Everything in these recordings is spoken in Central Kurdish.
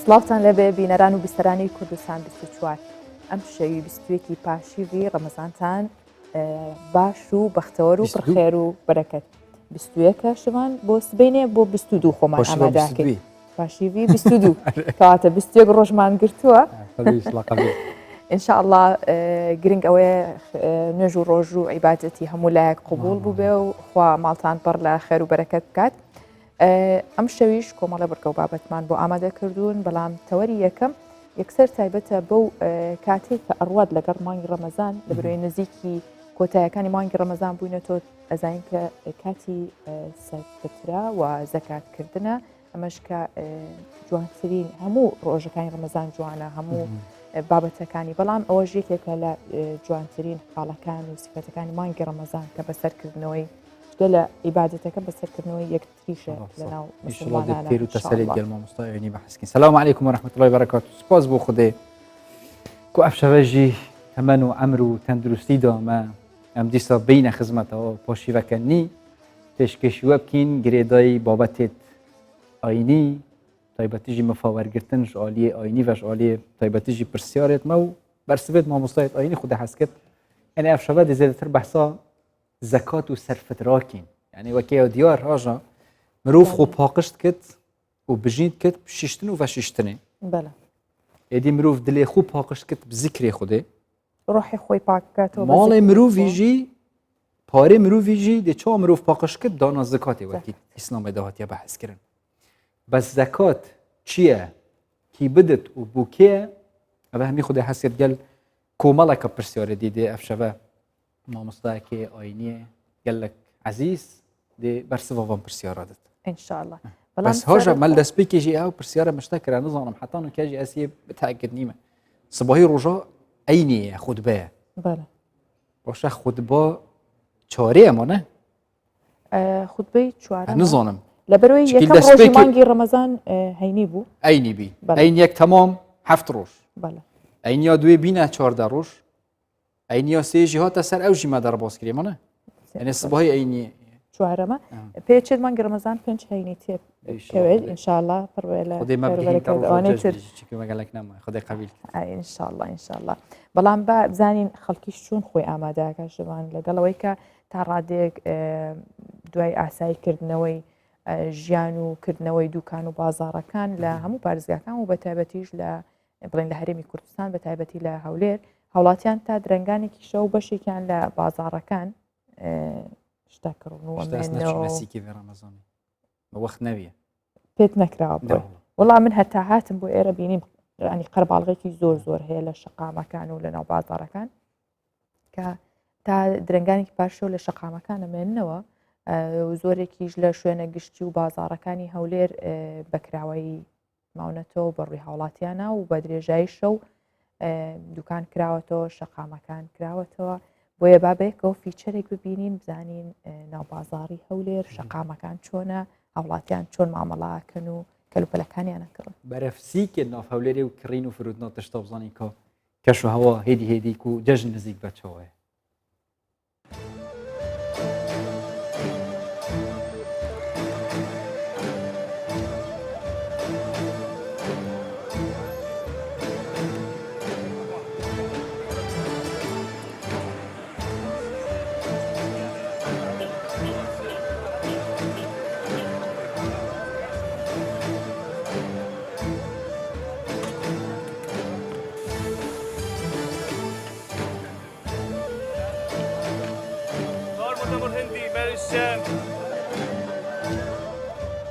سڵاوتان لەبێ بینەران و بیستەرانی کوردستان 24 ئەم شەوی 21 پاشیوی ڕەمەزانتان باش و بەختەوەر و پڕخێر و بەرەکەت 21 شەوان بۆ سبەینێ بۆ 22 خۆمان ئامادەکەین پاشیوی 22 کەواتە 21 ڕۆژمان گرتووە ئینشاءالله گرنگ ئەوەیە نوێژ و ڕۆژ و عیبادەتی هەموو لایەک قبول بوو بێ و خوا ماڵتان پڕ لە خێر و بەرەکەت بکات. ئەم شەویش کۆمەڵە بڕکە و بابەتمان بۆ ئامادە کردوون بەڵام تەوەری یەکەم یەکسەر تایبەتە بەو کاتێک کە ئەڕوات لەگەڵ مانگی ڕەمەزان لە بروی نزیکی کۆتایەکانی مانگی ڕەمەزان بووینەوە ئەزانین کە کاتی سەرکەوترا و زەکاتکردنە ئەمەش کە جوانترین هەموو ڕۆژەکانی ڕەمەزان جوانە هەموو بابەتەکانی بەڵام ئەوەش یەکێکە لە جوانترین حاڵەکان و سیفەتەکانی مانگی ڕەمەزان کە بەسەرکردنەوەی لە عیبادەتەکە بەسەرکردنەوەی یەکتریشە لەناو مسلمانانە پێر و تەسەلێت گەلمە مستەوێنی بەحسکین. سلام علیکم و رحمة الله وبرکاته. سپاس بۆ خودێ کو ئەف شەوەژی تەمەن و ئەمر و تەندروستی دامە ئەم دیسا بینە خزمەتەوە پۆشیڤەکەنی پێشکەشیوە بکەین گرێدای بابەتێت ئاینی تایبەتیژی مەفاوەرگرتنش عالیە ئاینی وەش عالیە تایبەتیژی پرسیارێت مە و بەرسبێت مامۆستایەت ئاینی خودە حەسکرد یعنی ئەف شەوە زیاتر بەحسا زکات و سەرفتراکین یعنی وەکەیە دیار هاژە مرۆڤ خۆ پاقشت کرد و بژیت کرد شیشتن و ڤەشیشتنێ ئێدی مرۆڤ دلێ خۆ پاقشت کرد بزیکرێ خودێ ڕۆحی خۆی پاککاتەوە ماڵی مرۆڤیژی پارێ مرۆڤیژی دێ چا مرۆڤ پاقش کرد دانا زکاتێ وەکی ئیسلامێ داهاتیە بەحەزکردن بەس زکات چییە کی بدت و بۆ کێیە ئەوە هەمی خودێ حەسێت گەل کۆمەڵێکە پرسیارە دیدێ ئەف شەوە مامۆستایەکێ ئاینیە گەلک عەزیز دێ بەرسڤەڤەم پرسیارە دێت ئینشاءالله بەس هاژە مەل دەستپێکێژی ئەو پرسیارە مشتە کرا نزانم حتان و کاژی ئەسیە بتاکد نیمە سباهی ڕۆژە ئەینیە خودبەیە باشە خودبا چارەیە مانە خودبەی چوارە نزانم لەبەرەوەی یەکەم ڕۆژی مانگی ڕەمەزان هەینی بوو ئەینی بی ئەین یەک تەمام هەفت ڕۆژ ئەینیا دوێ بینە چواردە ڕۆژ ئەینیا سێژی هاتە سەر ئەو ژیمە دەڕباسکرێ مانە ئەنێ سباهی ئەینی چوارەمە پێچێت مانگی ڕەمەزان 5 هەینی تێکەوێت ئینشاءالله پڕوێ لە ئینشاءالله بەڵام بزانین خەڵکیش چۆن خۆی ئامادەکە شەوان لەگەڵەوەی کە تا ڕادێک دوای ئاساییکردنەوەی ژیان و کردنەوەی دوکان و بازاڕەکان لە هەموو پارێزگاکان و بەتایبەتیش لە بڵێن لە هەرێمی کوردستان بەتایبەتی لە هەولێر هاوڵاتیان تا درەنگانێکی شەو بەشێکیان لە بازاڕەکان شتەکردن و ڕەمەزانی وەخت نەویە پێت نەکراوە وەڵام من هەتا هاتم بۆ ئێرە بینیم ینی قەرباڵغێکی زۆر هەیە لە شەقامەکان و لە ناو بازاڕەکان کە تا درنگانێکی پاشەو لە شەقامەکان ئەمێننەوە زۆرێکیش لە شوێنە گشتی و بازاڕەکانی هەولێر بەکراوەی ماونەتەوە بەڕووی هاوڵاتیانە و بە درێژایی شەو دوکان کراوەتەوە شەقامەکان کراوەتەوە بۆیە بابێکەوە فیچەرێک ببینین بزانین ناوبازاری هەولێر شەقامەکان چۆنە هاوڵاتیان چۆن مامەڵاکەن و کەلوپەلەکانیانەکڕن بەرەفسیکێ ناو هەولێرێ و کڕین و فرودنەوە تشتا بزانین کە کەش و هەوا هێدیک و جەژن نزیک بەچەوەیە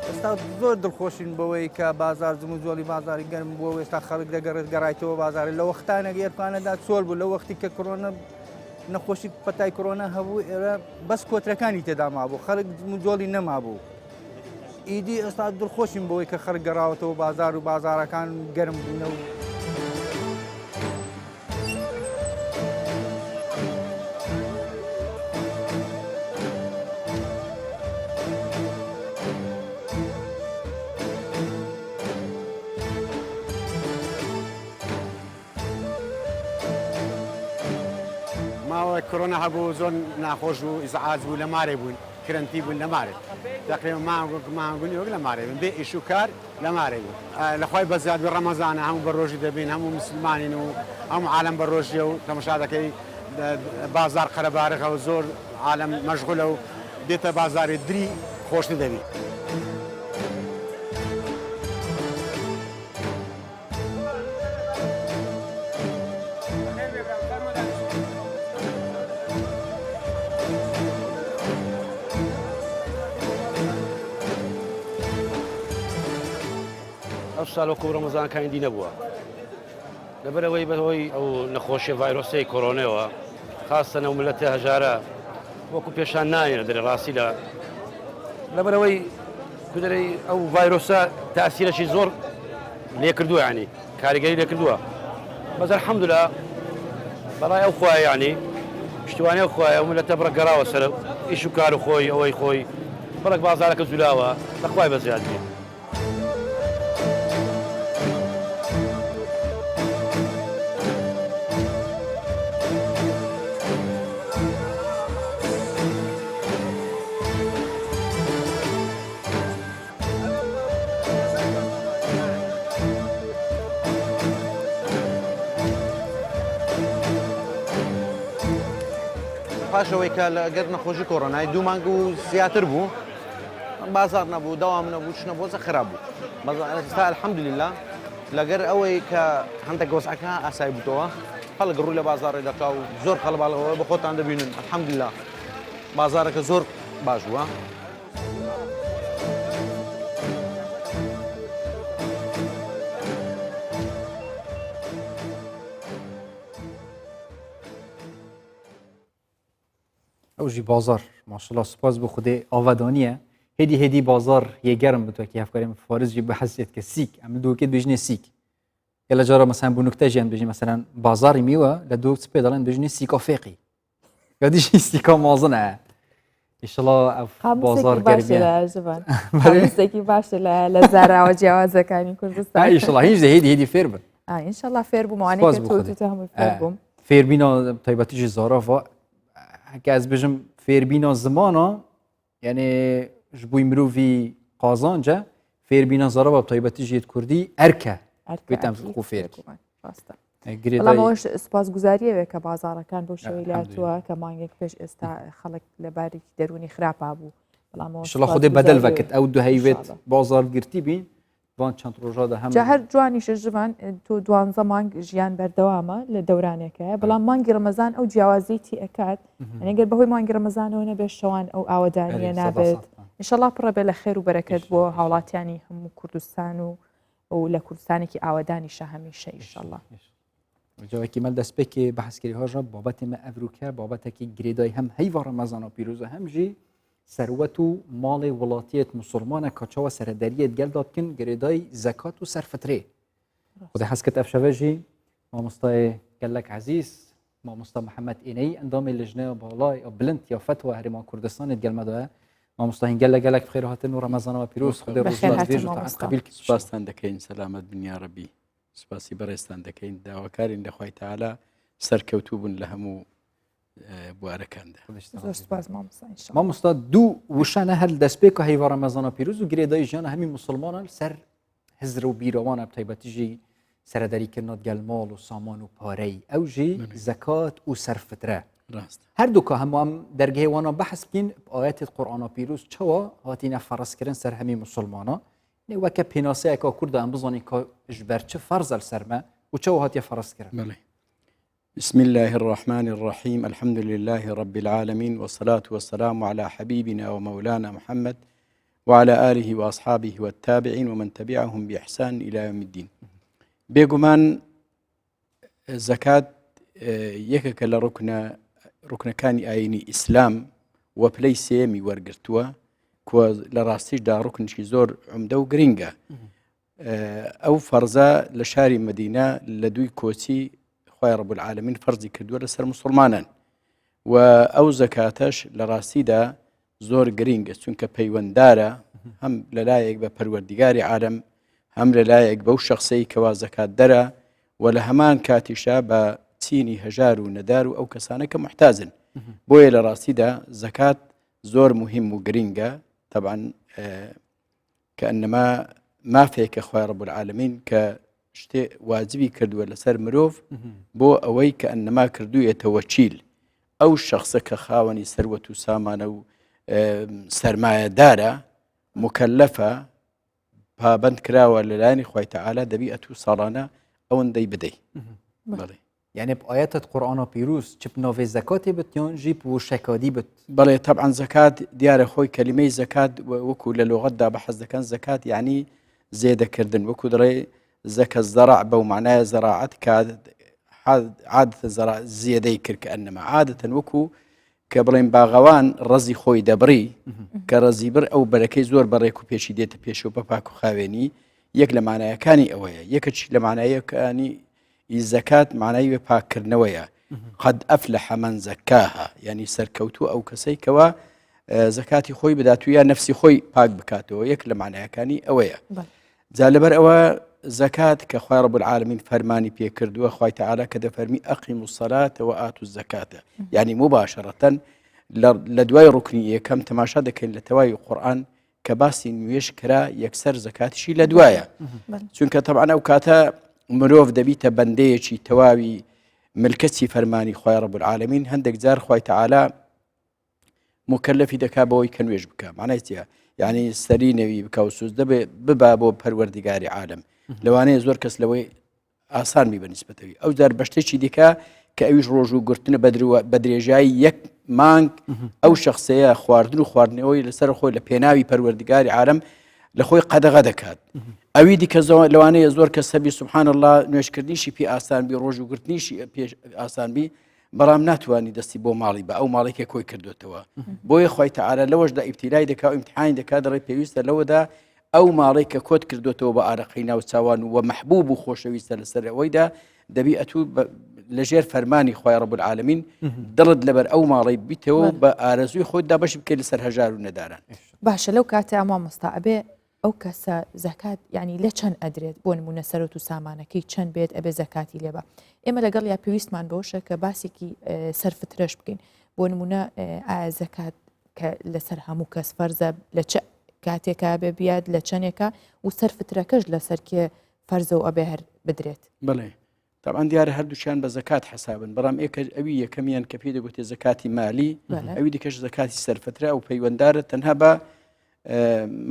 ئێستا زۆر دڵخۆشین بەوەی کە بازار زموزۆلی بازاری گەرم بووە ئێستا خەڵک دەگەڕێتەوە بازاری لە وەختانە گێرپانەدا چۆل بوو لە وەختی کە کۆرۆنە نەخۆشی پەتای کۆرۆنا هەبوو ئێرە بەس کۆترەکانی تێدا مابوو خەڵک زموزۆلی نەمابوو ئیدی ئێستا دڵخۆشین بەوەی کە خەڵک گەڕاوەتەوە بازار و بازارەکان گەرم بوونە و ماوەی کۆرۆنا هەبوو زۆر ناخۆش و ئیزعاج بوو لە مارێ بووین کرنتی بوون لە مارێ تقریبا مانگونی وەک لە مارێ بێ ئیش و کار لە مارێ بوو لەخوای بەزیاد بە ڕەمەزانە هەموو بە ڕۆژی دەبین هەموو مسلمانین و هەموو عالم بە ڕۆژیە و تەماشا دەکەی بازار قەرەبارەخە و زۆر عالم مەشغولە و دێتە بازاری دری خۆشی دەبی. ئەو ساڵ وەکو ڕەمەزان کاندی نەبووە لەبەرەوەی بەهۆی ئەو نەخۆشیە ڤایرۆسەی کۆرۆنەوە خاستە نەو ملەتە هەژارە وەکو پێشان نایەنە دەرێ ڕاستی لە لەبەرەوەی کودەرەی ئەو ڤایرۆسە تاسیرەشی زۆر لێ کردووە ینی کاریگەری لێ کردووە بەس الحەمدولە بەڵای ئەو خوایە ینی پشتیوانەی ئەو خوایە ئەو ملەتە بڕە گەڕاوە سەر ئیش و کار و خۆی ئەوەی خۆی بەڵک بازارەکە زولاوە لەخوای بەزیاد بێ. پاشەوەی کە لەگەر نەخۆشی کۆڕۆنای 2 مانگ و زیاتر بوو بازار نەبوو داوام نەبوو چ نەبوو خراپ بوو ئێستا الحەمدولله لەگەر ئەوەی کە هەندێک گۆسعەکە ئاسایی بووتەوە خەڵک ڕووی لە بازاڕی دەکا و زۆر خەڵباڵەوە بە خۆتان دەبینن الحەمدولله بازارەکە زۆر باش بووە. اوجی بازار ماشاءالله سپاس بو خودی آودانیه هدی بازار یه گرم بتو که افکاریم فارز جی به حسیت که سیک عمل دو که بجنه سیک یلا جارا مثلا بو نکته جن بجنه مثلا بازاری میوه لدو سپی دارن بجنه سیکا فقی یادیش سیکا مازنه ان شاء الله بازار گرمیه زبان خمسکی باشه لزرع و جواز کنی کردستان ان شاء الله هیچ هدی فیر بن ان شاء الله فیر بو معنی که تو هم فیر بوم فیر بینا طیباتیش زارا و که از بجم فیربینا زمانا یعنی جبوی مروفی قازانجا فیربینا زارا و طیبتی جیت کردی ارکه بیتم خو فیر راسته والله موش سپاس گزاریه و که بازار کان بو شویلات و که مانگک پیش استا خلق لباری درونی خراب ابو والله موش ان شاء الله خود بدل وقت او دو هیوت بازار گرتی بین وان چند روزا ده هم جهر جوانی شجبان تو دوان زمان جیان بردوامه لدورانه که بلا مانگی رمضان او جوازیتی اکاد یعنی اگر بهوی مانگی رمضان و نبی شوان او آودانیه نابد ان شاء الله پر بلا خیر و برکت بو حالات یعنی هم کردستان و لکردستانی که آودانی شه همیشه ان شاء الله جایی که من دست بکی بحث کردی ها جا بابت ما افروکه بابت که گریدای هم هیوار رمضان و پیروز هم جی ثروت و مال ولاتیت مسلمانه کاچا و سردریت گل داد کن گریدای زکات و سرفتره خود حسکت افشوجی مامستای گلک عزیز مامستا محمد اینی اندام لجنه بالای بلند یا فتوا هرما کردستان گل مداه مامستا هنگل گلک بخیر هاتن و رمضان و پیروز خود روزگار دیج و قبیل سپاسان دکین سلامت دنیا ربی سپاسی برستان دکین دعاکارین لخوای تعالی سرکوتوبن لهمو بوارکانده. سپاس مامستا ان شاء الله. مامستا دو وشانه هل دست به که هیوار رمضان پیروز و گریدای جان همین مسلمانان سر حزر و بیروان ابتیباتیجی سرداری کنات گل مال و سامان و پاری اوجی زکات و سرفتره. راست. هر دو که هم درگه وانا بحث بین آیات قرآن پیروز چوا هاتینا فرض کردن سر همین مسلمانا نه وکه پیناسه که کرد ام بزنی که اجبر چه فرض السرما و چوا هاتی فرض کردن. بله. بسم الله الرحمن الرحيم الحمد لله رب العالمين والصلاة والسلام على حبيبنا ومولانا محمد وعلى آله وأصحابه والتابعين ومن تبعهم بإحسان إلى يوم الدين بيقمان زكاة يكك لركن كان آيني إسلام وبلي سيمي ورقرتوا كوا لراستيش دا ركن شي زور عمدو قرينجا أو فرزا لشاري مدينة لدوي كوتي خوای رب العالمین فرضی کردووە لەسەر مسلمانان و ئەو زەکاتەش لە ڕاستیدا زۆر گرینگە چونکە پەیوەنددارە هەم لەلایەک بە پەروەردیگاری عالەم هەم لەلایەک بەو شەخسەی کەوا زەکات دەرە و لە هەمان کاتیشا بە چینی هەژار و نەدار و ئەو کەسانە کە محتازن بۆیە لە ڕاستیدا زەکات زۆر مهم و گرینگە طبعا كأنما مافێکە خوای رب العالمین کە شتێ واجبی کردووە لەسەر مرۆڤ بۆ ئەوەی کە ئەنەما کردوویەتەوە چیل ئەو شخصە کە خاوەنی سەروەت و سامانە و سەرمایەدارە مکەلەفە پابند کراوە لەلایەنی خوای تەعالا دەبی ئەتوو ساڵانە ئەوەندەی بدەی. بەڵێ يعني بآيات القرآن بيروس جب نوفي زكاتي بتيون جيب وشكادي بت بەڵێ طبعا زكاة دیارە خۆی کەلیمەی زكاة وەکو لە لغەتدا بەحەز دەکەن زكاة يعني زێدەکردن وەکو دەڕێ زەکە زەراع بەو معنایە زەراعەت عادەتە زێدەی کرد کە ئەنەما عادەتەن وەکو کە بڵێن باغەوان ڕەزی خۆی دەبڕی کە ڕەزی بر ئەو بەرەکەی زۆر بەڕێک و پێشی دێتە پێشەوە بە پاک و خاوێنی یەک لە معنایەکانی ئەوەیە یەکەچ لە معنایەکانی زكاة معناوی پاکردنەوەیە قد أفلح من زكاها يعني سەرکەوتوو ئەو کەسەی کەوا زکاتی خۆی بدات و یا نفسی خۆی پاک بکاتەوە یەک لە معنایەکانی ئەوەیە. جا لەبەر ئەوە زکات کە خوای رب العالمین فەرمانی پێکردووە خوای تەعالا کە دەفەرمی ئەقیموا الصلاة وآتوا الزکاة يعني مباشرة لە دوای ڕوکنی یەکەم تەماشا دەکەین لە تەواوی قورئان کە باسی نوێژ کرا یەکسەر زکاتیشی لە دوایە چونکە طبعا ئەو کاتە مرۆڤ دەبیتە بەندەیەکی تەواوی ملکەتی فەرمانی خوای رب العالمین هەندێک جار خوای تەعالا مکەلەفی دەکا بەوەی کە نوێژ بکە معنای چییە یعنی سەری نەوی بکە و سوزدە ببا بۆ پەروەردگاری عالم لەوانەیە زۆر کەس لەوەی ئاسان بی بەنسبەتەوەی ئەو جار بەشتێکی دیکە کە ئەویش ڕۆژ و گرتنە بە درێژایی یەک مانگ ئەو شخصەیە خواردن و خواردنەوەی لەسەر خۆی لە پێناوی پەروەردگاری عالم لە خۆی قەدەغە دەکات ئەوی دیکە لەوانەیە زۆر کەس هەبی سبحان الله نوێژکردنیشی پێ ئاسان بی ڕۆژ و گرتنیشی پێ ئاسان بی بەڵام ناتوانانی دەستی بۆ ماڵی بە ئەو ماڵێکە کۆی کردوێتەوە بۆیە خوای تەعالا لەوەشدا ئیبتیلای دەکا و ئیمتحانی دەکا دەڕێ پێویستە لەوەدا ئەو ماڵێک کە کۆت کردوێتەوە بە ئارەقەی ناو چاوان و مەحبوب و خۆشەویستە لەسەر ئەوەیدا دەبی ئەتوو لەژێر فەرمانی خوای رب العالمین دڵت لەبەر ئەو ماڵی بیتەوە بە ئارەزوی خۆتدا بەش بکەیت لەسەر هەژار و نەداران. باشە لەو کاتە مامۆستا ئەبێ ئەو کەسە زەکات یعنی لە چەند ئەدرێت بۆ نمونە سەرۆت و سامانەکەی چەند بێت ئەبێ زەکاتی لێبە ئێمە لەگەڵ یا پێویستمان بەوشە کە باسێکی سەرفترەش بکەین بۆ نمونە ئایا زەکات کە لەسەر هەموو کەس فەرزە لە چ کاتێکا بێ بیاد لە چەندێکە و سەرفترەکەش لەسەر کێ فەرزە و ئەبێ هەر بدرێت. بڵێ طبعا دیارە هەردووچیان بە زەکات حسابن بەڵام ئەوی یەکەمیان کە پێ دەگوتێ زەکاتی مالی ئەوی دیکەش زەکاتی سەرفترە و پەیوەنددارە تەنها بە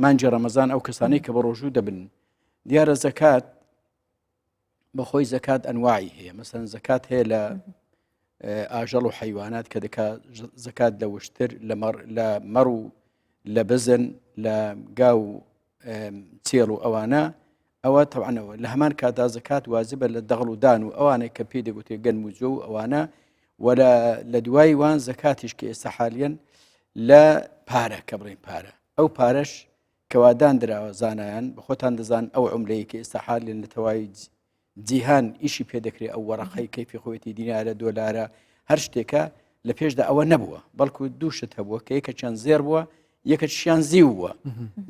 مانجی ڕەمەزان ئەو کەسانەی کە بە ڕۆژوو دەبن دیارە زەکات بەخۆی زەکات ئەنواعی هەیە مەسەن زەکات هەیە لە ئاژەڵ و حیوانات کە دەکا زەکات لە وشتر لە مەڕ و لە بزن لە گاو چێڵ و ئەوانە ئەوە تەوانەوە لە هەمان کاتا زەکات واجبە لە دەغڵ و دان و ئەوانەی کە پێی دەگوتێ گەنم و جۆ و ئەوانە وەلا لە دوای وان زەکاتیش کە ئێستا حالیەن لە پارە کە بڵێن پارە ئەو پارەش کەوادان دراوە زانایان بە خۆتان دەزان ئەو عوملەیە کە ئێستا حالیان لە تەواوی جیهان ئیشی پێ دەکرێت ئەو وەڕەقەی کەیفی خۆیەتی دینارە دۆلارە هەر شتێکە لە پێشدا ئەوە نەبووە بەڵکو دووشت هەبووە کە یەکە چەند زێر بووە یەکەشیان زیو بووە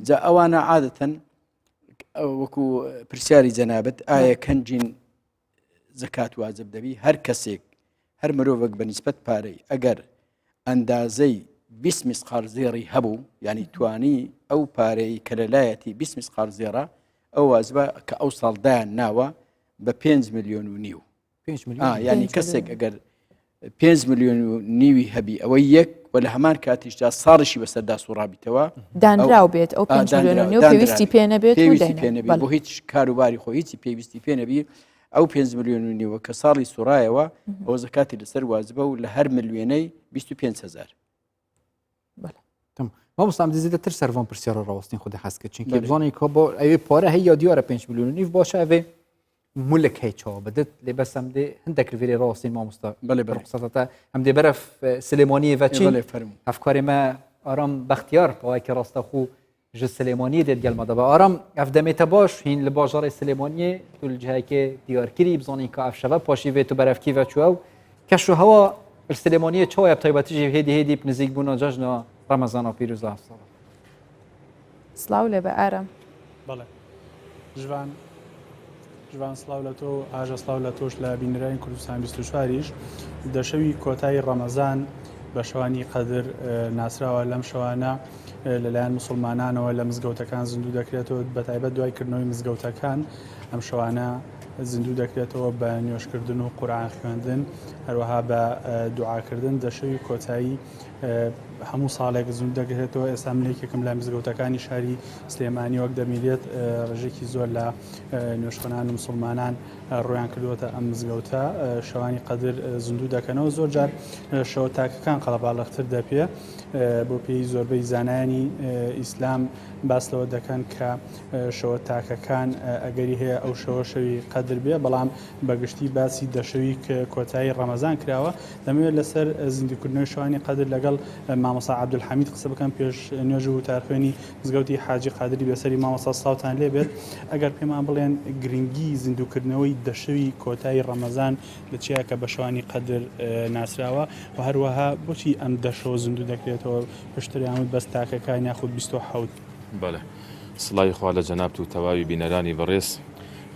جا ئەوانە عادەتەن وەکو پرسیاری جەنابەت ئایا کەنجین زەکات واجب دەبی هەر کەسێک هەر مرۆڤێک بەنسبەت پارەی ئەگەر ئەندازەی 20 مسقال زێڕی هەبوو یعنی توانی ئەو پارەی کە لەلایەتی 20 مسقال زێڕە ئەو واجبە کە ئەو ساڵدایان ناوە بە 5 ملیۆن و نیو ینی کەسێک ئەگەر 5 ملیۆن و نیوی هەبی ئەوەی یەک و لە هەمان کاتیشدا ساڵشی بەسەردا سوڕابیتەوە دانراو بێت ئەو 5 ملیۆن و نیو پێویستی پێ نەبێت بۆ هیچ کاروباری خۆ هیچی پێویستی پێ نەبی ئەو 5 ملیۆن و نیوە کە ساڵی سوڕایەوە ئەو زەکاتی لەسەر واجبە و لە هەر ملیۆنەی 25,000. مامۆستا دەزیدەتر سەروان پرسیارە ڕاوەستین خودی حەسکە چونکە بزانین کە بۆ ئەوێ پارە هەیە دیارە 5 ملیۆن و نیو باشە ئەوێ مولک هەیە چاوە بدەت لێ بەس هەمدێ هەندێک ڤێرێ ڕاوەستین مامۆستا بەڵێ بەڕخسەتە هەمدێ بەرەف سلێمانیە ڤەچین ئەفکارێمە ئارام بەختیار پاوایکە ڕاستەخو ji Silêmaniyê dê gelmede be aram ev demête baş hîn li bajarê Silêmaniyê tu li cihekê diyarkirî bizanîn ka ev şeve paşî vê tu berevkî ve çû ew keş û hewa li Silêmaniyê çawa ev taybetî jî hêdî hêdî nizîkbûna cejna Remezana pîroz a sala. سلااو لێ بە ئارام بەڵێ ژوان سلااو لە تۆ ئاژە سلااو لە تۆش لە بینرانی کوردستان 24یش دەشەوی کۆتایی ڕەمەزان بە شەوانی قەدر ناسراوە لەم شەوانە لەلایەن مسلمانانەوە لە مزگەوتەکان زیندوو دەکرێتەوە بە تایبەت دوایکردنەوەی مزگەوتەکان ئەم شەوانە زیندوو دەکرێتەوە بە نوێشکردن و قورئان خوێندن هەروەها بە دوعاکردن دەشەوی کۆتایی هەموو ساڵێک زیندوو دەکرێتەوە. ئێستا ملێکێکم لە مزگەوتەکانی شاری سلێمانی وەک دەمیرێت ڕژێکی زۆر لە نوێشخانان و مسلمانان ڕۆیان کردووەتە ئەم مزگەوتە شەوانی قەدر زیندوو دەکەنەوە. زۆر جار شەوە تاکەکان قەڵەباڵغتر دەپێ بۆ پێی زۆربەی زانایانی ئیسلام باس لەوە دەکەن کە شەوە تاکەکان ئەگەری هەیە ئەو شەوە شەوی قەدر بێ، بەڵام بەگشتی باسی دەشەوی کۆتایی ڕەمەزان کراوە. دەمەوێت لەسەر زیندووکردنەوەی شەوانی قەدر لەگەڵ مامۆستا عەبدولحەمید قسە بکەم پێش نوێژ و تارخوێنی مزگەوتی حاجی قادری بەسەری مامۆستا سڵاوتان لێ بێت. ئەگەر پێمان بڵێن گرنگی زیندووکردنەوەی دەشەوی کۆتایی ڕەمەزان لە چیە کە بە شەوانی قەدر ناسراوە و هەروەها بۆچی ئەم دەشەوە زیندوو دەکرێتەوە پشتریان بەس تاکەکان یاخود 27 بەڵێ سڵای خوا لە جەنابت و تەواوی بینەرانی بەڕێز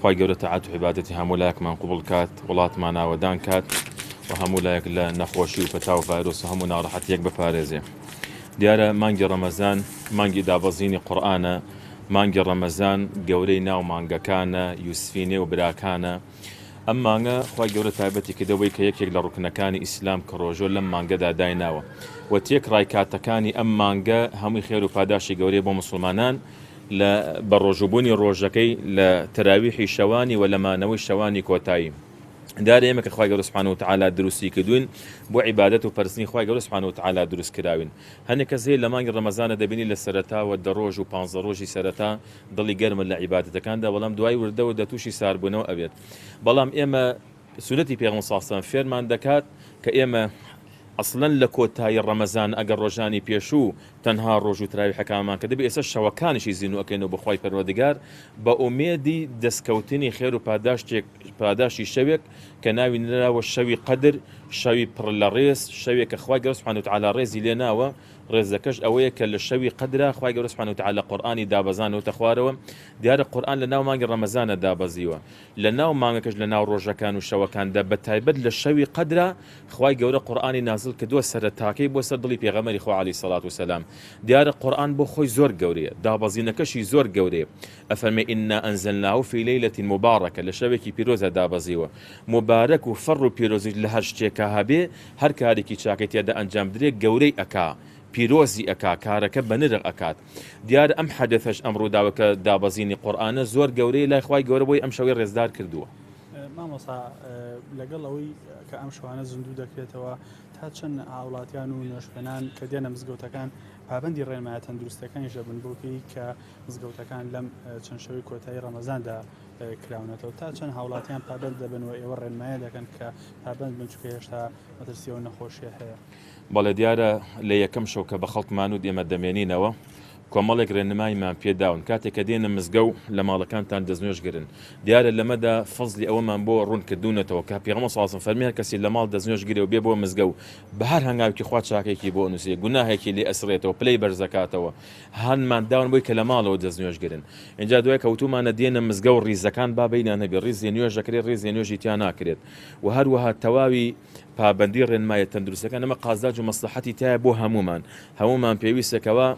خی گەورە تەعات و عیبادەتی هەموو لایەکمان قوبڵ کات وڵاتمان ناوەدان کات و هەموو لایەک لە نەخۆشی و پەتا و ڤایرۆس و هەموو ناڕەحەتیەک بپارێزێ. دیارە مانگی ڕەمەزان مانگی دابەزینی قورئانە، مانگی ڕەمەزان گەورەی ناو مانگەکانە یوسفینێ و براکانە. ئەم مانگە خی گەورە تایبەتی کردەوەی کە یەکێک لە ڕوکنەکانی ئیسلام کە ڕۆژۆ لەم مانگەدا دایناوە و تێک ڕایکاتەکانی ئەم مانگە هەمووی خێر و پاداشی گەورەی بۆ مسلمانان لە بە ڕۆژوبوونی ڕۆژەکەی لە تەراویحی شەوانی و لەمانەوەی شەوانی کۆتایی. دارە ئێمە کە خی گەورە سوبحانەهو و تەعالا دروستی کردوین بۆ عیبادەت و پەرستنی خی گەورە سوبحانەهو و تەعالا دروست کراوین. هەندێک کەس هەیە لە مانگی ڕەمەزانە دەبینی لە سەرەتاوە 10 ڕۆژ و 15 ڕۆژی سەرەتا دڵی گەرمە لە عیبادەتەکاندا، بەڵام دوای وردەوە دەتووشی ساربوونەوە ئەبێت. بەڵام ئێمە سنەتی پێغەمبەر صلی الله علیه و سلم فێرمان دەکات کە ئێمە ئەسڵەن لە کۆتایی ڕەمەزان ئەگەر ڕۆژانی پێشوو تەنها ڕۆژ و تراویحەکانمان کە دەبێت ئێستا شەوەکانیشی زیندوو ئەکەینەوە بە خوای پەروەردگار بە ئومێدی دەستکەوتنی خێر و پاداشی شەوێک کە ناوی نراوە شەوی قەدر، شەوی پڕ لە ڕێز، شەوێک کە خی گەورە سوبحانەهو و تەعالا ڕێزی لێ ناوە. ڕێزەکەش ئەوەیە کە لە شەوی قەدرا خی گەورە سوبحانەهو و تەعالا قورئانی دابەزانەوەتە خوارەوە. دیارە قورئان لە ناو مانگی ڕەمەزانە دابەزیوە، لە ناو مانگەکەش لە ناو ڕۆژەکان و شەوەکاندا بە تایبەت لە شەوی قەدرا خی گەورە قورئانی نازل کردووە سەرەتاکەی بۆ سەر دڵی پێغەمبەری خوا عەلەیهی سەڵات وسەلام. دیارە قورئان بۆ خۆی زۆر گەورەیە، دابەزینەکەشی زۆر گەورەیە. ئەفەرمێ ئینا ئەنزەلناه فی لەیلەتی مبارەکە، لە شەوێکی پیرۆزە دابەزیوە. مبارەک و فەڕ و پیرۆزی لە هەر شتێکە هەبێ، هەر کارێکی چاکەی تێدا ئەنجام درێ گەورەی ئەکا، پیرۆزی ئەکا، کارەکە بە نرخ ئەکات. دیارە ئەم حەدەثەش ئەمڕۆ داوەکە دابەزینی قورئانە زۆر گەورەی لای خی گەورە بۆی ئەم شەوەی ڕێزدار کردووە. مامۆستا لەگەڵ ئەوەی کە ئەم شەوانە زیندوو دەکرێتەوە تا چەند هاوڵاتیان و نوێژخوێنان کە دێنە مزگەوتەکان پابەندی ڕێنمایە تەندروستەکانی ژەبن بۆکەی کە مزگەوتەکان لەم چەند شەوەی کۆتایی ڕەمەزاندا کراونەتەوە تا چەند هاوڵاتیان پابەند دەبنەوە ئێوە ڕێنمایە دەکەن کە پابەند بن چکە هێشتا مەترسیەوە نەخۆشیە هەیە. بەڵێ دیارە لە یەکەم شەو کە بە خەڵکمان و ئێمە دەمێنینەوە کۆمەڵێک ڕێنماییمان پێداون کاتێک کە دێنە مزگە و لە ماڵەکانتان دەستنوێژگرن. دیارە لەمەدا فەزلی ئەوەمان بۆ ڕوونکردوونەتەوە کە پێغەمبەر صلی الله علیه و سلم فەرمی هەر کەسی لە ماڵ دەستنوێژگرێ و بێ بۆ مزگە و بە هەر هەنگاوێکی خوا چاکێکی بۆ نووسێ گوناهێکی لێ ئەسرێتەوە پلەی بەرزەکاتەوە هەنمان داون بۆی کە لە ماڵەوە دەستنوێژگرن. اینجا دوای کەوتومانە دێنە مزگە و ڕیزەکان بابینیان هەبێ، ڕیزی نوێژەکرێت ڕیزی نوێژی تیا ناکرێت و هەروەها تەواوی پابەندی ڕێنمایە تەندروستەکان ئەمە قازاج و مەسلحەتی تایە بۆ هەمومان پێویستەکەوە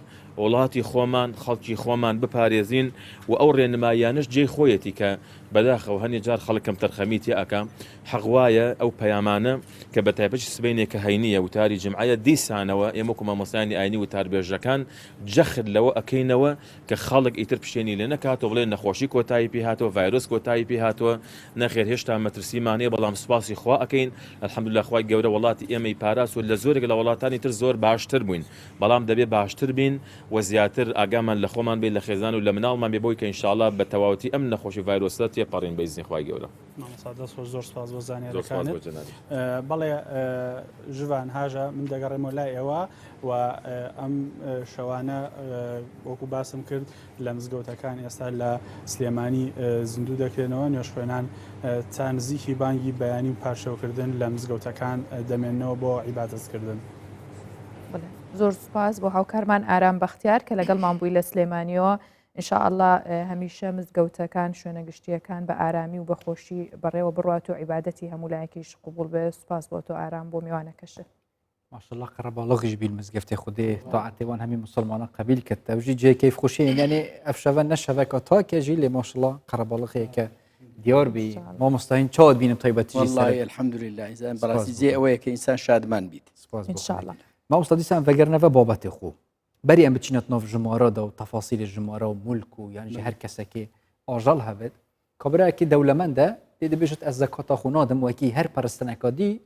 وڵاتی خۆمان خەڵکی خۆمان بپارێزین و ئەو ڕێنمایانش جێی خۆیەتی کە بەداخەوە هەنێ جار خەڵکم تەرخەمیتی ئەکەم حەقوایە ئەو پەیامانە کە بە تایبەتی سبەینێکە هەینیە وتاری جمعایە دیسانەوە ئێمە وەکو مامۆستایانی ئاینی وتاربێژەکان جەخت لەوە ئەکەینەوە کە خەڵک ئیتر پشتێنی لێ نەکاتەوە بڵێن نەخۆشی کۆتایی پێ هاتەوە، ڤایرۆس کۆتایی پێ هاتووە، نەخێر هێشتا مەترسیمانەیە، بەڵام سوپاسی خوا ئەکەین ئەلحەمدولیلا خوای گەورە وڵاتی ئێمەی پاراست و لە زۆرێک لە وڵاتانی تر زۆر باشتر بووین، بەڵام دەبێ باشتر بین و زیاتر ئاگامان لە خۆمان بێت لە خێزان و لە مناڵمان بێ بۆی کە ئینشاءالله بە تەواوەتی ئەم نەخۆشی ڤایرۆسە تێپەڕین بە ئیزنی خوای گەورە. زۆر سپاس بۆ زانیاریەکانت. بەڵێ ژوان هاژە من دەگەڕێمەوە لای ئێوە و ئەم شەوانە وەکو باسم کرد لە مزگەوتەکان ئێستا لە سلێمانی زیندوو دەکرێنەوە، نوێژخوێنان تا نزیکی بانگی بەیانی و پاشەوکردن لە مزگەوتەکان دەمێننەوە بۆ عیبادەتکردن. زۆر سوپاس بۆ هاوکارمان ئارام بەختیار کە لەگەڵمان بووی لە سلێمانیەوە. ئینشاءالله هەمیشە مزگەوتەکان شوێنە گشتیەکان بە ئارامی و بەخۆشی بەڕێوە بڕوات و عیبادەتی هەموو لایەکیش قوبوڵ بێ. سوپاس بۆ تۆ ئارام بۆ میوانەکەشە. ما شاء الله قرب لغج بالمزقفتي خدي طاعتي وان همي مسلمان قبيل كتوجي جي كيف خوشي يعني افشفن نشفه كتا كجي اللي ما شاء الله قرب لغي ك ديار بي ما مستعين شاد بين طيبتي والله الحمد لله إذا براسي زي أوي كإنسان شادمان بيت ان شاء الله. ما مستدي سام فجرنا في بابتي خو بري ام بتشينت نوف جمارة ده وتفاصيل الجمارة وملكه يعني جي هر كسكي اجل هبت كبره كي دولمن ده دي بيجت الزكاة خو نادم وكي هر پرستنکا دی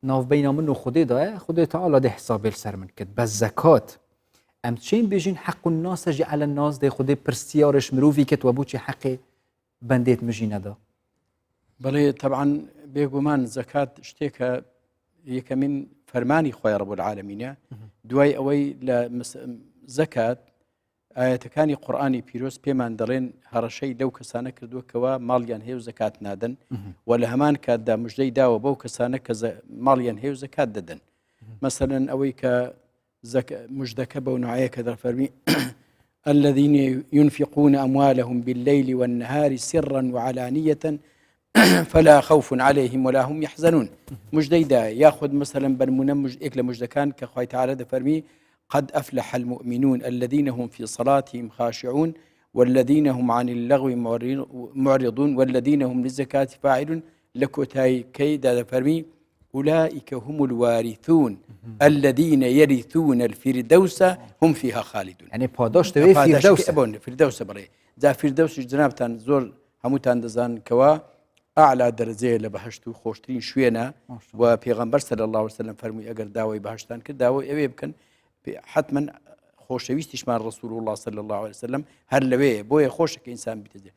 ناف بین من و خودی ده خودی تعالی ده حساب السر من کد بس زکاة ام تشين بيجين حق الناس جي على الناس ده خودي پرستيارش مروفي كت وابوچي حق بنديت مجينه ده بلي طبعا بيقومان زكاة اشتيكا هيك من فرماني خويا رب العالمين دواي اوي زكاة آياتكاني قرآني بيروس بيمان دلين هرشي لو كسانة كردو كوا ماليان هيو زكاة نادن ولا همان كاد دا مجدي دا وبو كسانة ماليان هيو زكاة ددن مثلا اوي مجدك بو نوعيه كذا فرمي الذين ينفقون أموالهم بالليل والنهار سرا وعلانية فلا خوف عليهم ولا هم يحزنون مجدي دا ياخذ مثلا بالمنمج إكل مجدكان كخوي تعالى دا فرمي قد أفلح المؤمنون الذين هم في صلاتهم خاشعون والذين هم عن اللغو معرضون والذين هم للزكاة فاعلون لكوتاي كيدا فرمي أولئك هم الوارثون الذين يرثون الفردوس هم فيها خالدون يعني پاداش توی فردوس فردوس بري ذا فردوس جنابتان زور هموتان دزان كوا أعلى درجة لبهشتو خوشترين شوينا وبيغمبر صلى الله عليه وسلم فرمي أجر داوي بهشتان كداوي أبي بكن حتما خوشويستش مع رسول الله صلى الله عليه وسلم هر لوي بوي خوشك إنسان بتزي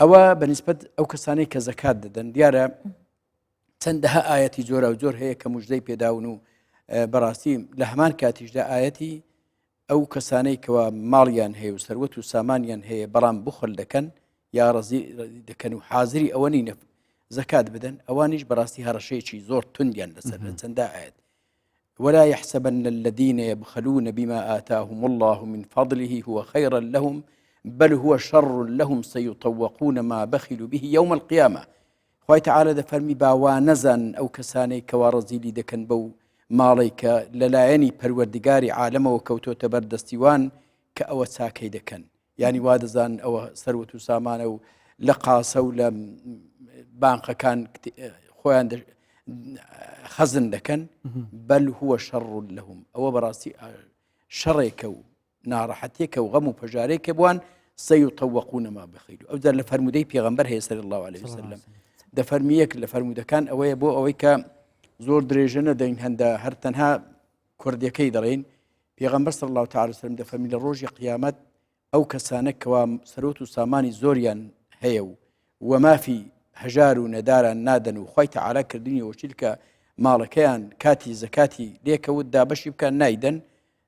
أو بالنسبة أو كساني كزكاة ددن ديارة تندها آياتي جورا وجور هي كمجدي بيداونو براسيم لهمان كاتيج دا آياتي أو كساني كوا ماليان هي وسروت سامانيان هي برام بخل دكن يا رزي دكنو حاضري أواني زكاة بدن أوانيش براسي هرشي شي زور تنديان لسر تندا آيات ولا يحسبن الذين يبخلون بما آتاهم الله من فضله هو خيرا لهم بل هو شر لهم سيطوقون ما بخلوا به يوم القيامة خوي تعالى ده فرمي باوانزان أو كساني كوارزيلي دكن بو ماليك للايني پروردگاري عالمه وكوتو تبردستيوان كأو ساكي دكن يعني وادزان أو ثروة سامان أو لقاسة ولا بانقة كان خوان خزن دكن بل هو شر لهم أو براسي شريك ونارحتيك وغم فجاريك بوان سيطوقون ما بخيلوا أو ذا لفرمودي بيغمبر هي صلى الله عليه وسلم ده فرميك لفرموده كان أوي بو أوي زور دريجنا دين هندا هرتنها كرديكي درين بيغمبر صلى الله تعالى وسلم ده فرمي للروج قيامت أو كسانك وسروت ساماني زوريان هيو وما في هجار ندارا نادن وخوي تعالى كردني وشلك مالكيان كاتي زكاتي ليك ودا بشي كان نايدن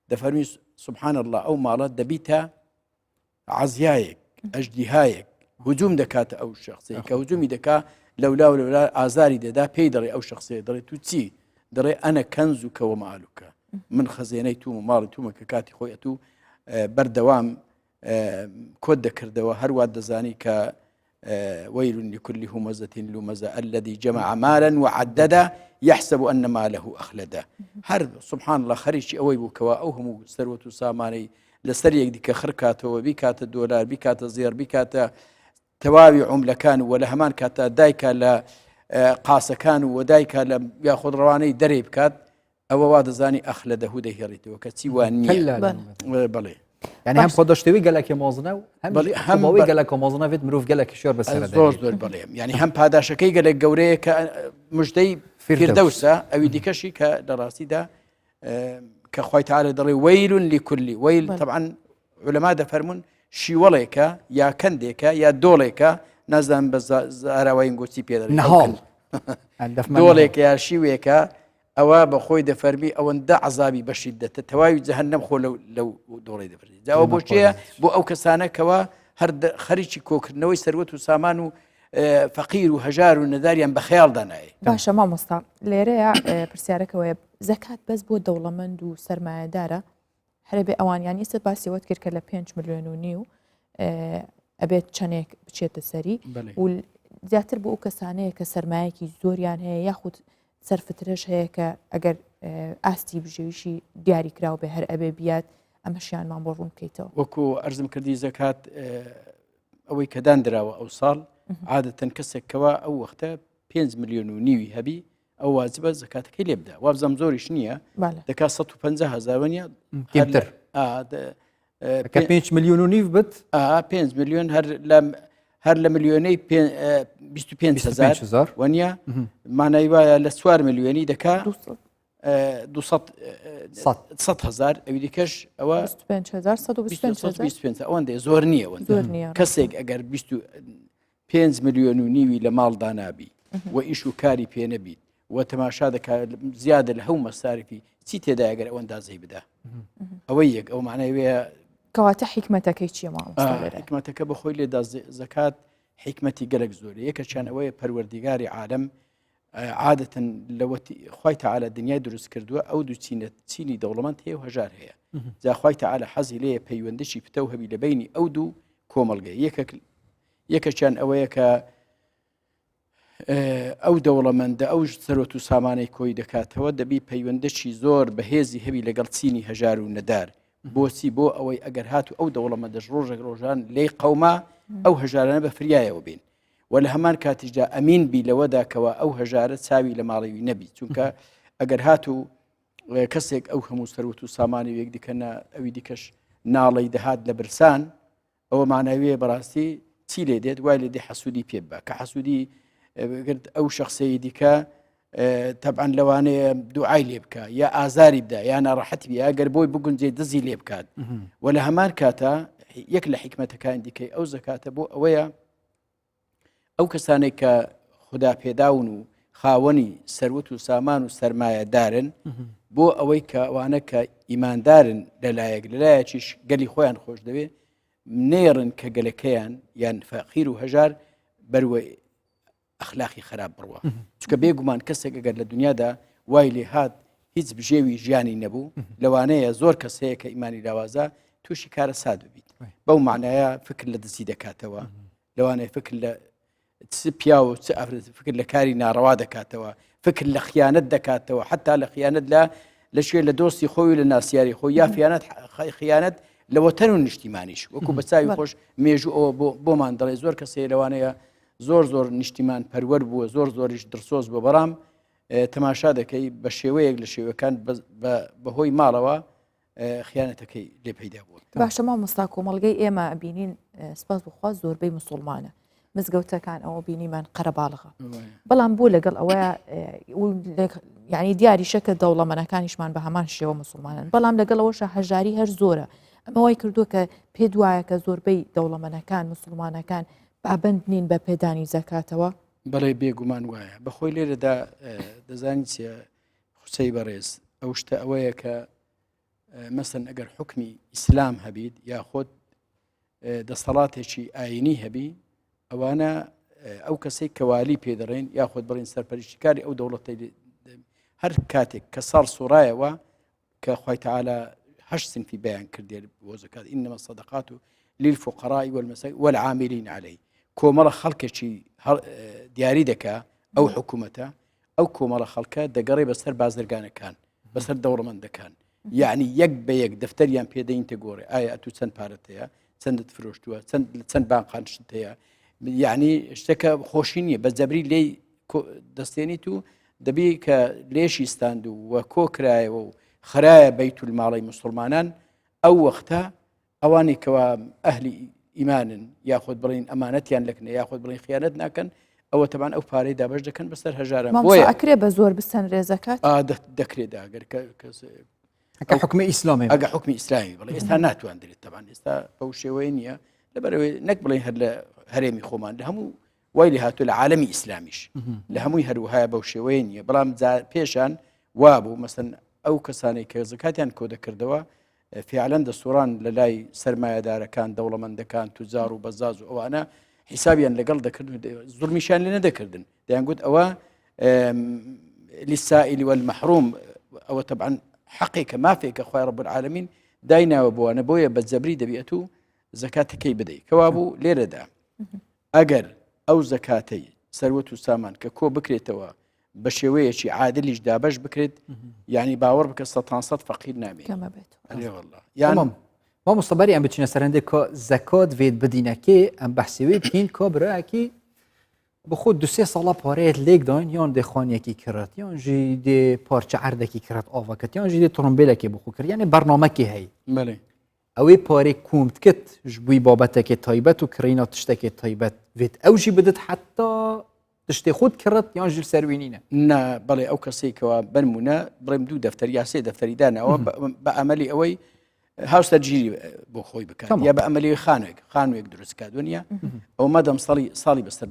ده فرمي سبحان الله أو مالات دبيتها عزيايك أجدهايك هجوم دكات أو الشخصية كهجومي دكا لولا آزاري دا بيدري أو شخصية دري توتسي دري أنا كنزك ومالك من خزينيتو ومالتو مككاتي خويتو بردوام كود كردوا هرواد دزاني ك ويل لكل همزة لمزة الذي جمع مالا وعدده يحسب أن ماله أخلده هر سبحان الله خريشي أوي بكوا أوهم ثروة ساماني لسريك ديك خركاته وبيكات الدولار بيكات الزير بيكات توابع عملكان ولا همان كاتا دايكا لا قاسة كانوا ودايكا لا ياخذ رواني دريب كات أو واد زاني أخلده هديه ريته وكتسيوانية بلي يعني هم پاداشتوی گله که مازنه هم باوی گله که مازنه وید مروف گله که شیار بسره زور زور بلي يعني هم پاداشکی گله گوره که مجدی فردوسه او دیکشی که دراسي ده كخوي تعالى دري ويل لكل ويل طبعا علماء ده فرمون شيوليكا يا كنديكا يا دوليكا نازم بزاراوين قوتي بيدر نهال دوليكا يا شيويكا أو بخوي ده فرمي أو اندع عذابي بشدة تواوي جهنم خو لو دولي ده فرمي جاو بوشيا بو أو كسانة كوا هرد خريجي كوك نوي سروت وسامانو فقير وهجار ونداريان بخيال داناي باشا ما مستا ليريا برسيارك ويب زكاة بس بو دولة مندو سرمایه داره حربي أوان يعني إست باسي وتكر كلا 5 مليون ونيو أبيت چنك بچيت سري والزياتر بو كسانه كسرمایه كي زوريان هي ياخد صرف ترش هي كأجر ئاستی بژێویشی دیاری کراوە بێ هەر ئەبێ بیات ئەمەشیانمان بۆ ڕوون بکەیتەوە. وەکو ئەرزم کردی زەکات ئەوەی کە دانراوە ئەو ساڵ عادەتەن کەسێکەوە ئەو وەختە 5 ملیۆن و نیوی هەبی ئەو واجبە زەکاتەکەی لێ بدە. وابزەم زۆریش نییە دەکات 150,000 وەنیە کمتر 5 ملیۆن و نیو بت 5 ملیۆن هەر لە ملیۆنەی 25,000 وەنیە مانای وایە لە 4 ملیۆنی دەکات 200,000 ئەوی دیکەش ئەوە 25,000 ئەوەندێ زۆر نییە کەسێک ئەگەر 5 ملیۆن و نیوی لە ماڵدا نابی و ئیش و کاری پێ نەبیت و تەماشا دەکات زیادە لە هەموو مەسارفی چی تێدا ئەگەر ئەوەندازەی بدە ئەوەی یەک ئەو معنای وەیە کەواتە حیکمەتەکەی چییە حیکمەتەکە بەخۆی لێدا زەکات حیکمەتی گەلک زۆرە یەکەچیان ئەوەیە پەروەردیگاری عالەم عادەتەن لەوەتی خوای تەعالە دنیای دروست کردووە ئەو دوو چینی دەوڵەمەند هەیە و هەژار هەیە جا خوای تەعالە حەزی لێیە پەیوەندیشی پتە و هەبی لە بینی ئەو دوو کۆمەڵگەی یەکەچیان ئەوەیە کە ئەو دەوڵەمەندە ئەو سەرۆت و سامانەی کۆی دەکاتەوە دەبی پەیوەندەشی زۆر بەهێزی هەبی لەگەڵ چینی هەژار و نەدار بۆچی بۆ ئەوەی ئەگەر هاتو ئەو دەوڵەمەندەش ڕۆژێک ڕۆژان لێی قەوما ئەو هەژارانە بە فریایەوە بین و لە هەمان کاتیشدا ئەمین بی لەوەداکەوە ئەو هەژارە چاوی لە ماڵەوی نەبی چونکە ئەگەر هاتو کەسێک ئەو هەموو سەرۆت و سامانی وێک دیکەنە ئەوی دیکەش ناڵی دەهات لە برسان ئەوە ماناویە بەڕاستی چی لێ دێت وای لێ دێ حەسوودی پێ بە کە حەسوودی ئەو شخصەیە دیکە طبعا لەوانەیە دوعای لێ بکە یا ئازاری بدا یا ناڕەحەتی بێ ئەگەر بۆی بگونجێ دزی لێ بکات و لە هەمان کاتە یەک لە حیکمەتەکان دیکەی ئەو زەکاتە بۆ ئەوەیە ئەو کەسانێک کە خوددا پێداون و خاوەنی سەروەت و سامان و سەرمایە دارن بۆ ئەوەی کە ئەوانە کە ئیماندارن لەلایەک لەلایەکیش گەلی خۆیان خۆش دەوێت نێڕن کە گەلەکەیان یان فەقیر و هەژار بەروە ئەخلاقی خراپ بڕوە چکە بێگومان کەسێک ئەگەر لە دنیادا وای لێ هات هیچ بژێوی ژیانی نەبوو لەوانەیە زۆر کەسەیە کە ئیمانی لاوازە تووشی کارە ساد ببیت بەو معنایە فکر لە دزی دەکاتەوە لەوانەیە فکر لە پیا و فکر لە کاری ناڕەوا دەکاتەوە فکر لە خیانەت دەکاتەوە حتا لە خیانەت لە شوێ لە دۆستی خۆی لە ناسیاری خۆی یا خیانەت لە وەتەن و نیشتیمانیش وەکو بەچاوی خۆش مێژوو ئەوە بۆمان دەڵێ زۆر کەسەیە لەوانەیە زۆر نیشتیمان پەروەەر بووە زۆریش درسۆز بۆ بەڕام تەماشا دەکەی بە شێوەیەک لە شێوەکان بەهۆی ماڵەوە خیانەتەکەی لێ پەیدا بووە. باشە مامۆستا کۆمەڵگەی ئێمە بینین سپاس بخوا زۆربەی مسلمانە مزگەوتەکان ئەوە بینیمان قەرەباڵغە بەڵام بوو لەگەڵ ئەوەیە یعنی دیاری شەکە دەوڵەمەنەکانیشمان بە هەمان شێوە مسلمانن بەڵام لەگەڵ ئەوەشە هەژاری هەر زۆرە ئەمەوەی کردووە کە پێ دوایە کە زۆربەی دەوڵەمەنەکان مسلمانەکان پابند نین بە پێدانی زەکاتەوە بەڵێ بێگومان وایە بەخۆی لێرەدا دەزانی چیە خوسەی بەڕێز ئەو شتە ئەوەیە کە مەسەن ئەگەر حکمی ئیسلام هەبیت یاخۆت دەسەڵاتێکی ئاینی هەبی ئەوانە ئەو کەسەی کەوالی پێدەڕێن یاخۆت بڕین سەرپەرشتیکاری ئەو دەوڵەتی هەر کاتێک کە ساڵ سوڕایەوە کە خوای تەعالە 8 سنفی بەیان کردێ بۆ زەکات ئینەمە الصەدەقات للفقراء والمساكين والعاملين عليه کۆمەڵە خەڵکێکی دیاری دەکا ئەو حکوومەتە ئەو کۆمەڵە خەڵکە دەگەڕێ بەسەر بازرگانەکان بەسەر دەوڵەمەندەکان یعنی یەک بە یەک دەفتەریان پێدەینتە گۆڕێ ئایا ئەتو چەند پارەت هەیە چەندت فرۆشتووە چەند بانقانشت هەیە یعنی شتێکە خۆشی نییە بە جەبری لێی دەستێنیت و دەبی کە لێشی ستاند و کۆکرایەوە و خرایە بەیت الماڵی مسلمانان ئەو وەختە ئەوانی کەوا ئەهلی ئیمانن یاخۆت بڵین ئەمانەتیان لەکنە یاخۆت بڵین خیانەت ناکەن ئەوە تەمان ئەو پارەی دابش دەکەن بەسەر هەژاران بۆیە ئەکرێ بە زۆر بستەن ڕێزەکات دەکرێت ئەگەر حکمی ئیسلامی ئەگە حکمی ئیسلامی بڵێ ئێستا ناتوان درێت تەمان ئێستا بەو شێوەیە نییە لەبەرەوەی نەک بڵین هەر لە هەرێمی خۆمان لە هەموو وای لێ هاتووە لە عالەمی ئیسلامیش لە هەمووی هەروەهایە بەو شێوەیە نییە بەڵام پێشان وابوو مەسەن ئەو کەسانێک کە زەکاتیان کۆ دەکردەوە فعلەن دەسوڕان لە لای سەرمایەدارەکان دەوڵەمەندەکان توجار و بەزاز و ئەوانە حیسابیان لەگەڵ دەکرد زوڵمیشان لێ نەدەکردن دەیانگوت ئەوە للسائل والمحروم ئەوە طبعا حەقێکە مافێکە خوای رب العالمین دایناوە بووانە بۆیە بە جەبری دەبێت و زەکاتەکەی بدەیت کەوا بوو لێرەدا ئەگەر ئەو زەکاتەی سەروەت و سامان کە کۆ بکرێتەوە بە شێوەیەکی عادلیش دابەش بکرێت یعنی باوەڕ بکە 100 فەقیر نامێت کەمە بێت تمام ما مستەبەری ئەم بچینە سەرەندێک کە زەکات vێت بدینەکێ ئەم بەحسیوێ بکەین کە برایەکی بخۆ 2-3 ساڵە پارەیەت لێک داین یان دێخوانیەکی کرد یان ژی دێ پارچە عەردێکی کرد ئاڤەکەت یان ژی دێ تڕۆمبیلێکی بخۆ کرد یعنی بەرنامەکی هەیە بەڵێ ئەوەی پارێک کومت کرد ji بووی بابەتێکی تایبەت و کڕینە تشتێکی تایبەت vێت ئەو ژی بدت حتا تشتێ خود کرد یان ژل سەروینینە نا بەڵێ ئەو کەسێکەوە بنمونە بڵێم 2 دەفتەر یا 3 دەفتەری دانەوە بە ئەمەلی ئەوەی هاوسەرگیری بۆ خۆی بکات یا بە ئەمەلی خانوێک دروستکات وە ئەو مەدەم ساڵی بەسەر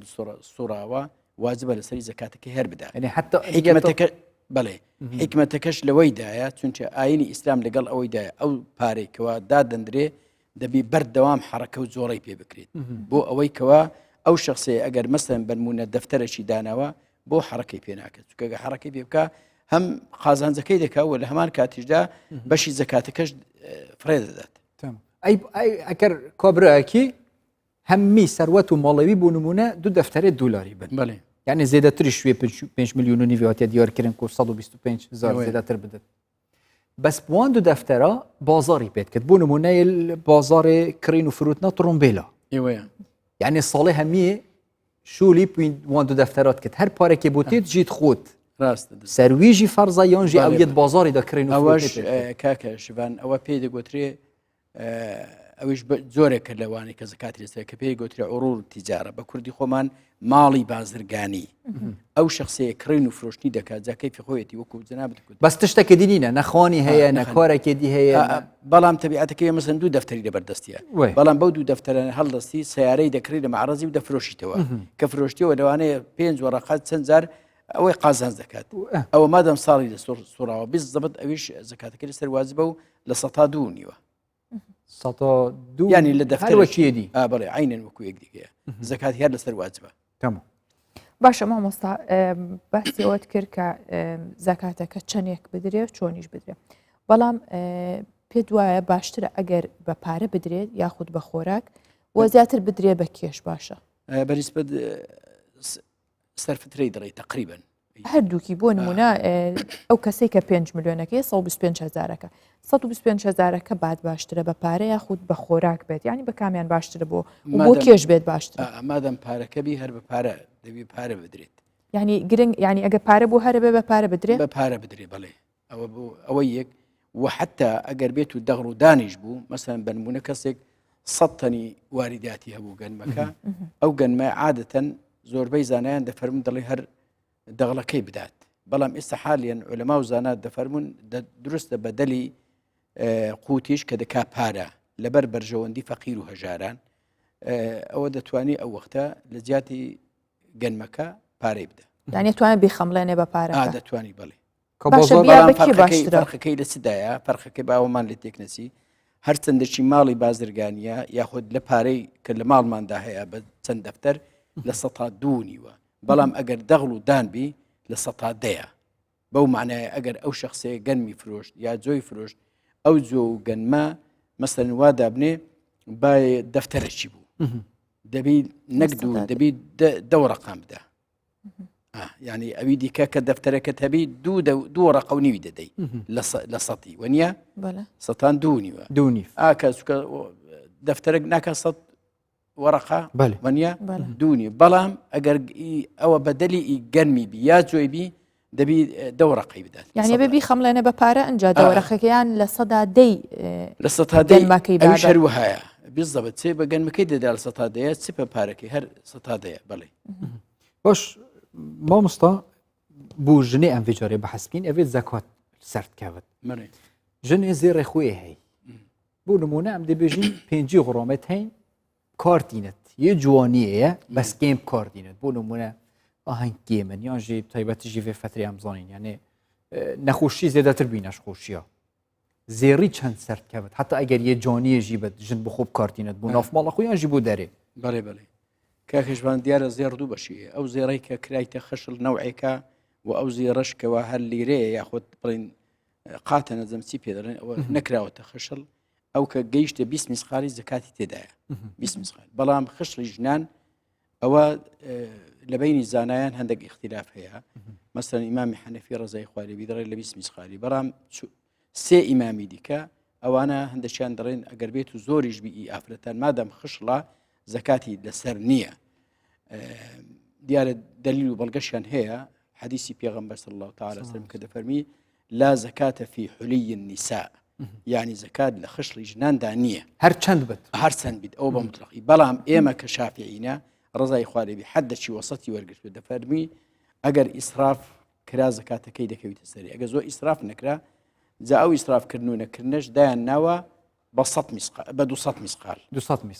سوڕاوە واجبە لەسەری زەکاتەکە هەر بدات یعنی حتا حکمەتەکە بەڵێ حکمەتەکەش لەوەیدایە چونچە ئاینی ئیسلام لەگەڵ ئەوەیدایە ئەو پارێکەوە دادەندرێ دەبی بەردەوام حرەکە و زۆڕی پێ بکرێت بۆ ئەوەی کەوە ئەو شخصێ ئەگەر مەسەن بنمونە دەفتەرێکی داناوە بۆ حرەکەی پێ ناکەت چکەگە حرەکەی پێ بکە هەم قازانجەکەی دەکەوە لە هەمان کاتیشدا بەشی زەکاتەکەش فرێ دەدات ئەگەر کۆبرایەکی هەممی سەروەت و ماڵەوی بوو نمونە 2 دەفتەرێ دولاری بن بەڵێ یعنی زێدەتری شوێ 5 میلیۆن و نیڤاتە دیارکردن کو 125 هزار زێدەتر بدات بەس بوان 2 دەفتەرە بازاری پێت کرد بوو نمونەیە بازارێ کڕین و فروتنە تڕۆمبیلە ئێوەیە یعنی ساڵی هەمیە شولی وان 2 دەفتەرات کرد هەر پارێکی بوتێت جیت خۆت ڕاست سەرویژی فەرزە یانژی ئەویت بازاری دەکڕین و ئەوەش کاکە شیوان ئەوە پێی دەگوترێ ئەوش زۆرێک کرد لەوانی کە زەکاتی لەسەر کە پێی گوترێ عروڕ تیجارە بە کوردی خۆمان ماڵی بازرگانی ئەو شخصەیە کڕین و فرۆشتنی دەکات جاکەی خۆیەتی وەکو جەنابەت بەس تشتێکی دینینە نەخوانی هەیە نەکارێکی دی هەیە بەڵام تەبیعەتەکەی مەسەن 2 دەفتەری لەبەردەستیە بەڵام بەو 2 دەفتەرە هەڵدەستی سیارەی دەکڕی لە معرەزی و دەفرۆشیتەوە کە فرۆشتیەوە لەوانەیە 5 وەرەقات چەند جار ئەوەی قازانج دەکات ئەوە مادەم ساڵی لە سوڕاوە 20 زەبەت ئەویش زەکاتەکەی لەسەر واجبە و لە 102 نیوە ینی لە دەفتەرەکێدی بەڵێ عینەن وەکو یەک دیگەیە زەکات هەر لەسەر واجبە تەمام باشە مامۆستا باسی ئەوەت کرد کە زەکاتەکە چەندێک بدرێت چۆنیش بدرێت بەڵام پێت وایە باشترە ئەگەر بە پارە بدرێت یاخود بە خۆراک وە زیاتر بدرێت بە کێش باشە بەریسبەت سەرفترەی دەڕێت تقریبا هەردووکی بۆ نمونە ئەو کەسێک کە 5 میلیۆنەکەی 125 هزارەکە 125 هزارەکە بعد باشترە بە پارە یاخود بە خۆراک بێت ینی بە کامیان باشترە بۆ کێش بێت باشتر مادەم پارەکەبی هەر بە پارە دەبی پارە بدرێت ینی گرنگ ینی ئەگە پارە بۆ هەرە بێ بە پارە بدرێت بە پارە بدرێ بڵێ ئەوە یەک و حتا ئەگەر بێت و دەغڕ و دانیش بوو مەسەن بنمونە کەسێک 100 تەنی واریداتی هەبوو گەنمەکە ئەو گەنمە عادەتەن زۆربەی زانایان دەفەرمون دەڵێ هەر دەغڵەکەی بدات بەڵام ئێستا حالیان عولەما و زانات دەفەرمون دروستە بەدەلی قوتیش کە دەکا پارە لەبەر بەرژەوەندی فەقیر و هەژاران ئەوە دەتوانی ئەو وەختە لە جیاتی گەنمەکە پارەی بدە یعنی توانێت بیخەمڵێنێ بە پارە دەتوانی بڵێ فەرقەکەی لە چدایە فەرقەکەی باوەمان لێ تێکنەسی هەر چەندەشی ماڵی بازرگانیە یاخود لە پارەی کە لە ماڵماندا هەیە بە چەند دەفتەر لە 102 نیوە بەڵام ئەگەر دەغڵ و دانبی لە 100 بەو معنایە ئەگەر ئەو شخصەیە گەنمی فرۆشت یا جۆی فرۆشت ئەو جۆ و گەنمە مەسەن وا دابنێ با دەفتەرێکی بوو دەبی نەکدوو دەبی 2 ڕقام بدە ینی ئەوی دیکە کە دەفتەرەکەت هەبی 2 ڕقە و نیوی دەدەی لە 100 وەنیە 102 نیوە ئاکە دەفتەرێک ناکە 100 وەرەقە وەنیە دوونی بەڵام ئەگەر ئەوە بەدەلی گەرمی بی یا جۆی بی دەبی 2 ڕقەی بدات یعنی ببی خەمڵێنە بە پارە ئەنج دەوەرەخەکەیان لە 100 لە 100 ئەوش هەروەهایە بیزەبەت چێ بە گەنمەکەی دەدا لە 100 چ بە پارەکەی هەر 100 بڵێ باش مامۆستا بوو ژنێ ئەم vێجارێ بە حەسبین ئەوێت زەکات سەردکەوت ژنێ زێڕێ خۆی هەی بوو نمونە ئەم دەبێژین 5 غڕۆمەت هەین کارتینت یه جوانیەیە بەس گێم کاردینت بۆ نمونە ئاهەنگ گێمن یان ژێ تایبەتیژی vê فترێ ئەم زانین یانێ نەخۆشی زێدەتر بووی نەخۆشیە زێڕی چەند سەردکەوت حتا ئەگەر یە جوانیەژی بە ژن بخۆ کارتینت بوو ناف ماڵە خۆیان ژی بۆ دەرێ بەڵێ بڵێ کاکەشبان دیارە زێر دوو بەشیە ئەو زێڕەی کە کرایتە خەشل نەوعێکە و ئەو زێڕەشکەوە هەر لیرەیە یاخۆت بڵین قاتە نەزەم چی پێ دەڵێن ئەوە نەکراوەتە خەشل ئەو کە گەیشتە 20 میسقالی زەکاتی تێدایە 20 میسقال بەڵام خشلی ژنان ئەوە لە بینی زانایان هەندێک اختلاف هەیە مەسەن ئیمامی حەنەفی ڕەزای خوا لێبی دەڵێ لە 20 میسقالی بەڵام سێ ئیمامی دیکە ئەوانە هەندێکیان دەڕێن ئەگەر بێت و زۆریش بی ئافرەتان مادەم خشڵە زەکاتی لەسەر نییە. دیارە دلیل و بەڵگەشیان هەیە حەدیسی پێغەمبەر صلی الله تعالی وسلم کە دەفەرمی لا زەکاتە فی حلی النساء، یعنی زەکات لە خشڵی ژناندا نییە هەر چەند بێت هەر چەند بیت ئەو بە مطلقی. بەڵام ئێمە کە شافعینە ڕزای خوا لێبی حەدەکی وەسەتی وەرگرت دەفەرمی ئەگەر ئیسراف کرا زەکاتەکەی دەکەویتە سەری، ئەگەر زۆر ئیسراف نەکرا جا ئەو ئیسرافکردن و نەکردنەش دایان ناوە بە 200 میسقال.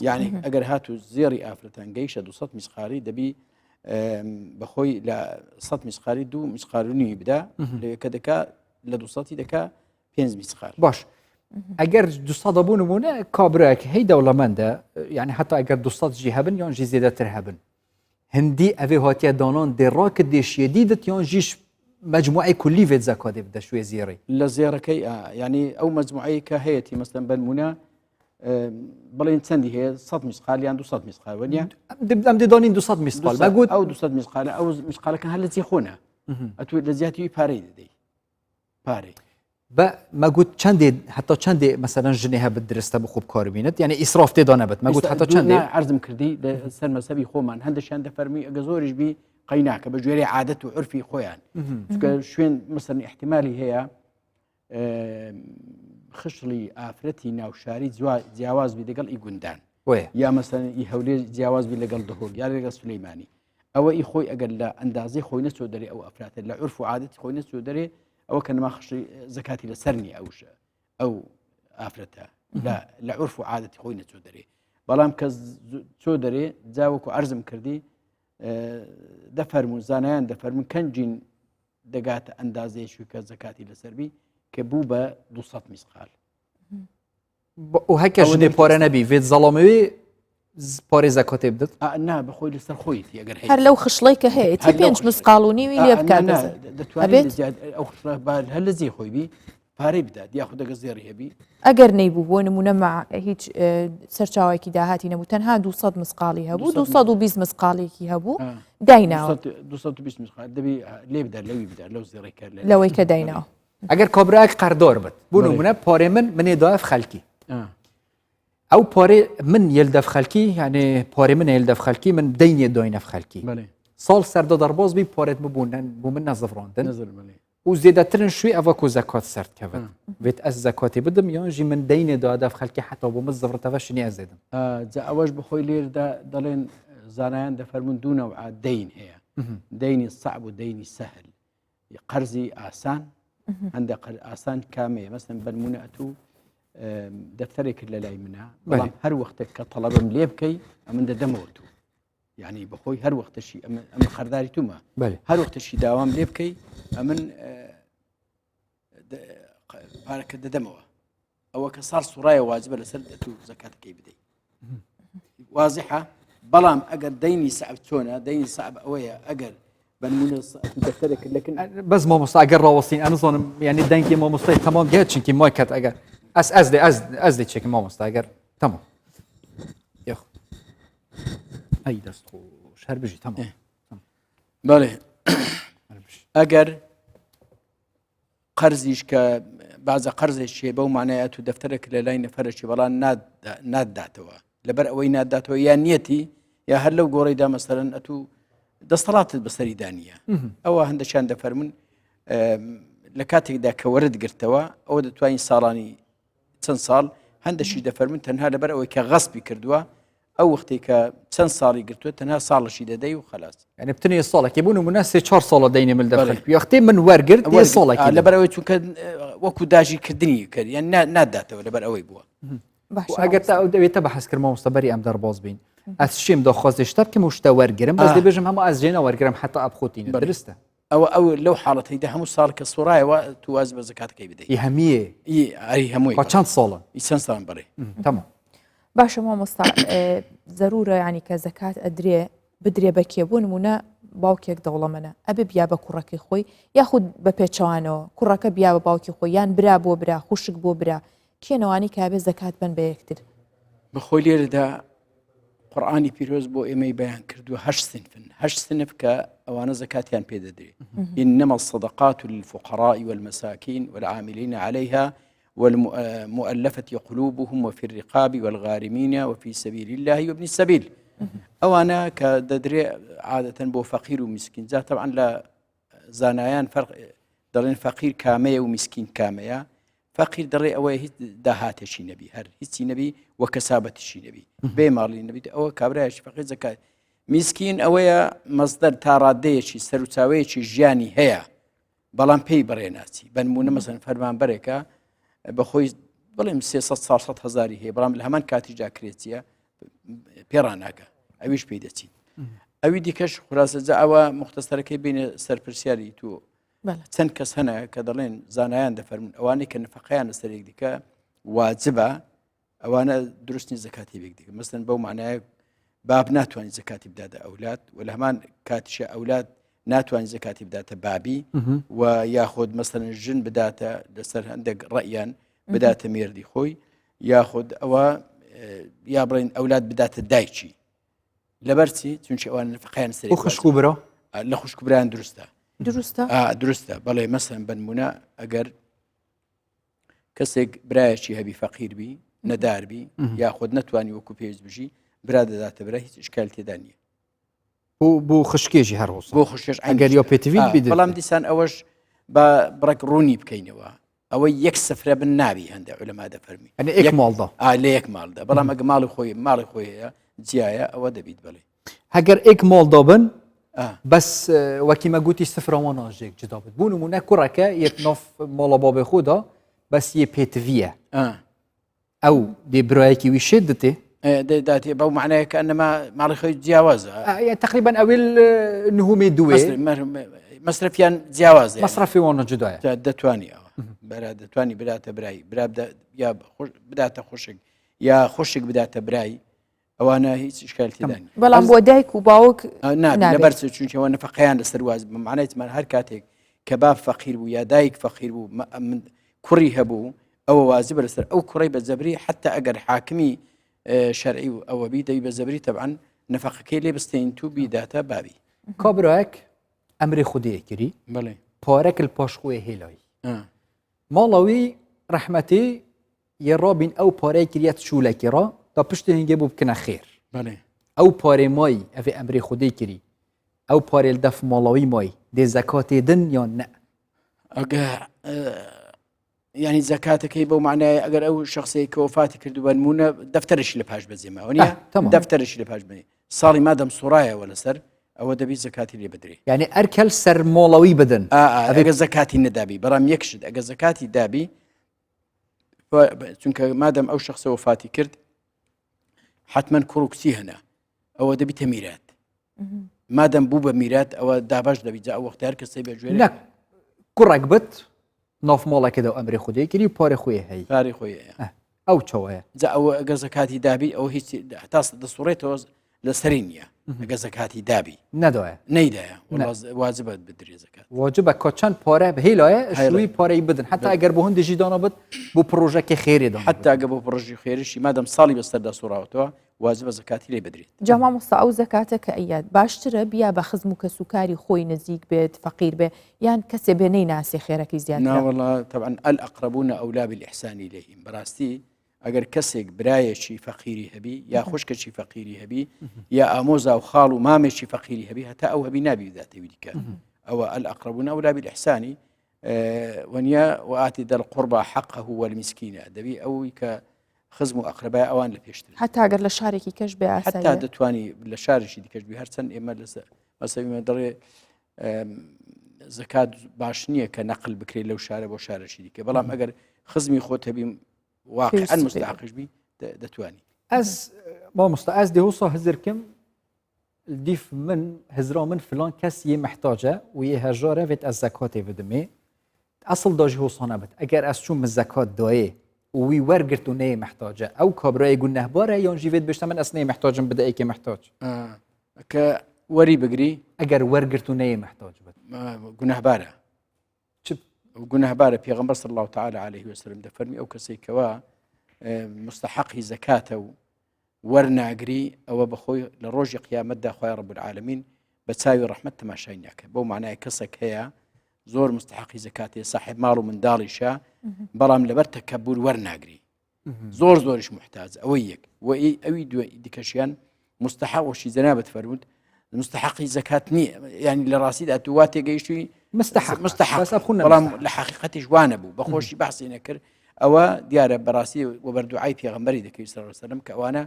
یعنی ئەگەر هاتو زێڕی ئافرەتان گەیشە 200 میسقالی دەبی بەخۆی لە 100 میسقالی 2 میسقالنی بدا کە دەکا لە 200 دەکا 5 میسقال. باش ئەگەر 200 بوو نمونە کابراەک هەی دەوڵەمەندە، یعنی حتا ئەگەر 200 جی هەبن یان ژی زێدەتر هەبن هەندی ئەvê هاتیە دانان دێڕاکە دێشیە دیدت یان ژیش مجموعی کولی وێت زەکاتێ بدە شوێ زیێڕی لە زێڕەکەی ینی ئەو مجموعەیە کە هەیەی مەسەن بەنمونە بڵێن چەندی هەیە 100 میسقال یان 200 میسقال وەنیە ئەم دێدانین 200 میسقال بەگوت ئەو 200 میسقالە ئەو میسقالەکە هەر لە جێ خۆنە ئەتوێت لە زیاتیوی پارەی دەدەی پارەی بە مەگوت چەندێ حتا چەندێ مەسەرەن ژنێ هەبت درستە بخۆب کاربینێت یعنی ئیسراف تێدا نەبێت مەگوت حتا چەندێ عەرزم کردی سەر مەسەبی خۆمان هەندێکیان دەفەرمی ئەگە زۆریش بی قەیناکە بە ژێری عادەت و عرفی خۆیان چونکە شوێن مەسەن احتیمالی هەیە خشڵی ئافرەتی ناوشاری جیاواز بی لەگەڵ ئی گوندان یا مەسەن ئی هەولێر جیاواز بی لەگەڵ دهۆک یا لەگەڵ سولەیمانی ئەوە ئی خۆی ئەگەر لە ئەندازەی خۆی نەچۆ دەرێ ئەو ئەفراتە لە عرف و عادەتی خۆی نەچۆ دەرێ ئەوە کە نەما خشی زەکاتی لەسەر نیە ئەو ئافرەتە لە عرف و عادەتی خۆی نەچۆ دەرێ. بەڵام کە چۆ دەرێ جاوەکو عەرزم کردی دەفەرمون زانایان دەفەرمون کەنجین دەگاتە ئەندازەیەکی کە زەکاتی لەسەربی کە بوو بە 200 میسقال و هەکە ژنێ پارە نەبی وێت زەڵامەوێ پارێ زەکاتێ بدەت نا بەخۆی لەسەر خۆیتی ئەگەر هەر لەو خشڵی کە هەیە 5 مسقالونیوی لێ بکات دەتوانێت ئەو هەر لە جێ خۆی بی پارەی بدات یاخود دەگە زێڕی هەبی ئەگەر نەیبوو بۆ نمونە هیچ سەرچاوێکی داهاتی نەبوو تەنها 200 مسقالی هەبوو 220 مسقالێکی هەبوو دایناوە 220 مسقال دەبی لێ بدات لەوی بدات لەو زێڕی کرد لەوەی کە دایناوە. ئەگەر کابراەک قەردار بێت بوو نمونە پارێ من منێدایف خەلکی ئەو پارێ من یلدەف خەلکی یعنی پارێ من یلدەف خەلکی من دەینێ داینەف خەلکی ساڵ سەردە دەرباز بی پارێت ببوونن بۆ من نەزەڤڕاندن و زێدەترن شوێ ئەوە کۆ زەکات سەردکەوێت وێت ئەس زەکاتی بدم یانژی من دەینێ دادەف خەلکی حتا بۆ من زەڤڕتەوە شنی ئەزێدم جا ئەوەش بخۆی لێردا دەڵێن زانایان دەفەرمون دوو نەوع دەین هەیە دەینی سەعب و دەینی سەهل قەرزی ئاسان هەندێک ئاسان کامەیە مەسەن بەنمونە ئەتوو دەفتەرێک کرد لە لای منە بەڵام هەر وەختێک کە تەڵەبم لێ بکەی ئەمن دەدەمەوە تو یعنی بەخۆی هەر وەختەشی ئەمە خەرداری تومە هەر وەختەشی داوام لێ بکەی ئەمن پارەکە دەدەمەوە ئەوە کە ساڵ سوڕایە واجبە لەسەر دەتوو زەکاتەکەی بدەیت وازحە. بەڵام ئەگەر دەینی سەعب چۆنە دەینی سەعب ئەوەیە ئەگەر بەنمونە دەفتەرێک لەکن بەس مامۆستا ئەگەر ڕاوەستین ئەنزانم یعنی دەنگی مامۆستای تەمام گێت چونکی مای کات ئەگەر ئەس دێ چێکی مامۆستا ئەگەر تەمام ئەی دەست خۆش هەر بژی تەمام بەڵێ ئەگەر قەرزیش کە بازە قەرزێک شێ بەو مانایەت و دەفتەرێک لە لای نەفەرەکی بەڵام ناداتەوە لەبەر ئەوەی ناداتەوە یان نیەتی یا هەر لەو گۆڕیدا مەسەرەن ئەتوو دەستەڵاتت بەسەری دانیە ئەوە هەندەشان دەفەرمون لە کاتێکدا کە وەرد گرتەوە ئەوە دەتوانین ساڵانی چەند ساڵ هەندەشی دەفەرمون تەنها لەبەر ئەوەی کە غەسبی کردووە ئەو وەختێک کە چەند ساڵی گرتووە تەنها ساڵشی دەدەی و خەلاص یعنی بتنێ ساڵێکی بوون نمونە 3-4 ساڵە دەینێ من دەخەلکی یەختێ من وەرگرت ساڵێکی لەبەر ئەوەی چونکە وەکو داژی کردنی کرد یان ناداتەوە لەبەر ئەوەی بووە. ئەگەر تا ئەو دەوێتە بە حەزکرد مامۆستا بەری ئەم دەرباز بین ئەس شێم داخوازێشتا بکەم و شتە وەرگرم بەس دەبێژم هەموو ئەزجێنە وەرگرم حتا ئەبخۆتینە درستە ئەو لەو حاڵەتەیدا هەموو ساڵ کە سوڕایەوە تو واز بە زەکاتەکەی بدەیت هەمیە هەمووی چەند ساڵن چەند ساڵن بەڕێ تەمام باشە مامۆستا زەرورە ینی کە زەکات ئەدرێ بدرێ بە کێبوو نمونە باوکێک دەوڵەمەنە ئەبێ بیا بە کوڕەکەی خۆی یاخود بە پێچەوانەوە کوڕەکە بیا بە باوکی خۆی یان برا بۆ برا خوشک بۆ برا کێنەوانی کابێ زەکات بن بە یەکتر بەخۆی لێرەدا قورآانی پیرۆز بۆ ئێمەی بەیان کردووە 8 سنفن 8 سنف کە ئەوانە زەکاتیان پێدەدرێت إنما الصدقات للفقراء والمساكين والعاملين عليها والمؤلفة قلوبهم وفي الرقاب والغارمين وفي سبيل الله وابن السبيل أوانا كدري عادة بو فقير ومسكين ذات طبعا لا زانایان فرق دەڵێن فەقیر کامەیە و میسکین کامەیە فەقیر دەڕێ ئەوەیە هیچ داهاتێکی نەبی هەر هیچی نەبی وە کەسابەتیشی نەبی بێ ماڵی نەبیت ئەوە کابرایەکی فەقیر زەکات میسکین ئەوەیە مەزدەر تا ڕادەیەکی سەرچاوەیەکی ژیانی هەیە بەڵام پێی بەڕێناچی بەنمونە مەسەن فەرمانبەرێکە بەخۆی بڵێم 300 هەزاری هەیە بەڵام لە هەمان کاتیجا کرێتیە پێڕاناکە ئەویش پێی دەچین ئەوی دیکەش خوراسەجا ئەوە مختصەرەکەی بینە سەرپرسیاری تو چەند کەس هەنە کە دەڵێن زانایان دەفەرمون ئەوانەی کە نفەقەیان لەسەرێک دیکە واجبە ئەوانە دروستنی زەکاتی بێک دیکە مەسەن بەو معنایە باب ناتوانانی زەکاتی بداتە ئەولاد و لە هەمان کاتیشە ئەولاد ناتوانانی زەکاتی بداتە بابی و یاخۆد مەسەن ژن بداتە لەسەر هەندێک ڕەیان بداتە مێردی خۆی یاخۆد ئەوە یا بڵێن ئەولاد بداتە دایکی لەبەرچی چونچە ئەوان نفەقەیان سەرێک خوشک و برا لە خوشکبران دروستە دروستە بەڵێ مەسەن بنمونە ئەگەر کەسێک برایەکی هەبی فەقیربی نەداربی یاخۆد نەتوانی وەکو پێویست بژی برا دەداتە برا هیچ ئشکال تێدا نییە بۆ خشکێژی هەرۆز بۆ خوشێش ئەگەر یا پێتویت بیدن بەڵام دیسان ئەوەش بە بڕێک ڕوونی بکەینەوە ئەوە یەک سفرە بن نابی هەندێک عولەما دەفەرمی ئەک ماڵدا لە یەک ماڵدا بەڵام ئەگە ماڵی خۆی هەیە جیایە ئەوە دەبیت بڵێ هەگەر ئێک ماڵدا بن بەس وەکیمە گوتی سفرەوە ناژێک جدا بێت بوو نمونە کوڕەکە یەک ناف ماڵە بابێ خۆدا بەس یە پێتڤیە ئەو دێ برایەکی ویشێت دێ دەداتێ بەو معنەیە کە ئەنەما ماڵی خۆی جیاوازە تقریبا ئەوێل نهومێ دوێ مەصرفیان جیاوازە مەصرفی وانە جودایە دەتوانی ئەوە بەرا دەتوانی بداتە برایی برا یا بداتە خوشک یا خوشک بداتە برایی ئەوانە هیچ شکال تێدانی بەڵام بۆ دایک و باوک لەبەر چونکەوە نەفەقەیان لەسەر واز بمعنەیتمان هەر کاتێک کە باب فەقیر بوو یا دایک فەقیر بوو کوڕی هەبوو ئەوە واجبە لەسەر ئەو کوڕی بە زەبری حتا ئەگەر حاکمی شەرعی و ئەوە بی دەی بە زەبری تەبعاً نەفەقەکەی لێ بستین تو بیداتە بابی کابراەک ئەمری خودەیە کردی بڵێ پارەك الپاشخۆی هێلایی ماڵەوی ڕەحمەتی یە ڕابین ئەو پارەی کریەت شوولەکیڕا تا پشت هەنگێ بوو بکەنە خێر ئەو پارێ مای ئەvê ئەمری خودەی کردی ئەو پارێ دەف ماڵەوی مای دێ زەکاتێ دن یان نە ئەگە ینی زەکاتەکەی بەو معنای ئەگەر ئەو شخصەیە کە وفاتی کردو بنمونە دەفتەرشی لە پاش بەجێماوە نیە دەفتەرشی لە پاش بێ ساڵی مادەم سوڕایەوە لەسەر ئەوە دەبی زەکاتی لێ بدرێ یعنی ئەرکەل سەر ماڵەوی بدن ئەگە زەکاتی نەدابی بەڵام یەکشت ئەگە زەکاتی دابی چونکە مادەم ئەو شخصە وفاتی کرد حتمما کوڕ و کچی هەنا ئەوە دەبیتە میرات مادەم بوو بە میرات ئەوە دابش دەبیت ئەو وەختی هەر کەسەی بێژێ نەک کوڕێک بت ناف ماڵەکەدا ئەمری خودەی کردی پارێ خۆی هەیە پارەی خۆی ئەو چاوەیە جا ئەوە ئەگە زەکاتی دابی ئەو هیچ تا دەسوڕێتەوە لەسەری نییە ئەگە زەکاتی دابی نەدایە نەیدایە واجبەت بدرێ زەکات واجبە کە چەند پارە هێلایە شووی پارەی بدن حتا ئەگەر بۆ هەندێکی دانا بت بۆ پرۆژەکە خێرێدا حتا ئەگە بۆ پڕۆژی خێریشی مادەم ساڵی بەسەردا سوڕاوەتەوە واجبە زەکاتی لێ بدرێت جاما مۆستا ئەو زەکاتە کە ئەیاد باشترە بیا بە خزم و کەسوکاری خۆی نزیک بێت فەقیر بێ یان کەسێ بێ نەیناسی خێرەکەی زیاتر ناوەڵا طبعا الأقربون أولى بالإحسان إليهم بەڕاستی ئەگەر کەسێک برایەکی فەقیری هەبی یا خوشکێکی فەقیری هەبی یا ئامۆزا و خاڵ و مامێکی فەقیری هەبی هەتا ئەو هەبی نابی بداتەوی دیکە ئەوە الأقربون أولى بالإحسان ونیا وآتی ذا القربى حقه والمسكين دەبی ئەوی کە خزم و ئەقربای ئەوان لە پێشتر حتا ئەگەر لە شارێکی کەش بێ حتا دەتوانی لە شارێکی دیکەش بی هەرچەند ئێمە مەسەویمە دەڵێ زەکات باش نییە کە نەقل بکرێت لەو شارە بۆ شارێکی دیکە بەڵام ئەگەر خزمی خۆت هەبی واقعا مستحقش بی دەتوانی ئەس مامۆستا ئەس دێوسا هزرکم دیف من هزرا من فلان کەس یێ محتاجە و یێ هەژارە vێت ئەس زەکاتێ بدمێ ئەسڵ داژی هۆسانە بێت ئەگەر ئەس چوون من زەکات دایێ وی وەرگرت و نەیە محتاجە ئەو کابرایە گونەهبارە یان ژیوێت بشتە من ئەس نەیە محتاجم بدە ئەیکێ محتاج کە وەری بگری ئەگەر وەرگرت و نەیە محتاج بێت گونەهبارە گونەهبارە پێغەمبەر صلی الله تعالی عليه وسلم دەفەرمی ئەو کەسێک کەوا مستحقی زەکاتە و وەرناگری ئەوە بەخۆی لە ڕۆژی قیامەتدا خوای رب العالمین بە چاوی ڕەحمەت تەماشای ناکە بەو معنای کەسێک هەیە زۆر مستحقی زکاتێ صاحب ماڵ و منداڵیشە بەڵام لەبەر تەکەبور وەرناگری زۆریش محتاج ئەوەی یەک ئەوی دوای دیکەشیان مستحقشی جەنابەت فەرمود مستحقی زکات نییە ینی لە ڕاستیدا تو وا تێگەیشتوی مستحق بەڵام لە حقیقەتی جوانە بوو بەخۆشی بەحسی نەکرد ئەوە دیارە بەڕاستی وەبەردوعای پێغەمبەری دەکەی صلی الله علیه وسلم کە ئەوانە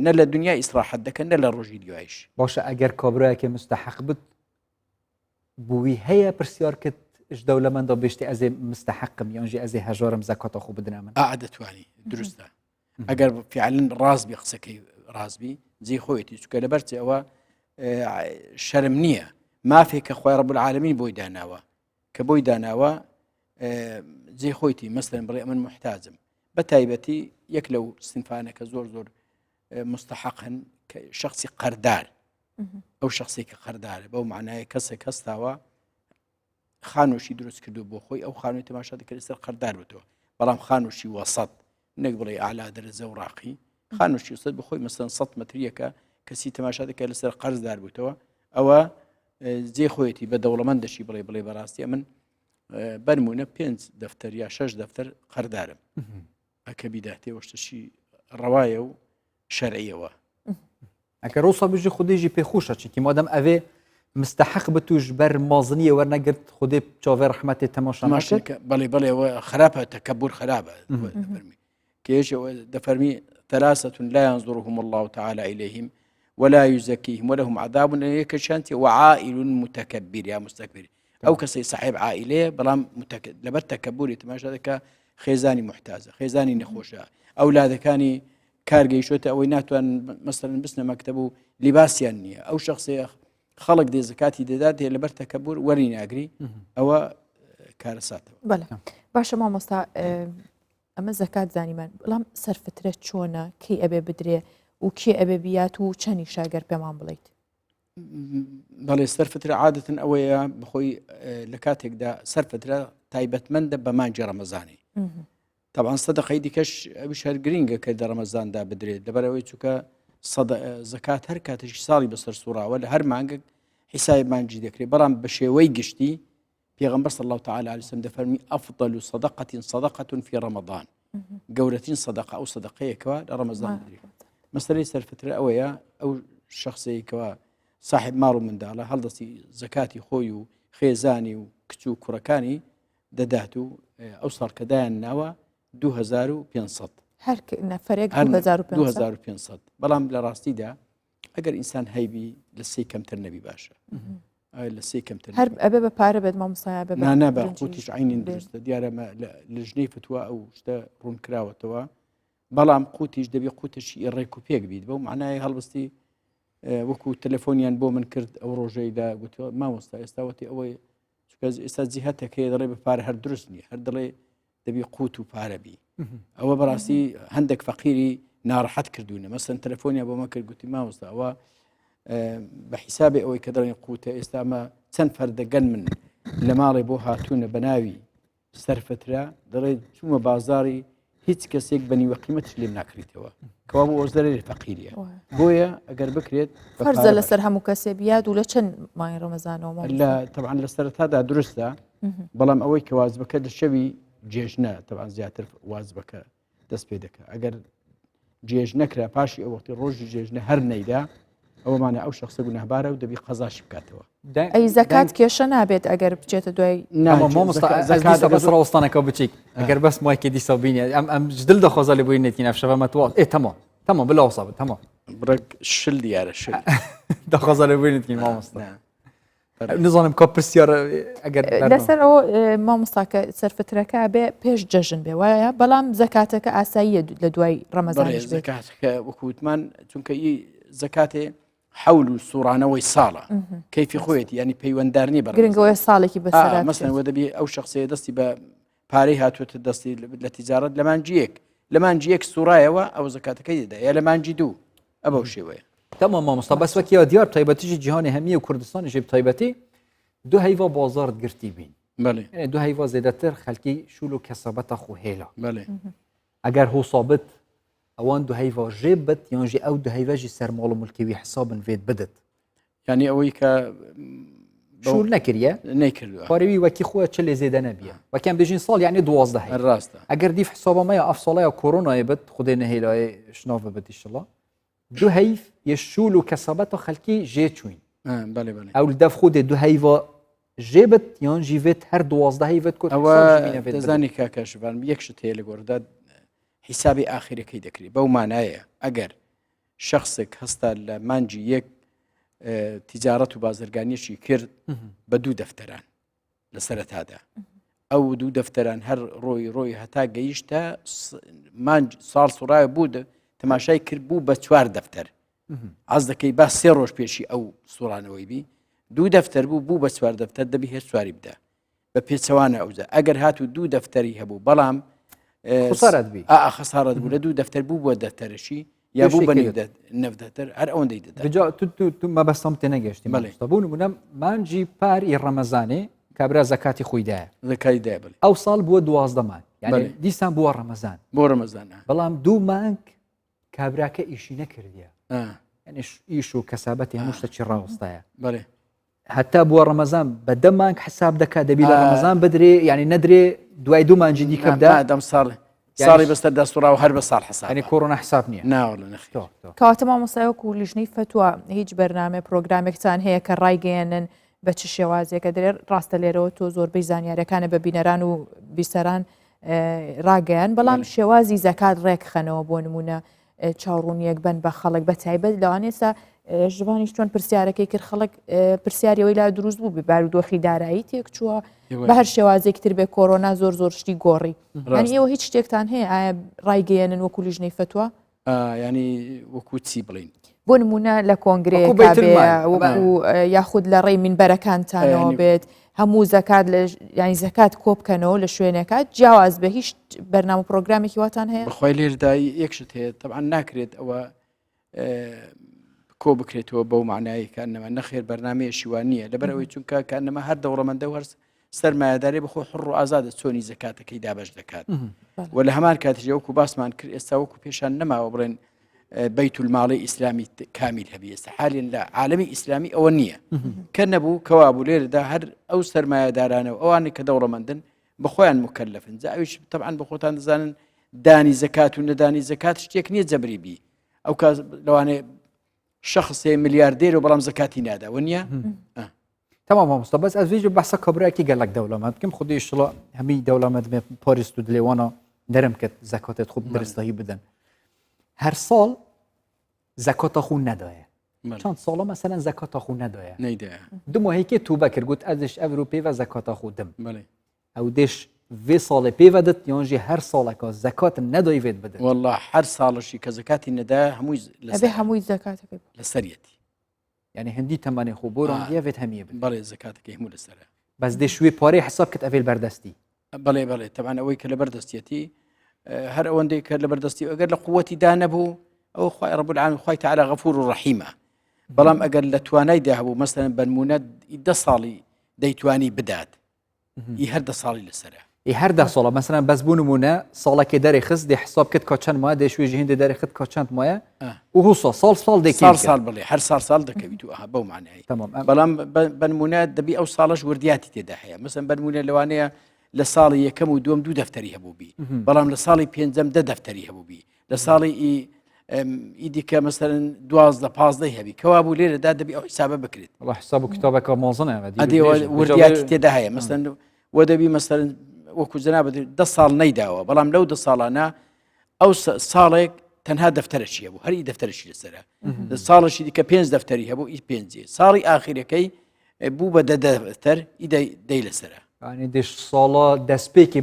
نە لە دنیای ئیسراحەت دەکەن نە لە ڕۆژی دوایش باشە ئەگەر کابراایەکە مستحق بت بووی هەیە پرسیار کرد اش دەوڵەمەندە بێشتی ئەزێ مستحقم یانژی ئەزێ هەژارم زەکاتە خۆ بدنا من دەتوانی دروستە ئەگەر فعلن ڕازبی قسەکەی ڕازبی جێ خۆیەتی چکە لەبەرچێ ئەوە شەرم نییە مافێک کە خوای رب العالمین بۆی داناوە کە بۆی داناوە جێ خۆیتی مەسەلەن بڵێ من محتاجم بە تایبەتی یەک لەو سنفانە کە زۆر مستحقن کە شخصی قەردار ئەو شخصێکی قەردارە بەو معنایە کەسێک هەستاوە خانوشی دروست کردو بۆ خۆی ئەو خانووی تەماشا دەکرد لەسەر قەردار بێتەوە بەڵام خانوشی وەسەط نەک بڵێ ئالا دەرەجە و ڕاقی خانوشی وسەط بخۆی مەسەلەن 100 مەتریەکە کەسی تەماشا دەکرد لەسەر قەرزدار بووتەوە ئەوە جێ خۆیەتی بە دەوڵەمەندەشی بڵێ بەڕاستی من بەرمونە 5 دەفتەر یا 6 دەفتەر قەردارم ئەکە بیداتێ وەشتەشی ڕەوایە و شەرعیەوە ئەکە ڕۆسا بژی خودێژی پێخۆشە چیکی مادەم ئەوێ مستحق بتوش بەر مازنیە وەرنەگرت خودێ چاوێ ڕەحمەتێ تەماشا ناکرد بەڵێ خراپە تەکەبور خراپە کێشەوە دەفەرمی ثلاثة لا ينظرهم الله تعالى إليهم ولا يزكيهم ولهم عذاب يكشانت وعائل متكبر يا مستكبر أو كسي صاحب عائلة بلام لبر تكبر يتماشى ذاك خيزاني محتاجة خيزاني نخوشة أولاد كاني كارجي شوته أو يناتوان مثلا بسنا مكتبه لباسيانية أو شخصية خلق دي زكاتي دادات لبر تكبر ورينا أجري أو كارثاته بله باشا ما مستا ئەمە زەکات زانیمان بەڵام سەرفترێت چۆنە کەی ئەبێ بدرێ و کێ ئەبێ بیات و چەندی شاگەر پێمان بڵیت بەڵێ سەرفترە عادەتەن ئەوەیە بخۆی لە کاتێکدا سەرفترە تایبەتمەندە بە مانجی ڕەمەزانی طبعا سەدەقەی دیکەش ئەویش هەر گرینگە کە لە ڕەمەزاندا بدرێت لەبەرەوەی چووکە زەکات هەر کاتێکی ساڵی بەسەر سووڕاوە لە هەر مانگە حیسابی مانجی دەکرێت بەڵام بە شێوەی گشتی پیغمبر صلی الله تعالی علیه وسلم دفرمی افضل صدقه في رمضان گەورەترین صدقه او صدقه کوا رمضان مثلا سەرفترە ئەوەیە ئەو شخصی کوا صاحب ماڵ و منداڵە هەڵدەستی زەکاتی خۆی و خێزانی و کچ و کوڕەکانی دەدات و ئەو ساڵکەدایان ناوە 2500 هەر نەفرێک 2500 بەڵام لە ڕاستیدا ئەگەر ئینسان هەیبی لە سێ کەمتر نەبی باشە لە سێ کەمتر هەر ئەبێ بە پارە بێت مامۆستای بێ نانە بە قوتیش عینین درستە دیارە لە ژنەی فتووە ئەو شتە ڕوون کراوەتەوە بەڵام قوتیش دەبێ قوتشی ڕێک و پێک بیت بەو معنای هەڵبستی وەکو تەلەفۆنیان بۆ من کرد ئەو ڕۆژەیدا گوتوە مامۆستا ئێستاوەتی ئەوەی ئێستا جیهەتەکەی دەڵێ بە پارە هەر دروست نیە هەر دەڵێ دەبێ قوت و پارە بی ئەوە بەڕاستی هەندێک فەقیری ناڕەحەت کردوونە مەسەن تەلەفۆنیا بۆ مە کرد گوتی مامۆستا ئەوە بە حیسابی ئەوەی کە دەڵێن قوتە ئێستا ئەمە چەند فەردەگەن من لە ماڵێ بۆ هاتوونە بە ناوی سەرفترە دەڵێ چوومە بازاری هیچ کەسێک بە نیوە قیمەتش لێم ناکریتەوە کەوا بۆ ئۆزدەرێ فەقیریە بۆیە ئەگەر بکرێت فەرزە لەسەر هەموو کەسێ بیاد و لە چەند مای ڕەمەزانەوە طبعا لە سەرەتادا دروستە بەڵام ئەوەی کە وازبەکە لە شەوی جێژنە طبعا زیاتر وازبەکە دەست پێ دەکە ئەگەر جێژ نەکرا پاشی ئەو وەختی ڕۆژی جێژنە هەر نەیدا ئەومانە ئەو شخصە گونەهبارە و دەبی قەزاش بکاتەوە ئەی زەکات کێشە نابێت ئەگەر بچێتە دوای بەسڕاوستانەکە بچیک ئەگەر بەس مایکە دیسا بینێت ئەم دل دەخۆزە لە بووی نێتی نەفشەوە مەتوە تەمام بلا وسا تەمام بڕێک شل دیارە شل دەخۆزە لە بووی نێتی مامۆستا نزانم کە پرسیارە ئەگەر لەسەر ئەوە مامۆستاکە سەرفترەکە بێ پێش جەژن بێ وایە بەڵام زەکاتەکە ئاساییە لە دوای ڕەمەزانیش بێت زەکاتەکە وەکووتمان چونکە حەول و سوڕانەوەی ساڵە کەیفی خۆیەتی ینی پەیوەنددار نیە گرنگەوەی ساڵێکی بەسەر مەسەن وە دەبی ئەو شخصەیە دەستی بە پارەی هاتووەتە دەستی لە تیجارەت لە مانجیەک سوڕایەوە ئەو زەکاتەکەی دەدا یا لە مانجی دوو ئەبەو شێوەیە تەمام مامۆستا بەس وەکیەوە دیار تایبەتیشی جیهانی هەمیە و کوردستانیشی تایبەتی دو هەیڤا بازارت گرتی بین دو هەیڤا زێدەتر خەلکی شول و کەسەبەتە خو هێلا بەڵێ ئەگەر هۆسابت ئەوان دوهەیڤ ژێ بت یانژی ئەو دوهەیڤەژی سەرماڵ و مولکیوی حسابن فێت بدت یعنی ئەوەی کە شور نەکردە نەیکردووە پارەوی وەکی خۆە چ لێ زێدە نەبیە وەکیان بێژین ساڵ یعنی 12 ڕاستە ئەگەر دیف حسابەمەیە ئەف ساڵەیە کۆرۆنایە بت خودێ نەهێلایە شناوە بتیشڵە دوهەیڤ یەشول و کەسابەتە خەلکی ژێ چوین بەڵێ بەڵێ ئەو دەف خودێ دوهەیڤ ژێبت یان ژیڤێت هەر 12 هیڤێت کۆ ئەوە دەزانی کاکەشبان یەکشت هەیە لە گۆڕدا حیسابی ئاخیرەکەی دەکرێت بەو مانایە ئەگەر شخصێک هەستا لە مانجی یەک تیجارەت و بازرگانیشی کرد بە دوو دەفتەران لە سەرەتادا ئەو دوو دەفتەران هەر ڕۆی هەتا گەیشتە مانج ساڵ سوڕایە بوو تەماشای کرد بوو بە 4 دەفتەر ئاز دەکەی با 3 ڕۆژ پێشی ئەو سوڕانەوەی بی دوو دەفتەر بوو بە 4 دەفتەر دەبی هێر سواری بدە بە پێچەوانە ئەوزە ئەگەر هاتو دوو دەفتەری هەبوو بەڵام خسارەت بی خەسارەت بوو لە دوو دەفتەر بوو بۆ دەفتەرشی یا بوو بە نەفدەتەر هەر ئەوەندەی دەدا تو مەبەستەم تێ نەگەشتی بوون بوونە مانجی پاری ڕەمەزانێ کابرا زەکاتی خۆیدایە زەکایدای بڵێ ئەو ساڵ بووە 12 مان یعنی دیسان بووە ڕەمەزان بۆ ڕەمەزانە بەڵام دوو مانگ کابراکە ئیشی نەکردیە یعنی ئیش و کەسابەتی هەموو شتێکی ڕاوەستایە بەڵێ هەتا بووە ڕەمەزان بە 10 مانگ حساب دەکات دەبی لە ڕەمەزان بدرێ یعنی نەدرێ دوای دوو مانجی دیکە بدا دەم ساڵی بەستەر دەستوڕا و هەر بە ساڵ حساب یعنی کۆڕۆنا حساب نییە ناوەڵە نەخێ کەواتە مامۆستایەوەکو لیژنەی فتووە هیچ بەرنامە پرۆگرامێکتان هەیە کە ڕایگەیەنن بە چ شێوازێکە دەرێت ڕاستە لێرەوە تۆ زۆربەی زانیاریەکانە بە بینەران و بیسەران ڕاگەیان بەڵام شێوازی زەکات ڕێکخەنەوە بۆ نمونە چاوڕوونیەک بن بە خەڵک بە تایبەت لەوانێستا ژبانیش چۆن پرسیارەکەی کرد خەڵک پرسیاریەوەی لا دروست بوو بارودۆخی دارایی تێک چووە بە هەر شێوازێکتر بێ کۆرۆنا زۆر شتی گۆڕی یعنی ئێوە هیچ شتێکتان هەیە ئایا ڕایگەیەنن وەکو لیژنەی فتووە ینی وەکو چی بڵین بۆ نمونە لە کۆنگرێ وەکو یاخود لە ڕێی منبەرەکانتانەوە بێت هەموو زەکات ینی زەکات کۆبکەنەوە لە شوێنەکەات جیاواز بە هیچ بەرنامە پرۆگرامێکی واتان هەیە بەخوای لێردا یەکشت هەیە طبعا ناکرێت ئەوە کۆ بکرێتەوە بەو معنایی کانەمە نەخێر بەرنمەیەشی وان نییە لەبەرەوەی چونکە کانەمە هەر دەوڕەمەندە و هەرس سەرمایهدارێ بخۆ حڕ و ئازادە چۆنی زەکاتەکەی دابش دەکات و لە هەمان کاتژێ وەکو باسمان کرد ئێستا وەکو پێشان نەماوە بڵێن بەیت الماڵی ئیسلامی کامیل هەبی ئێستا حالین لە عالمی ئیسلامی ئەوە نییە کە نەبوو کەوابوو لێرەدا هەر ئەو سەرمایهدارانەوە ئەوانێک کە دەوڕەمەندن بەخۆیان مکەلەفن ئەویش طبعا بە خۆتان دەزانن دانی زەکات و نەدانی زەکات شتێک نییە جەبری بی ئەو کات لەوانێ شخصێ ملیاردێر و بەڵام زەکاتی نادا و نییە تمام مامۆستا بەس ئەس ویژە بەحسە کابراایەکی گەلک دەوڵەمەند بکەم خودی شڵە هەمی دەوڵەمەند پۆریست و دلێوانە دەرم کرد زەکاتێت خوب درستایی بدەن هەر ساڵ زەکاتە خو نەدایە چەند ساڵە مەسەلەن زەکاتە خو نەدایە نەیدایە دومەهەیەکی توبە کرد گوت ئەزش ئەڤروپێڤە زەکاتە خو دم ئەو دێش vê salê pêve dit yan jî her saleka zekatin nedayî vê bidin. Wallah her salişî ke zekatî neda hemû hemû zekateke li ser yetî. Yani hindî temenê xwe bor rangiye vê hemiyê bidin. Belê zekatekê hemû li ser e. Bes dê şwê parê hesab kit evêl berdestî. Belê teban ew ke li berdestiyetî her ewendê ke li berdestî eger li quwetî da nebû ew Xway Rabbul Alemin Xway Teala Gafûr û Rahîm e. Belam eger li twanayî da hebû meselen benmûne 10 salî deytwanî bidat. Î her 10 salî li ser e. her 10 sala mesela bes bû nimûne salekê derê xist dê hesab kit ka çend maye dê şwê jî hindê derê xist ka çend maye û hûsa sal dê sal bilê her sal dikevî tu aha bew manayî tamam belam benmûne dibî ew sala ji wirdiyatî têde heye mesela benmûne lewaneya li salê yekem û duem du defterî hebû bî belam li salê pêncem de defterî hebû bî li salê îdîke mesela 12-15 hebî kewabû lêre da dibî ew hisabe bikirît Allah hesab û kitabeka mazin e edî wirdiyatî têde heye mesela we debî mesela وەکو جەنابەت 10 ساڵ نەیداوە بەڵام لەو 10 ساڵانە ئەو ساڵێک تەنها دەفتەرەشی هەبوو هەری دەفتەرشی لەسەرە ساڵشی دیکە 5 دەفتەری هەبوو ئی 5 ساڵی ئاخیرەکەی بوو بە دەفتەر ئی دەی لەسەرە ینی دێش ساڵە دەستپێکی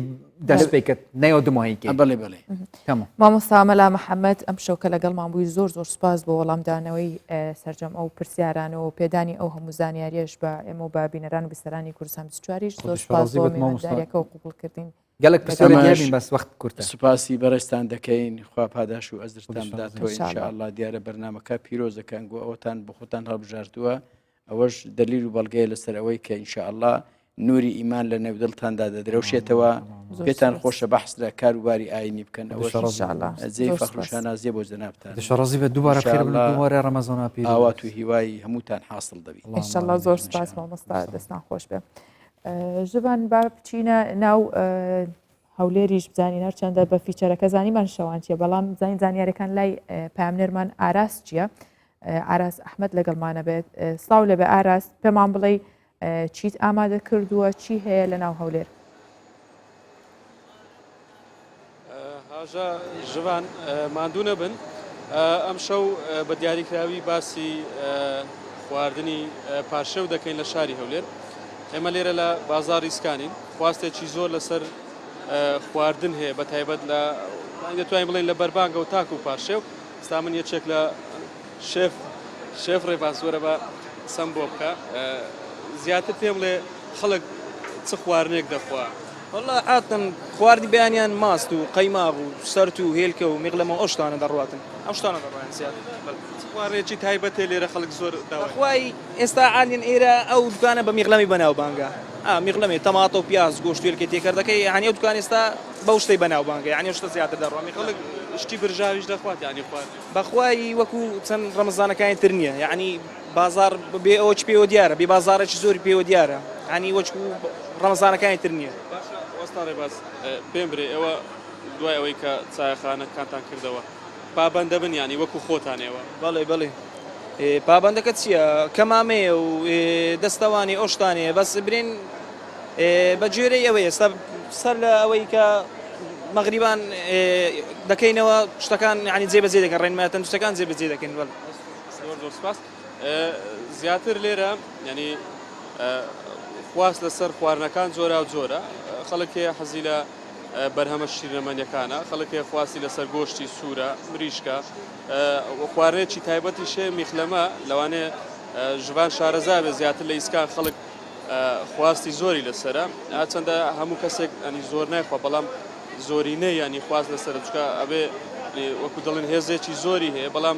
دەستپێکت نەیە دوماهیکە بەڵێ بڵێ مامۆستا مەلا محەممەد ئەم شەوکە لەگەڵمان بووی زۆر سوپاس بۆ وەڵامدانەوەی سەرجەم ئەو پرسیارانەوە و پێدانی ئەو هەموو زانیاریەش بە ئێمە و بابینەران و بیسەرانی کوردستان 24 زۆر سوپاس بۆ میوانداریەکەەوە قوبولکردین گەلک پرسیارێک بەس وەخت کورتە سوپاسی بەڕێستان دەکەین خوا پاداش و ئەزرتان بداتەوە ئینشاءالله دیارە بەرنامەکە پیرۆزەکان گو ئەوەتان بە خۆتان هەڵبژاردووە ئەوەش دلیل و بەڵگەیە لەسەر ئەوەی کە ئینشاءالله نوری ئیمان لە نێودڵتاندا دەدرەوشێتەوە پێتان خۆشە بەحس لە کاروباری ئاینی بکەن ئەوەزێ فەخروشانازیە بۆ جەنابتان دشڕازی بە دووبارە خێر بن دووارە ڕەمەزانە پێ ئاوات و هیوای هەمووتان حاصل دەبی ئینشەڵڵا زۆر سپاس مامۆستا دەستان خۆش بێ ژبان با بچینە ناو هەولێریش بزانین هەرچەندە بە فیچەرەکە زانیمان شەوان چیە بەڵام زانین زانیارەکان لای پامنێرمان ئاراس چییە ئاراس ئەحمەد لەگەڵمانە بێت سڵاو لە بە ئاراس پێمان بڵێ چیت ئامادە کردووە چی هەیە لە ناو هەولێر هاژە ژوان ماندوو نەبن ئەم شەو بە دیاریکراوی باسی خواردنی پاشەو دەکەین لە شاری هەولێر ئێمە لێرە لە بازاڕی سکانین خواستێکی زۆر لەسەر خواردن هەیە بە تایبەت لە دەتوانین بڵێن لە بەربانگە و تاک و پاشێو ستا من یەکێک لە شێف ڕێبازوەرە بە سم بۆ بکە زیاتر پێم لێ خەڵک چ خواردنێک دەخوا والله عادەن خواردی بەیانیان ماست و قەیماغ و سەرت و هێلکە و میغلەمە ئەو شتانە دەڕواتن ئەو شتانە دەڕوان زیاتر خواردێکی تایبەتێ لێرە خەڵک زۆر داوای ئێستا عالین ئێرە ئەو دوکانە بە میغلەمی بەناو بانگە میغلەمێ تەماتە و پیاز گۆشت وێلکە تێکردەکەی یعنی ئەو دوکان ئێستا بەو شتەی بەناو بانگە یعنی شتە زیاتر دەڕوان خەڵک شتی برژاویش دەخوات یعنی خوارد بەخوای وەکو چەند ڕەمەزانەکانی تر نییە یعنی بازار بێ ئەوە پێوە دیارە بێ بازارێکی زۆری پێوە دیارە ینی وەچ ڕەمەزانەکانی تر نییە وەستا ڕێباز پێم برێ ئەوە دوای ئەوەی کە چایەخانەکانتان کردەوە پابەندە بن ینی وەکو خۆتانەوە بەڵێ بڵێ پابەندەکە چییە کەمامەیە و دەستەوانی ئۆشتانەیە بەس برین بە جێرەی ئەوەی ئێستا سەر لە ئەوەی کە مەغریبان دەکەینەوە شتەکان ینی جێبەجێ دەکەن ڕێنمە تەندروستەکان جێبەجێ دەکەین زۆر سپاس زیاتر لێرە ینی خواست لەسەر خواردنەکان جۆرا و جۆرە خەڵکێ حەزی لە بەرهەمە شیرەمەنیەکانە خەڵکێ خواستی لەسەر گۆشتی سوورە مریشکە خواردنێکی تایبەتی شێ میخلەمە لەوانێ ژوان شارەزا بێ زیاتر لە ئیسکان خەڵک خواستی زۆری لەسرە چەندە هەموو کەسێک ئەنی زۆر نایخوا بەڵام زۆرینەی ینی خواست لەسەر چکە ئەبێ وەکو دەڵێن هێزێکی زۆری هەیە بەڵام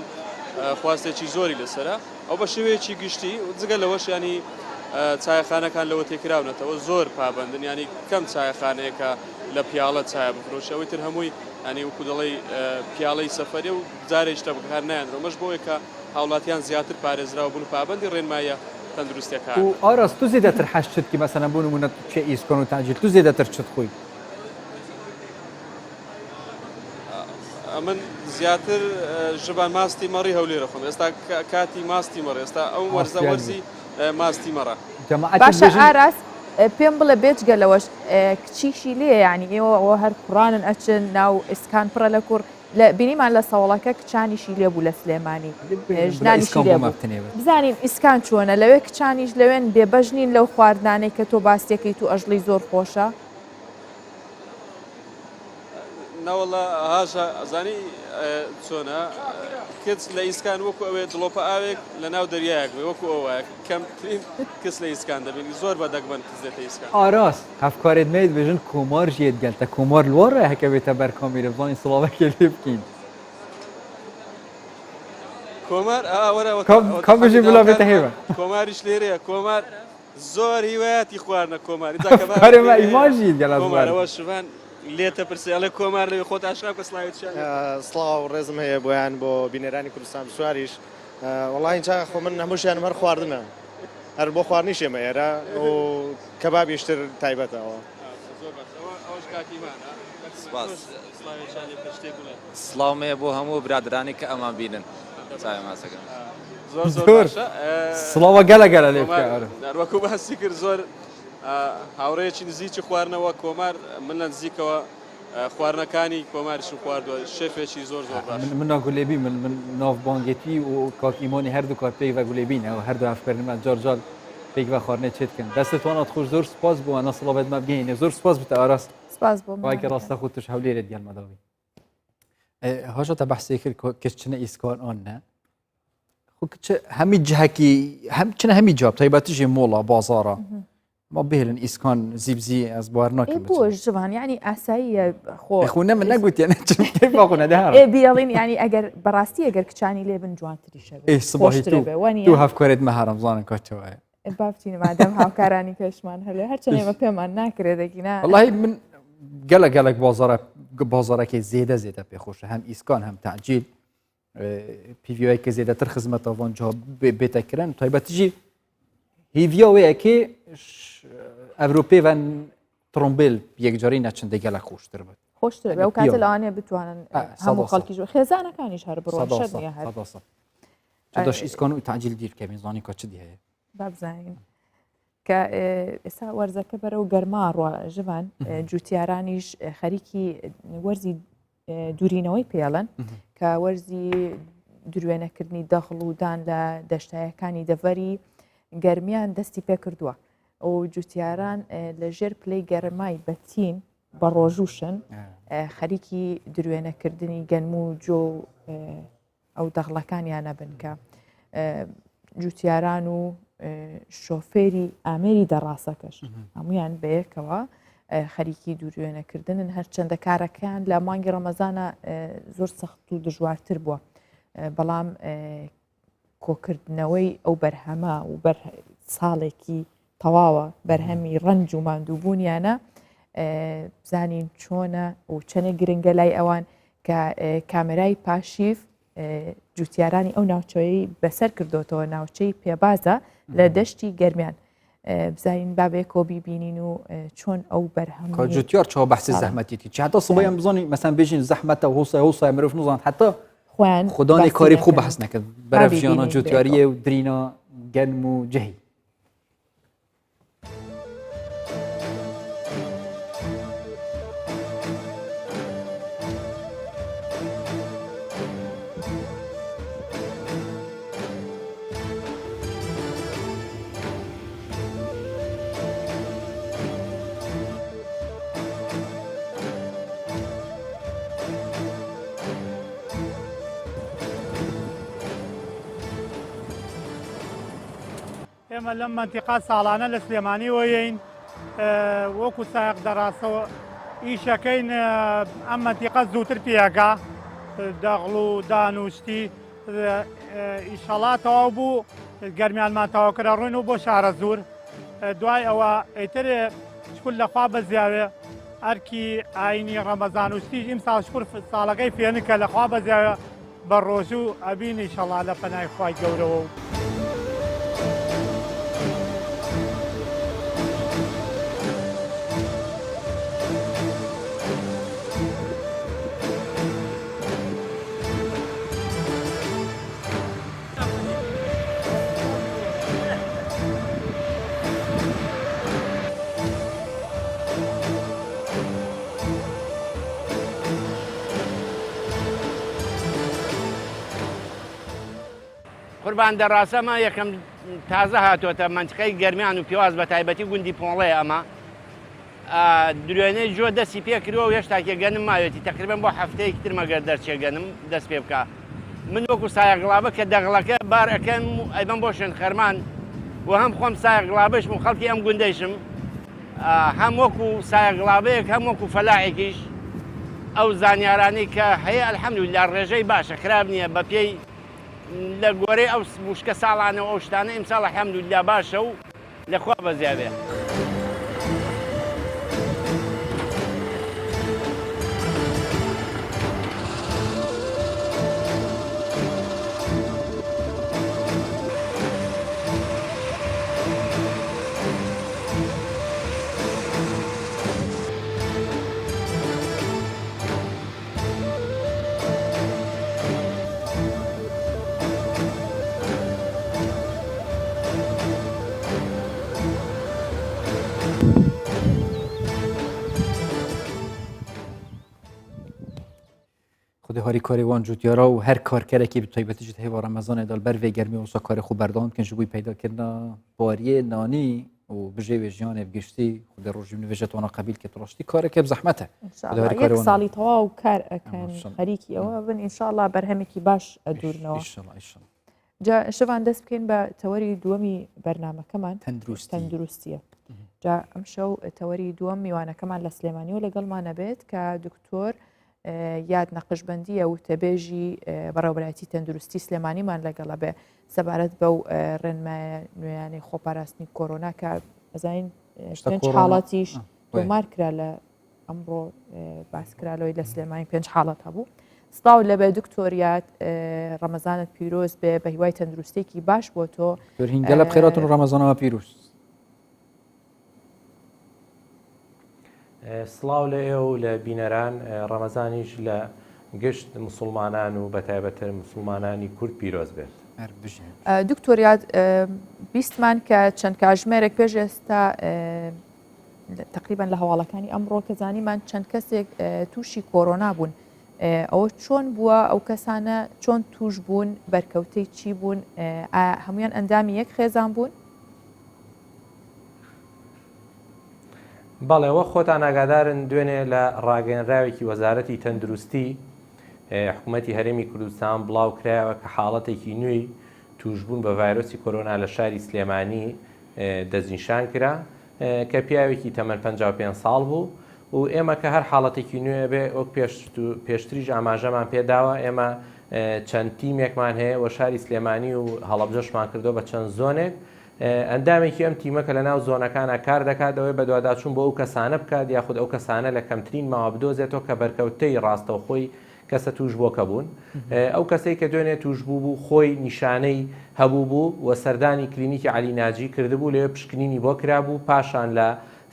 خواستێکی زۆری لەسرە ئەو بە شێوەیەکی گشتی جگە لەوەش ینی چایەخانەکان لەوە تێکراونەتەوە زۆر پابندن ینی کەم چایەخانەیەکە لە پیاڵە چایە بفرۆشەوەی تر هەمووی ینی وەکو دەڵێ پیاڵەی سەفەرێ و جارێک شتە بەکار نایەنەوە مەش بۆیە کە هاوڵاتیان زیاتر پارێزراوە بوون پابندی ڕێنمایە تەندروستیەکان و ئاراس تو زێدەتر حەشتکی مەسەنە بوون منە چێ ئیسکۆن و تاجیل تو زێدەتر چت خۆی من زیاتر ژبان ماستی مەڕی هەولێرە خۆم ئێستا کاتی ماستی مەڕ ئێستا ئەو وەرزە وەرزی ماستی مەڕە باشە ئاراس پێم بڵێ بێجگەلەوەش کچیشی لێ ینی ئێوە هەر کوڕانن ئەچن ناو ئیسکان پڕە لە کوڕ لە بینیمان لە سەوڵەکە کچانیشی لێبوو لە سلێمانی ژنانیشی لێبوو بزانین ئیسکان چۆنە لەوێ کچانیش لەوێن بێبەژنین لەو خواردانەی کە تۆ باستێکیت و ئەژڵی زۆر خۆشە ناوەڵە هاشە ئەزانی چۆنە کچ لە ئیسکان وەکو ئەوێ دڵۆپە ئاوێک لە ناو دەریایەک وەکو ئەوە کەمترین کەس لە ئیسکان دەبین زۆر بەدەگمەن کەس دێتە ئیسکان ئاراس هەفکارێت مێت بێژن کۆمار ژێت گەلتە کۆمار لۆڕە هەکە بێتە بەر کۆمیرە بڵانی سڵاوەکێ لێ بکەین کۆمار کام بژی بلا بێتە هێوە کۆماریش لێرەیە کۆمار زۆر هیوایەتی خواردنە کۆماری کارێمە ئیماژی گەڵەوە شوان لێتە پرسیاڵە کۆمار لەوێ خۆت ئاشرا کە سڵاوێت سڵاو ڕێزم هەیە بۆیان بۆ بینێرانی کوردستان سواریش وڵی چا خۆ من هەمووشیان هەر خواردنە هەر بۆ خواردنی شێمە ئێرە و کەبابیشتر تایبەتەوە سڵاومەیە بۆ هەموو برادرانی کە ئەمان بینن زۆر سڵاوە گەلە گەلە لێ وەکو باسی کرد زۆر هاوڕێکی نزیکی خواردنەوە کۆمار من لە نزیکەوە خواردنەکانی کۆماریشم خواردووە شێفێکی زۆر زۆر باش من ناگولێبی من ناوبانگێتی و کاکیمۆنی هەردوو کار پێی بە گولێبینەوە هەردوو ئەفکردنمان جارجار پێی بە خواردنێ چێتکەن دەستتوانات خۆش زۆر سپاس بووە نەسڵەبێت مە بگەینێ زۆر سپاس بتە ئاراست سپاس بۆ واکە ڕاستە خۆ توش هەولێرە دیالمەداوی هەژە تا بەحسی کرد کەچنە ئیسکان ئانە هەمی جهەکی چنە هەمی جواب تایبەتیژێ مۆڵە بازارە ما بهلن ئیسکان زیبزی ئەس بوار ناکەم بۆ ژوان ینی ئاساییە خۆنە من نەگوتیانە باخۆنە دەهار بیاڵین ینی ئەگەر بەڕاستی ئەگەر کچانی لێ بن جوانتریشە سباهی تو هەفکارێت مە هەرەمزانە کاتەوەیە بابتینە مادەم هاوکارانی کەشمان هەلێ هەرچەنێ بە پێمان ناکرێت دەگینا والله من gelek bazareke zêde zêde pêxweş e hem îskan hem tecîl pîviyeke zêdetir xizmeta van ciha bêtekirin taybetî jî hêviya wê ekê Ewropê ve trombêl yekcarî neçinde gelek xweştir be. خۆشتر بێ و کاتە لەوانەیە بتوانن هەموو خەڵکیش خێزانەکانیش هەر بڕۆن داش ئیسکان و تعجیل دیر کە میزانی کا چی هەیە بابزانین کە ئێستا وەرزەکە بەرە و گەرما ڕواژبان جوتیارانیش خەریکی وەرزی دوورینەوەی پێڵەن کە وەرزی دروێنەکردنی دەخڵ و دان لە دەشتایەکانی دەڤەری گەرمیان دەستی پێ کردووە و جوتیاران لە ژێر پلەی گەرمای بەتین بە ڕۆژوشن خەریکی دروێنەکردنی گەنم و جۆ ئەو دەغڵەکانیان نەبن کە جوتیاران و شۆفێری ئامێری دەڕاستەکەش هەمویان بەیەکەوە خەریکی دوورێنەکردنن هەرچەندە کارەکان لە مانگی ڕەمەزانە زۆر سەخت و دژوارتر بووە بەڵام کۆکردنەوەی ئەو بەرهەمە و ساڵێکی تەواوە بەرهەمی ڕەنج و ماندووبوونیانە بزانین چۆنە و چەنە گرنگە لای ئەوان کە کامێرای پاشیف جوتیارانی ئەو ناوچەیە بەسەر کردوتەوە ناوچەی پێبازە لە دەشتی گەرمیان بزانین بابێکۆ بیبینین و چۆن ئەو بەرهەم جوتیار چاوە بەحسی زەحمەتیتی چ حتا سبەیان بزانین مەسەن بێژین زەحمەتە هۆسای مرۆڤ نزان حتا خۆیان خوددانی کاری خوب بەحس نەکرد بەرەو ژیانە جوتیاریە و درینە گەنم و جەهی ئێمە لەم منتیقا ساڵانە لە سلێمانی وەیەین وەکو سایق دەڕاستەوە ئیشەکەین ئەم منتیقە زووتر پێگا دەغڵ و دانوشتی ئیشەڵا تەواو بوو گەرمیانمان تەواوکرا ڕووین و بۆ شارە زوور دوای ئەوە ئەیتر شکل لەخوا بەزیاوێ ئەرکی ئاینی ڕەمەزان وشتیش ئیم ساڵ شکر ساڵەکەی فێنکە لەخوا بەزیاوێ بە ڕۆژوو ئەبین ئیشەڵا لە پەنای خوای گەورەوە و قوربان دەڕاستەمە یەکەم تازە هاتوۆتە منتیقەی گەرمیان و پیاز بە تایبەتی گوندی پۆڵەیە ئەمە درێنەی جۆ دەستی پێ کردەوە و هێشتاکێ گەنم ماوێتی تقریبان بۆ هەفتەیەکی تر مەگەر دەرچێ گەنم دەست پێ بکە من وەکو سایەگڵابە کە دەغڵەکە بار ئەەکەم ئەیبم بۆ شوێن خەرمان و هەم خۆم سایەگڵابش و خەڵکی ئەم گوندەیشم هەم وەکو سایەگڵابەیەک هەم وەکو فەلاحێکیش ئەو زانیارانی کە هەیە ئەلحەمدولیلا ڕێژەی باشە خراب نییە بە پێی لە گۆرەی ئەو موشکە ساڵانەوە ئەو شتانە ئیمساڵ ئەلحەمدولیلا باشە و لەخوا بەزیابێ. هاری کاری وان جوتیارا و هر کارکرێکی به تایبەتی جوت هێوا ڕەمەزانێ دەڵ بەر vê گەرمی وسا کاری خو بەردەوام بکەن ji bo پەیداکردنا باریê نانی و bijê wê jiyanê giştî xwedê rojî min vêje twana qebîl ket rastî kareke bi zehmet e یەک ساڵی تەواو کار ئەکەن خەریکی ئەوە بن ئینشاءالله بەرهەمێکی باش ئەدورنەوە جا شەوان دەست بکەین بە تەوەری دووەمی بەرنامەکەمان تەندروستیە جا ئەم شەو تەوەری دووەم میوانەکەمان لە سلێمانی و لەگەڵمان نەبێت کە دکتۆر یاد نەقشبندیە و تەبێژی بەڕێوەبەرایەتی تەندروستی سلێمانیمان لەگەڵە بێ سەبارەت بەو ڕێنمایە نوێیانەی خۆپاراستنی کۆرۆنا کە ئەزانین 5 حاڵەتیش تۆمار کرا لە ئەمڕۆ باسکرالەوەی لە سلێمانی 5 حاڵەت هەبوو. سڵاو لەبێ دکتۆریات ڕەمەزانت پیرۆز بێ بە هیوای تەندروستێکی باش بۆ تۆ هینگەلە بخێراتون ڕەمەزانەوە پیرۆز. سڵاو لە ئێوە و لە بینەران ڕەمەزانیش لە گشت مسلمانان و بەتایبەتر مسلمانانی کورد پیرۆز بێت. دکتۆریات بیستمان کە چەند کاژمێرێک پێش ئێستا تقریبان لە هەواڵەکانی ئەمڕۆ کە زانیمان چەند کەسێک تووشی کۆرۆنا بوون. ئەوە چۆن بووە ئەو کەسانە چۆن توش بوون بەرکەوتەی چی بوون هەمویان ئەندامی یەک خێزان بوون؟ بەڵێەوە خۆتان ئاگادارن دوێنێ لە ڕاگەنراوێکی وەزارەتی تەندروستی حکوومەتی هەرێمی کوردستان بڵاو کرایەوە کە حاڵەتێکی نوێی توشبوون بە ڤایرۆسی کۆرۆنا لە شاری سلێمانی دەستنیشان کرا کە پیاوێکی تەمەن 55 ساڵ بوو و ئێمە کە هەر حاڵەتێکی نوێ بێ وەک پێشتریش ئاماژەمان پێداوە ئێمە چەند تیمێکمان هەیە و شاری سلێمانی و هەڵەبجەشمان کردو بە چەند زۆنێک ئەندامێکی ئەم تیمەکە لە ناو زۆنەکانە کار دەکات ئەوەی بە دوواداچوون بۆ ئەو کەسانە بکات یاخود ئەو کەسانە لە کەمترین ماوە بدۆزێتەوە کە بەرکەوتەی ڕاستەوخۆی کەسە توش بۆکە بوون ئەو کەسەی کە دوێنێ توش بوو خۆی نیشانەی هەبوو بوو و سەردانی کلینیکی علی ناجی کردبوو لێ پشکنینی بۆ کرابوو پاشان لە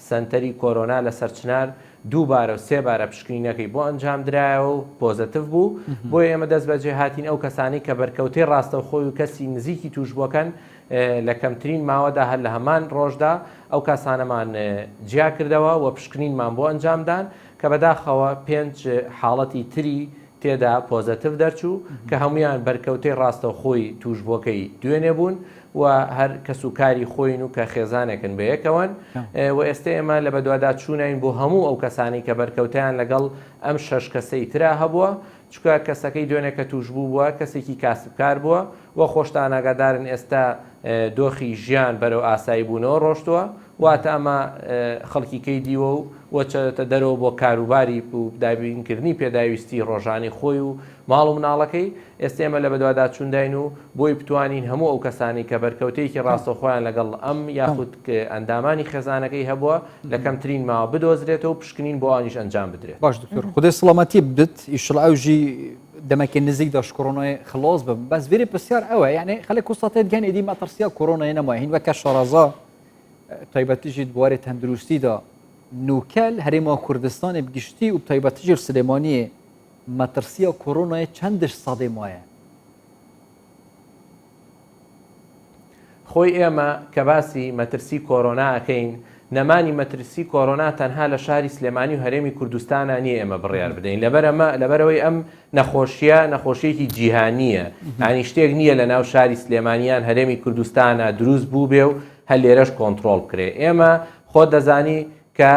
سنتەری کۆرۆنا لە سەرچنار دووبارە و سێبارە پشکنینەکەی بۆ ئەنجام درایەوە و پۆزتیڤ بوو بۆ ئێمە دەست بەجێ هاتین ئەو کەسانی کە بەرکەوتەی ڕاستەوخۆی و کەسی نزیکی توش بۆکەن لە کەمترین ماوەدا هەر لە هەمان ڕۆژدا ئەو کەسانەمان جیا کردەوە و پشکنینمان بۆ ئەنجامدان کە بەداخەوە 5 حاڵەتی تری تێدا پۆزتیڤ دەرچوو کە هەمویان بەرکەوتەی ڕاستەوخۆی توشبۆکەی دوێنێ بوون و هەر کەسوکاری خۆین و کە خێزانێکن بە یەکەوەن و ئێستا ئێمە لە بەدووادا چوونین بۆ هەموو ئەو کەسانی کە بەرکەوتیان لەگەڵ ئەم 6 کەسەی ترا هەبووە چکە کەسەکەی دوێنێ کە توش بوو بووە کەسێکی کاسبکار بووە و خۆشتان ئاگادارن ئێستا دۆخی ژیان بەرەو ئاسایی بوونەوە ڕۆشتووە واتە ئەمە خەڵکیکەی دیوە و وەچێتە دەرەوە بۆ کاروباری و دابینکردنی پێداویستی ڕۆژانی خۆی و ماڵ و مناڵەکەی ئێستا ئێمە لە بەدووادا چونداین و بۆی بتوانین هەموو ئەو کەسانی کە بەرکەوتەیەکی ڕاستەوخۆیان لەگەڵ ئەم یاخود ئەندامانی خێزانەکەی هەبووە لە کەمترین ماوە بدۆزرێتەوە و پشکنین بۆ ئەوانیش ئەنجام بدرێت. باش دکتۆر خودی سڵامەتی بدت ئیشڵا ئەوژی دەمەکە نزیک داش کۆرۆنای خلاص بم بەس vێری پرسیار ئەوە یعنی خەڵک کوساتێت گەن ئیدی مەترسیا کۆرۆنای نەمایە هین وەکە شارەزا تایبەتیژی بوارێ تەندروستیدا نوکەل هەرێما کوردستانی بگشتی و تایبەتیژی سلێمانیە مەترسیا کۆرۆنای چەندش سەدەی وایە؟ خۆی ئێمە کە باسی مەترسی کۆرۆنا ئەکەین نەمانی مەترسی کۆرۆنا تەنها لە شاری سلێمانی و هەرێمی کوردستانە نیە ئێمە بڕیار بدەین لەبەرەوەی ئەم نەخۆشیەکی جیهانیە ئانی شتێک نییە لە ناو شاری سلێمانیان هەرێمی کوردستانە دروست بوو بێ و هەر لێرەش کۆنتترۆل بکرێ ئێمە خۆ دەزانی کە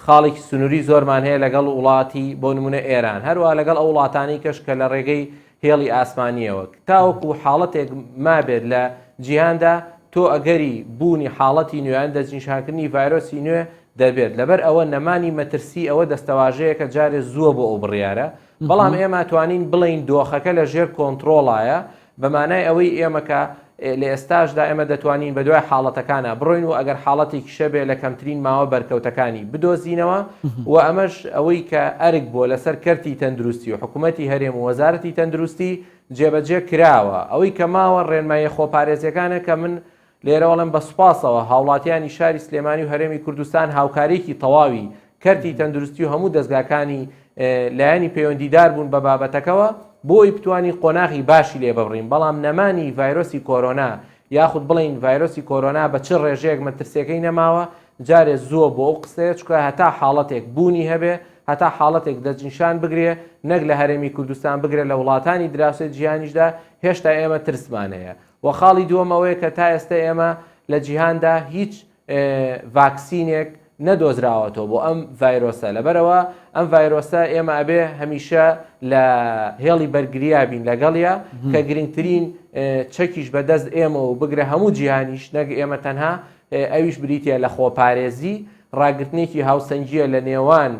خاڵێکی سنووری زۆرمان هەیە لەگەڵ وڵاتی بۆ نمونە ئێران هەروە لەگەڵ ئەو وڵاتانی کەش کە لە ڕێگەی هێڵی ئاسمانیەوە تاوەکو حاڵەتێک مابێت لە جیهاندا تۆ ئەگەری بوونی حاڵەتی نوێیان دەستنیشانکردنی ڤایرۆسی نوێ دەبێت لەبەر ئەوە نەمانی مەترسی ئەوە دەستەواژەیە کە جارێ زووە بۆ ئەو بڕیارە بەڵام ئێمە توانین بڵین دۆخەکە لە ژێر کۆنتترۆڵایە بەمانای ئەوەی ئێمەکە لە ئێستاشدا ئێمە دەتوانین بە دوای حاڵەتەکانە بڕۆین و ئەگەر حاڵەتێکی شەبێ لە کەمترین ماوە بەرکەوتەکانی بدۆزینەوە و ئەمەش ئەوەی کە ئەرک بۆ لەسەر کەرتی تەندروستی و حکوومەتی هەرێم و وەزارەتی تەندروستی جێبەجێ کراوە ئەوەی کە ماوە ڕێنمایە خۆپارێزیەکانە کە من لێرەوەڵم بە سوپاسەوە هاوڵاتیانی شاری سلێمانی و هەرێمی کوردستان هاوکارێکی تەواوی کەرتی تەندروستی و هەموو دەستگاکانی لایەنی پەیوەندیدار بوون بە بابەتەکەوە بۆی بتوانی قۆناغی باشی لێ ببڕین بەڵام نەمانی ڤایرۆسی کۆرۆنا یاخود بڵین ڤایرۆسی کۆرۆنا بە چ ڕێژەیەک مەترسیەکەی نەماوە جارێ زووە بۆ ئەو قسەیە چکە هەتا حاڵەتێک بوونی هەبێ هەتا حاڵەتێک دەستنیشان بگرێ نەک لە هەرێمی کوردستان بگرێت لە وڵاتانی دراوسێت جیهانیشدا هێشتا ئێمە ترسمان هەیە و خاڵی دووەمەوەیە کە تا ئێستا ئێمە لە جیهاندا هیچ ڤاکسینێک نەدۆزراوەتەوە بۆ ئەم ڤایرۆسە لەبەرەوە ئەم ڤایرۆسە ئێمە ئەبێ هەمیشە لە هێڵی بەرگریا بین لەگەڵیا کە گرنگترین چەکیش بەدەست ئێمە و بگرە هەموو جیهانیش نەک ئێمە تەنها ئەویش بریتە لە خۆپارێزی ڕاگررتنێکی هاوسەنجیە لە نێوان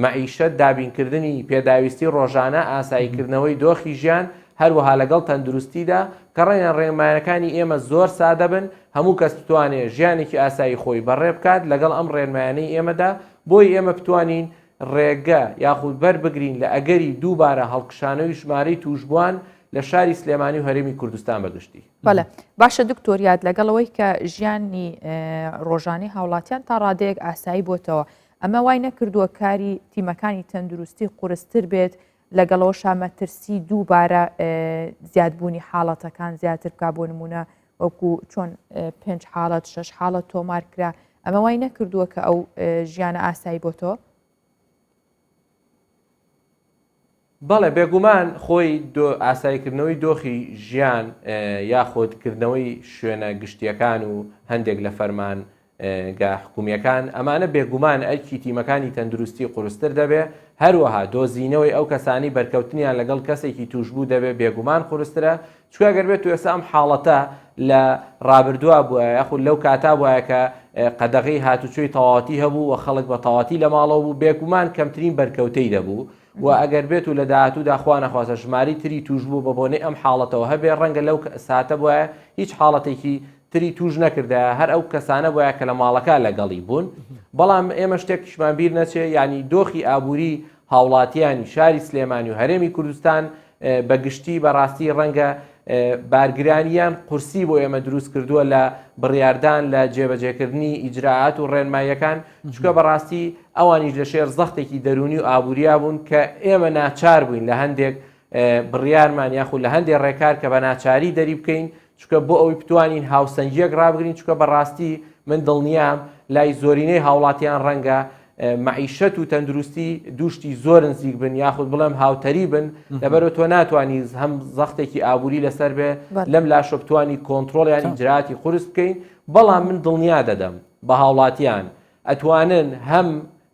مەعیشەت دابینکردنی پێداویستی ڕۆژانە ئاساییکردنەوەی دۆخی ژیان هەروەها لەگەڵ تەندروستیدا کە ڕێنە ڕێنمایەکانی ئێمە زۆر سادە بن هەموو کەس بتوانێت ژیانێکی ئاسایی خۆی بەڕێ بکات لەگەڵ ئەم ڕێنمایانەی ئێمەدا بۆی ئێمە بتوانین ڕێگە یاخود بەربگرین لە ئەگەری دووبارە هەڵکشانەوەی ژمارەی توشبووان لە شاری سلێمانی و هەرێمی کوردستان بەگشتی. بەڵێ باشە دکتۆریات لەگەڵەوەی کە ژیانی ڕۆژانەی هاوڵاتیان تا ڕادەیەک ئاسایی بۆتەوە ئەمە وای نەکردووە کاری تیمەکانی تەندروستی قورستر بێت لەگەڵەوە شامەترسی دووبارە زیادبوونی حاڵەتەکان زیاتر بکا بۆ نمونە وەکو چۆن 5 حاڵەت 6 حاڵەت تۆمار کرا ئەمە وای نەکردووە کە ئەو ژیانە ئاسایی بۆتەوە؟ بەڵێ بێگومان خۆی ئاساییکردنەوەی دۆخی ژیان یاخۆدکردنەوەی شوێنە گشتیەکان و هەندێک لە فەرمان گا حکومیەکان ئەمانە بێگومان ئەرکی تیمەکانی تەندروستی قورستر دەبێ هەروەها دۆزینەوەی ئەو کەسانی بەرکەوتنیان لەگەڵ کەسێکی توشبوو دەبێ بێگومان قورسترە چکە گەر بێت و ئێستا ئەم حاڵەتە لە ڕابردووە بووە یاخود لەو کاتا بووە کە قەدەغی هاتوچۆی تەواتی هەبوو و خەڵک بە تەواتی لە ماڵەوە بوو بێگومان کەمترین بەرکەوتەی دەبوو و ئەگەر بێت و لە داهاتوودا خوا نەخوازە ژماری تری توشبوو بە بۆنەی ئەم حاڵەتەوە هەبێ ڕەنگە لەو ساتە بووە هیچ حاڵەتێکی تری توش نەکردە هەر ئەو کەسانە بۆیە کە لە ماڵەکە لەگەڵی بوون بەڵام ئێمە شتێکیشمان بیر نەچێ ینی دۆخی ئابووری هاوڵاتیانی شاری سلێمانی و هەرێمی کوردستان بەگشتی بەڕاستی ڕەنگە بارگرانیان قورسی بۆ ئێمە دروست کردووە لە بڕیاردان لە جێبەجێکردنی ئیجراعات و ڕێنماییەکان چکە بەڕاستی ئەوانیش لە شێر زەختێکی دەرونی و ئابووریا بوون کە ئێمە ناچار بووین لە هەندێک بڕیارمان یاخود لە هەندێک ڕێکار کە بە ناچاری دەری بکەین چکە بۆ ئەوی بتوانین هاوسەنجیەک ڕابگرین چکە بەڕاستی من دڵنیام لای زۆرینەی هاوڵاتیان ڕەنگە معیشەت و تەندروستی دوشتی زۆر نزیک بن یاخود بڵێم هاوتەری بن لەبەرەوە تۆ ناتوانانی هەم زەختێکی ئابووری لەسەر بێ لەم لاشە بتوانی کۆنتترۆڵیان ئیجراعاتی قورس بکەین بەڵام من دڵنیا دەدەم بە هاوڵاتیان ئەتوانن هەم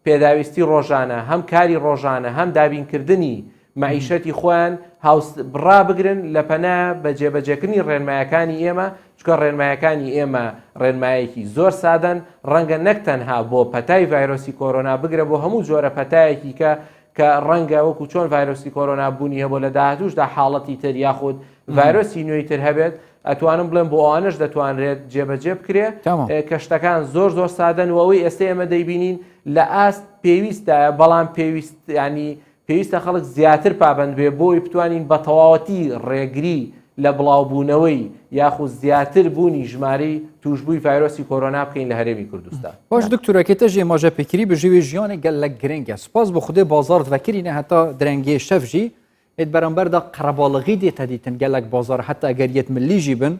پێداویستی ڕۆژانە هەم کاری ڕۆژانە هەم دابینکردنی معیشەتی خۆیان بڕا بگرن لە پەنا بە جێبەجێکردنی ڕێنمایەکانی ئێمە چکە ڕێنمایەکانی ئێمە ڕێنمایەکی زۆر سادەن ڕەنگە نەکتەنها بۆ پەتای ڤایرۆسی کۆرۆنا بگرە بۆ هەموو جۆرە پەتایەکی کە ڕەنگە وەکو چۆن ڤایرۆسی کۆرۆنا بوونی هەبوو لە داهاتووشدا حاڵەتی تر یاخود ڤایرۆسی نوێی تر هەبێت ئەتوانم بڵێم بۆ ئەوانش دەتوانرێت جێبەجێ بکرێ کە شتەکان زۆر زۆر سادەن و ئەوەی ئێستا ئێمە دەیبینین لە ئاست پێویستە بەڵام پێویست ینی پێویستە خەڵک زیاتر پابند بێ بۆی بتوانین بە تەواوەتی ڕێگری لە بڵاوبوونەوەی یاخود زیاتر بوونی ژمارەی توشبووی ڤایرۆسی کۆرۆنا بکەین لە هەرێمی کوردستان. باش دکتۆرەکەتە ژێ ماژە پێکری بژێوی ژیانی گەلک گرنگە سپاس بۆ خودێ بازار دەکرینە هەتا درەنگێ شەفژی ئێت بەرامبەردا قەرەباڵغی دێتە دیتن گەلک بازار حتا ئەگەریەت ملیژی بن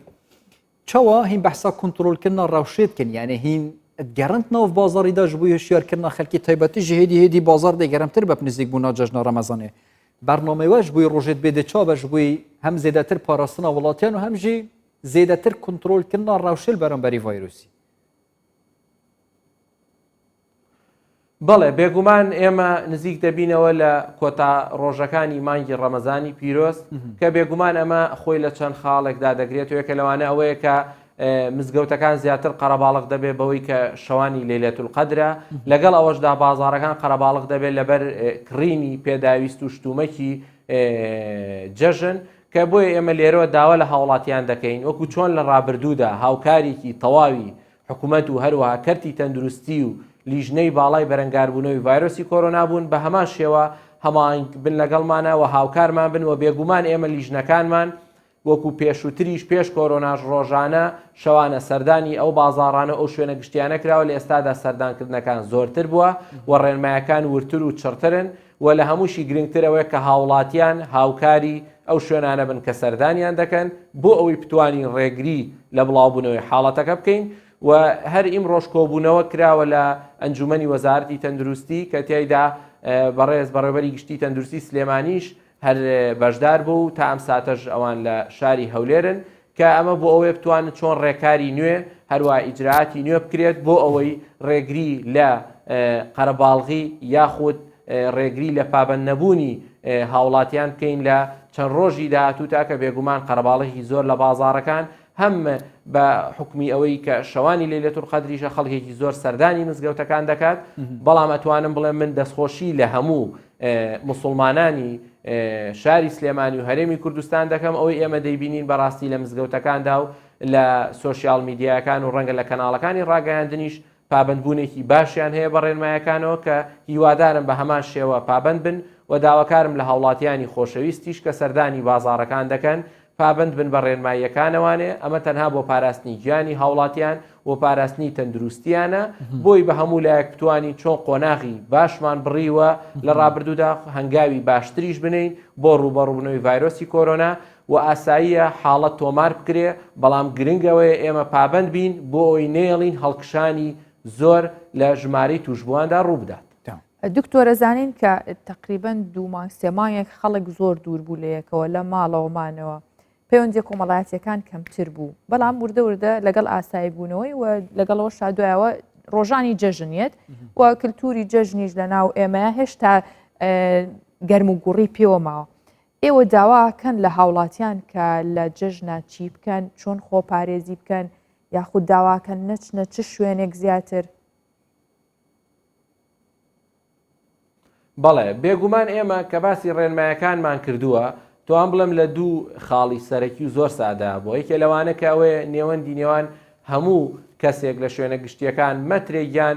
چاوە هین بەحسا کۆنتترۆلکردنا ڕاوشێتکن یعنی هین گەرند ناو بازاری داش بووی هشیارکردنا خەلکی تایبەتی ji هێدی بازار دێ گەرمتر بە نزیک بوونا جەژنە ڕەمەزانێ بەرنامەوەش بووی ڕۆژێت بێدە چابەش بووی هەم زێدەتر پاراستنا وڵاتیان و هەمژی زێدەتر کۆنتترۆلکردنا ڕاوشێل بەرامبەری ڤایرۆسی. بەڵێ بێگومان ئێمە نزیک دەبینەوە لە کۆتا ڕۆژەکانی مانگی ڕەمەزانی پیرۆز کە بێگومان ئەمە خۆی لە چەند خاڵێکدا دەگرێت و یەکە لەوانە ئەوەیە کە مزگەوتەکان زیاتر قەرەباڵغ دەبێت بەوەی کە شەوانی لەیلەتول قەدرە لەگەڵ ئەوەشدا بازارەکان قەرەباڵغ دەبێت لەبەر کڕینی پێداویست و شتومەکی جەژن کە بۆیە ئێمە لێرەوە داوا لە هاوڵاتیان دەکەین وەکو چۆن لە ڕابردوودا هاوکارێکی تەواوی حکوومەت و هەروەها کەرتی تەندروستی و لیژنەی باڵای بەرەنگاربوونەوەی ڤایرۆسی کۆرۆنا بوون بە هەمان شێوە هەمان بن لەگەڵمانەوە هاوکارمان بن و بێگومان ئێمە لیژنەکانمان وەکو پێشووتریش پێش کۆرۆناژ ڕۆژانە شەوانە سەردانی ئەو بازاڕانە ئەو شوێنە گشتیانە کراوە لە ئێستادا سەردانکردنەکان زۆرتر بووە و ڕێنمایەکان ورتر و چڕترن و لە هەمووشی گرنگترەوەی کە هاوڵاتیان هاوکاری ئەو شوێنانە بن کە سەردانیان دەکەن بۆ ئەوەی بتوانین ڕێگری لە بڵاوبوونەوەی حاڵەتەکە بکەین و هەر ئیم ڕۆژکۆبوونەوە کراوە لە ئەنجومەنی وەزارەتی تەندروستی کە تیایدا بەڕێز بەڕێوەبەری گشتی تەندروستی سلێمانیش هەر بەشدار بوو تا ئەم ساتەژ ئەوان لە شاری هەولێرن کە ئەمە بۆ ئەوەی بتوانن چۆن ڕێکاری نوێ هەروە ئیجراعاتی نوێ بکرێت بۆ ئەوەی ڕێگری لە قەرەباڵغی یاخود ڕێگری لە پابەند نەبوونی هاوڵاتیان بکەین لە چەند ڕۆژی داهاتوو تاکە بێگومان قەرەباڵغی زۆر لە بازارەکان هەم بە حکمی ئەوەی کە شەوانی لەیلەتول قەدریشە خەڵکێکی زۆر سەردانی مزگەوتەکان دەکات بەڵام ئەتوانم بڵێم من دەستخۆشی لە هەموو مسلمانانی شاری سلێمانی و هەرێمی کوردستان دەکەم ئەوەی ئێمە دەیبینین بەڕاستی لە مزگەوتەکاندا و لە سۆشیال میدیاکان و ڕەنگە لە کەناڵەکانی ڕاگەیاندنیش پابندبوونێکی باشیان هەیە بە ڕێنمایەکانەوە کە هیوادارم بە هەمان شێوە پابند بن و داواکارم لە هاوڵاتیانی خۆشەویستیش کە سەردانی بازاڕەکان دەکەن پابند بن بە ڕێنماییەکانەوانێ ئەمە تەنها بۆ پاراستنی گیانی هاوڵاتیان و پاراستنی تەندروستیانە بۆی بە هەموو لایەک بتوانین چۆن قۆناغی باشمان بڕیوە لە ڕابردوودا هەنگاوی باشتریش بنین بۆ ڕوبەڕوونەوەی ڤایرۆسی کۆرۆنا و ئاساییە حاڵەت تۆمار بکرێ بەڵام گرنگەوەی ئێمە پابند بین بۆ ئەوی نێڵین هەڵکشانی زۆر لە ژمارەی توشبوواندا ڕوو بدات. دکتۆرە زانین کە تقریبان 2 مانگ 3 مانگێک خەڵک زۆر دوور بوو لە یەکەوە لە ماڵەوەمانەوە پەیوەندی کۆمەڵایەتیەکان کەمتر بوو بەڵام وردە لەگەڵ ئاسایی بوونەوەی و لەگەڵەوە شادوایەوە ڕۆژانی جەژنیت و کللتوری جەژنیش لە ناو ئێمە هێشتا گەرم و گوڕی پێوە ماوە ئێوە داواکەن لە هاوڵاتیان کە لە جەژنا چی بکەن چۆن خۆپارێزی بکەن یاخود داواکەن نەچنە چ شوێنێک زیاتر بەڵێ بێگومان ئێمە کە باسی ڕێنمایەکانمان کردووە توان بڵم لە 2 خاڵی سەرەکی و زۆر سادا بۆ یەکێ لەوانە کە ئەوەیە نێوەندی نێوان هەموو کەسێک لە شوێنە گشتیەکان مەترێکیان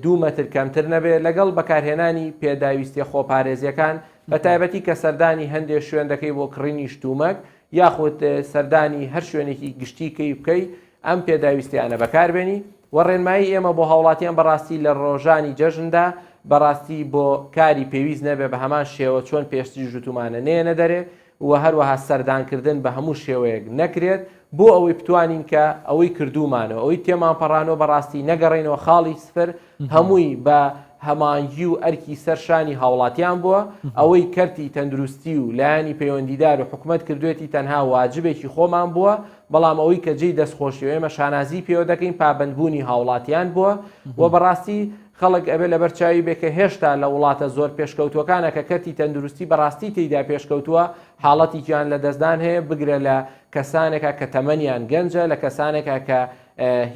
2 مەتر کەمتر نەبێت لەگەڵ بەکارهێنانی پێداویستی خۆپارێزیەکان بە تایبەتی کە سەردانی هەندێک شوێن دەکەی بۆ کڕینی شتومەک یاخود سەردانی هەر شوێنێکی گشتیکەی بکەی ئەم پێداویستیانە بەکاربێنی و ڕێنمایی ئێمە بۆ هاوڵاتیان بەڕاستی لە ڕۆژانی جەژندا بەڕاستی بۆ کاری پێویست نەبێ بە هەمان شێوە چۆن پێشتری ژوتومانە نێنە دەرێ و هەروەها سەردانکردن بە هەموو شێوەیەک نەکرێت بۆ ئەوەی بتوانین کە ئەوەی کردومانەوە ئەوەی تێمان پەڕانەوە بەڕاستی نەگەڕێنەوە خاڵی سفر هەمووی بە هەمانگی و ئەرکی سەرشانی هاوڵاتیان بووە ئەوەی کەرتی تەندروستی و لایانی پەیوەندیدار و حکوومەت کردوێتی تەنها واجبێکی خۆمان بووە بەڵام ئەوەی کە جێی دەستخۆشی ئێمە شانازی پێوە دەکەین پابندبوونی هاوڵاتیان بووە و بەڕاستی خەڵک ئەبێ لە بەرچاوی بێ کە هێشتا لە وڵاتە زۆر پێشکەوتوەکانە کە کەرتی تەندروستی بەڕاستی تێیدا پێشکەوتووە حاڵەتی گیان لە دەستدان هەیە بگرە لە کەسانێکە کە تەمەنیان گەنجە لە کەسانێکە کە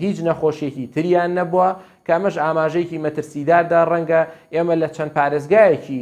هیچ نەخۆشیێکی تریان نەبووە کە ئەمەش ئاماژەیەکی مەترسیداردا ڕەنگە ئێمە لە چەند پارێزگایەکی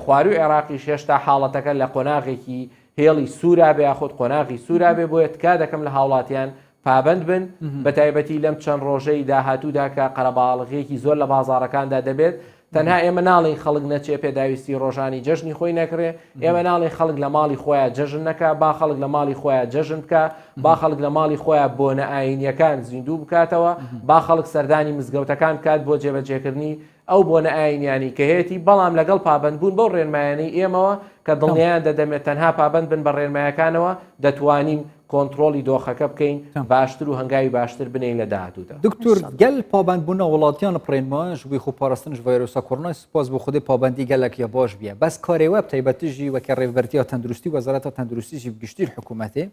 خواروی عێراقیش هێشتا حاڵەتەکە لە قۆناغێکی هێڵی سوورا بێ یاخود قۆناغی سوورا بێ بۆیە تکا دەکەم لە هاوڵاتیان پابند بن بە تایبەتی لەم چەند ڕۆژەی داهاتوودا کە قەرەباڵغەیەکی زۆر لە بازاڕەکاندا دەبێت تەنها ئێمە ناڵین خەڵک نەچێ پێداویستی ڕۆژانی جەژنی خۆی نەکرێ ئێمە ناڵین خەڵک لە ماڵی خۆیان جەژن نەکە با خەڵک لە ماڵی خۆیان جەژن بکە با خەڵک لە ماڵی خۆیان بۆنە ئاینیەکان زیندوو بکاتەوە با خەڵک سەردانی مزگەوتەکان کات بۆ جێبەجێکردنی ئەو بۆنە ئاینیانی کە هەیەی بەڵام لەگەڵ پابندبوون بەو ڕێنمایانەی ئێمەوە کە دڵنیایان دەدەمێت تەنها پابند بن بە ڕێنمایەکانەوە دەتوانین کۆنتترۆلی دۆخەکە بکەین باشتر و هەنگاوی باشتر بنین لە داهاتوودا. دکتۆر گەل پابندبوونە وڵاتیان پڕێنمایش بووی خۆ پاراستنش ڤایرۆسە کۆڕۆنا سوپاس بۆ خودی پابندی گەلێک یا باش بیە بەس کارێوە تایبەتیژی وەکە ڕێڤەرتیا تەندروستی وەزارەتە تەندروستیژی گشتی حکوومەتێ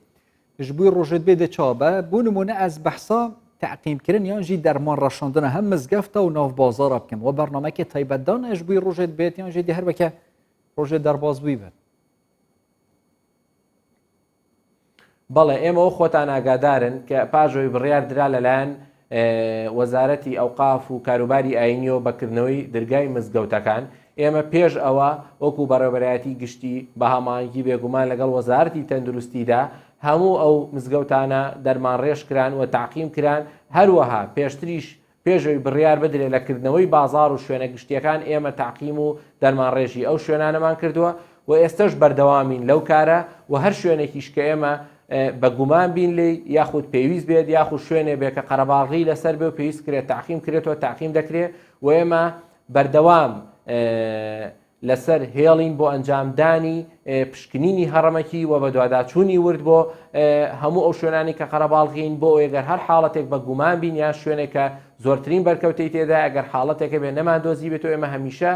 ji بووی ڕۆژێت بێ دەچابە بۆ نمونە ئەس بەحسا تعقیمکردن یانجی دەرمان ڕەشاندنە هەم مزگەفتە و ناو بازارە بکەم و بەرنامەکە تایبەتدانە ji بووی ڕۆژێت بێت یانجی هەر بەکە ڕۆژێت دەرباز بووی بێت. بەڵێ ئێمە ئەو خۆتان ئاگادارن کە پاژۆی بڕیار درا لەلایەن وەزارەتی ئەوقاف و کاروباری ئاینیەوە بەکردنەوەی دەرگای مزگەوتەکان ئێمە پێش ئەوە وەکو بەڕێوەبەرایەتی گشتی بە هەمانگی بێگومان لەگەڵ وەزارەتی تەندروستیدا هەموو ئەو مزگەوتانە دەرمان ڕێژ کران و تاقیم کران هەروەها پێشتریش پێشەوەی بڕیار بدرێت لەکردنەوەی بازار و شوێنە گشتیەکان ئێمە تاقیم و دەرمان ڕێژی ئەو شوێنانەمان کردووە و ئێستش بەردەوامین لەو کارە و هەر شوێنێکیش کە ئێمە بە گومان بین لێ یاخود پێویست بێت یاخود شوێنێ بێت کە قەرەباڵغی لەسەر بێ و پێویست کرێت تاقیم کرێتەوە تاقیم دەکرێت و ئێمە بەردەوام لەسەر هێڵین بۆ ئەنجامدانی پشکنینی هەڕەمەکی و بە دوواداچوونی ورد بۆ هەموو ئەو شوێنانی کە قەرەباڵغین بۆ ئەگەر هەر حاڵەتێک بە گومان بین یا شوێنێکە زۆرترین بەرکەوتەی تێدا ئەگەر حاڵەتێکە بێ نەمادۆزی بێتەوە ئێمە هەمیشە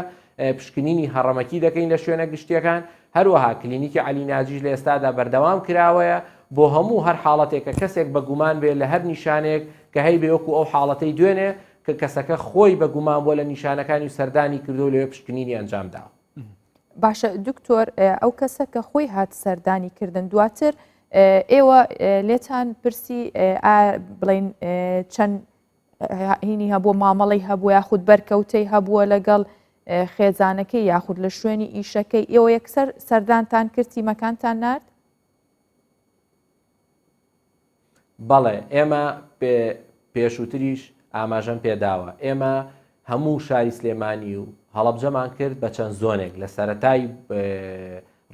پشکنینی هەڕەمەکی دەکەین لە شوێنە گشتیەکان هەروەها کلینیکی عەلی ناجیش لە ئێستادا بەردەوام کراوەیە بۆ هەموو هەر حاڵەتێکە کەسێک بە گومان بێت لە هەر نیشانێک کە هەی بێوەکو ئەو حاڵەتەی دوێنێ کە کەسەکە خۆی بە گومان بۆ لە نیشانەکانی و سەردانی کردو لەوێ پشکنینی ئەنجامدا. باشە دکتۆر ئەو کەسە کە خۆی هات سەردانی کردن دواتر ئێوە لێتان پرسی بڵین چەند هینی هەبووە مامەڵی هەبوو یاخود بەرکەوتەی هەبووە لەگەڵ خێزانەکەی یاخود لە شوێنی ئیشەکەی ئێوە یەکسەر سەردانتان کرد تیمەکانتان نرد؟ بەڵێ ئێمە پێشووتریش ئاماژەم پێداوە ئێمە هەموو شاری سلێمانی و هەڵەبجەمان کرد بە چەند زۆنێک لە سەرەتای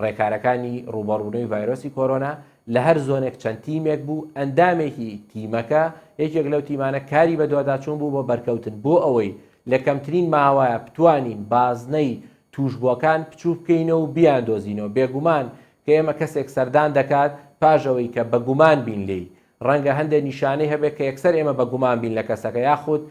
ڕێکارەکانی ڕوبەڕوونەوەی ڤایرۆسی کۆرۆنا لە هەر زۆنێک چەند تیمێک بوو ئەندامێکی تیمەکە یەکێک لەو تیمانە کاری بە دوواداچوون بوو بۆ بەرکەوتن بۆ ئەوەی لە کەمترین ماوایە بتوانین بازنەی توشبووەکان بچوو بکەینەوە و بیاندۆزینەوە بێگومان کە ئێمە کەسێک سەردان دەکات پاژەوەی کە بەگومان بین لێی ڕەنگە هەندێک نیشانەی هەبێت کە یەکسەر ئێمە بەگومان بین لە کەسەکە یاخود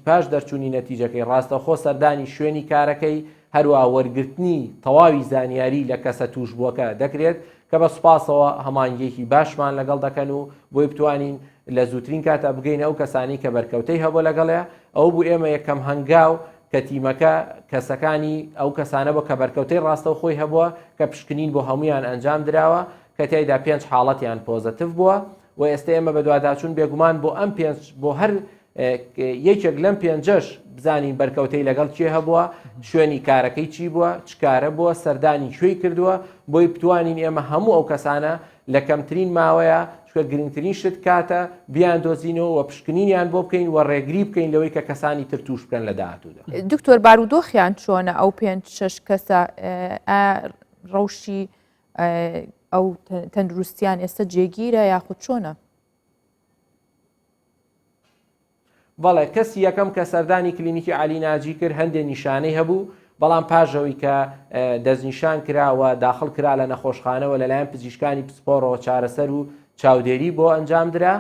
پاش دەرچوونی نەتیجەکەی ڕاستەخۆ سەردانی شوێنی کارەکەی هەروە وەرگرتنی تەواوی زانیاری لە کەسە توشبووەکە دەکرێت کە بە سوپاسەوە هەمانگیەکی باشمان لەگەڵ دەکەن و بۆی بتوانین لە زووترین کاتە بگەینە ئەو کەسانی کە بەرکەوتەی هەبوو لەگەڵەیە ئەو بوو ئێمە یەکەم هەنگاو کە تیمەکە کەسەکانی ئەو کەسانە بۆ کە بەرکەوتەی ڕاستە خۆی هەبووە کە پشکنین بۆ هەمویان ئەنجام درراوە کە تایدا 5 حاڵەتیان پۆزتیڤ بووە و ئێستا ئێمە بە دوواداچوون بێگومان بۆ ئەم بۆ هەر یەکێک لەم 5 بزانین بەرکەوتەی لەگەڵ کێ هەبووە شوێنی کارەکەی چی بووە چکارە بووە سەردانی کوێی کردووە بۆی بتوانین ئێمە هەموو ئەو کەسانە لە کەمترین ماوەیە چکە گرنگترین شت کاتە بیاندۆزینەوە و پشکنینیان بۆ بکەین و ڕێگری بکەین لەوەی کە کەسانی تر توش بکەن لە داهاتوودا. دکتۆر بارودۆخیان چۆنە ئەو 5-6 کەسە ڕەوشی ئەو تەندروستیان ئێستا جێگیرە یاخود چۆنە؟ بەڵێ کەسی یەکەم کە سەردانی کلینیکی عالی ناجی کرد هەندێک نیشانەی هەبوو بەڵام پاژەوەی کە دەستنیشان کراوە داخل کرا لە نەخۆشخانەوە لەلایەن پزیشکانی پسپۆڕەوە چارەسەر و چاودێری بۆ ئەنجام درا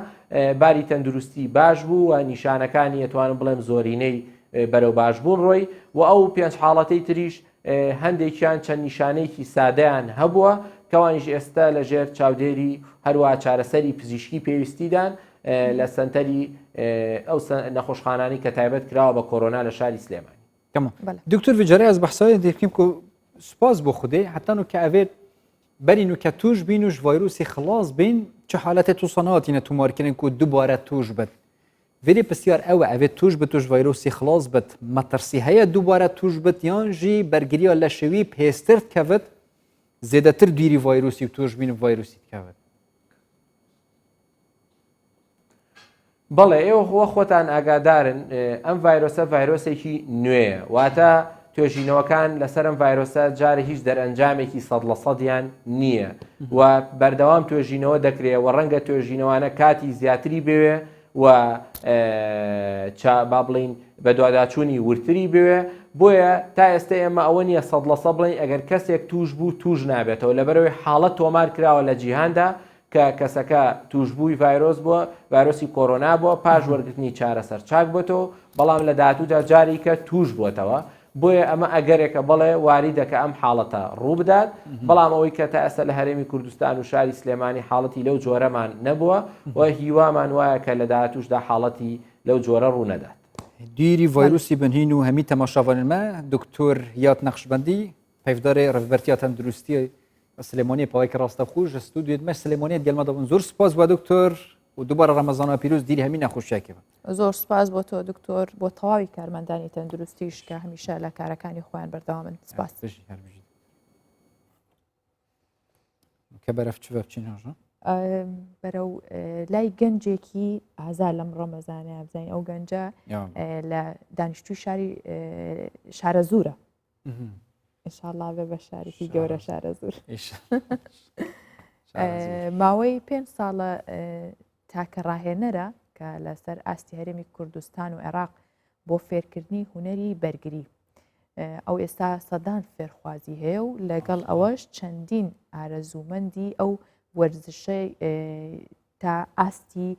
باری تەندروستی باش بوو و نیشانەکانی ئەتوانم بڵێم زۆرینەی بەرەو باشبوون ڕۆی و ئەو 5 حاڵەتەی تریش هەندێکیان چەند نیشانەیەکی سادەیان هەبووە کەوانیش ئێستا لە ژێر چاودێری هەروە چارەسەری پزیشکی پێویستیدان لە سنتەری ئەو نەخۆشخانانی کە تایبەت کراوە بە کۆرۆنا لە شاری سلێمانی. دکتور ویجارەی از بەحسای دەکەیم کە سوپاس بۆ خودێ حتى و کە ئەوێت بەرین و کە توش بین وش ڤایرۆسی خلاص بین چه حالەتێ تووسەناتینە تومارکردن و دووبارە توش بێت وێری پرسیار ئەوە ئەوێت توش بە توش ڤایرۆسی خلاص بێت مەترسی هەیە دووبارە توش بێت یانژی بەرگریە لە شەوی پێستر کەوت زێدەتر دویری ڤایرۆسی و توش بین و ڤایرۆسی کەوت. بەڵێ ئێوە خۆتان ئاگادارن ئەم ڤایرۆسە ڤایرۆسێکی نوێیە واتە توێژینەوەکان لەسەر ئەم ڤایرۆسە جارە هیچ دەرئەنجامێکی 100% نییە و بەردەوام توێژینەوە دەکرێت و ڕەنگە توێژینەوانە کاتی زیاتری بوێ و با بڵین بە دوواداچوونی ورتری بوێ بۆیە تا ئێستا ئێمە ئەوە نییە 100% بڵین ئەگەر کەسێک توش بوو توش نابێتەوە لەبەرەوەی حاڵەت تۆمار کراوە لە جیهاندا کە کەسەکە توشبووی ڤایرۆس بووە ڤایرۆسی کۆرۆنا بووە پاش وەرگرتنی چارەسەر چاک بۆتەوە بەڵام لە داهاتوودا جاری کە توش بووەتەوە بۆیە ئەمە ئەگەرێکە بڵێ واری دەکە ئەم حاڵەتە ڕوو بدات بەڵام ئەوەی کە تا ئێستا لە هەرێمی کوردستان و شاری سلێمانی حاڵەتی لەو جۆرەمان نەبووە و هیوامان وایە کە لە داهاتووشدا حاڵەتی لەو جۆرە ڕوو نەدات. دیری ڤایرۆسی بنهین و هەمی تەماشاوانمە دکتۆر یاد نەخشبەندی پەیفدارێ ڕێڤبەرتیا تەندروستی سلێمانی پاوەیەکی ڕاستەخۆش ستودیوێت مە سلێمانیت گەلمەدەبن زۆر سپاس بۆ دکتۆر و دووبارە ڕەمەزانە پیرۆز دیری هەمی نەخۆشیەکە زۆر سپاس بۆ تۆ دکتۆر بۆ تەواوی کارمەندانی تەندروستیش کە هەمیشە لە کارەکانی خۆیان بەردەوامن سپاس کە بەرەف چ بچین هەژە بەرەو لای گەنجێکی ئازار لەم ڕەمەزانە بزانین ئەو گەنجە لە دانیشتوی شارە زورە ئینشاءڵڵا بێ بە شارێکی گەورە شارە زور ماوەی 5 ساڵە تاکە ڕاهێنەرە کە لەسەر ئاستی هەرێمی کوردستان و عێراق بۆ فێرکردنی هونەری بەرگری ئەو ئێستا سەدان فێرخوازی هەیە و لەگەڵ ئەوەش چەندین ئارەزوومەندی ئەو وەرزشەی تا ئاستی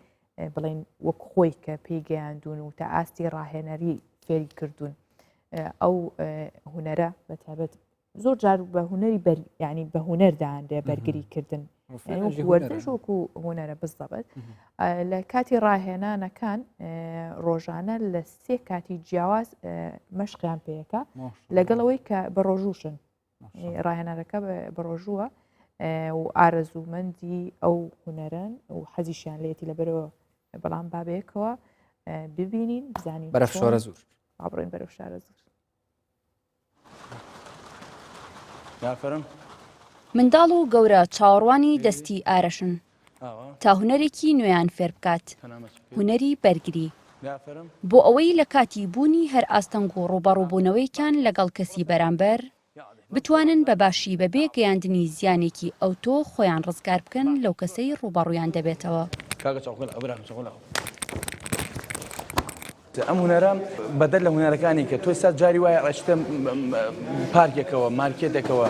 بڵێن وەک خۆی کە پێیگەیاندون و تا ئاستی ڕاهێنەری فێری کردوون ئەو هونەرە بەتابەت زۆر جار بە هونەری ینی بە هونەرداهاندێ بەرگری کردن وەردەژ وەکو هونەرە بزەبێت لە کاتی ڕاهێنانەکان ڕۆژانە لە 3 کاتی جیاواز مەشقیان پێەکە لەگەڵەوەی کە بە ڕۆژوشن ڕاهێنەرەکە بە ڕۆژووە و ئارەزوومەندی ئەو هوەرن و حەزیشیان لێتی لەبەرەوە بەڵام بابەیەکەوە ببینین بزانین بەرەف شۆرە زۆر ئابڕێن بەرەو شارە زۆر یافرم منداڵ و گەورە چاوەڕوانی دەستی ئارەشن تا هوەرێکی نوێیان فێر بکات هوەری بەرگری بۆ ئەوەی لە کاتی بوونی هەر ئاستەنگ و ڕوبەڕووبوونەوەیکان لەگەڵ کەسی بەرامبەر بتوانن بە باشی بەبێ گەیاندنی زیانێکی ئەوتۆ خۆیان ڕزگار بکەن لەو کەسەی ڕوبەڕوویان دەبێتەوە. ئەم هوەرە بەدەر لە هوەرەکانی کە تۆی سات جاری وایە ڕشتە پارکێکەوە مارکێتێکەوە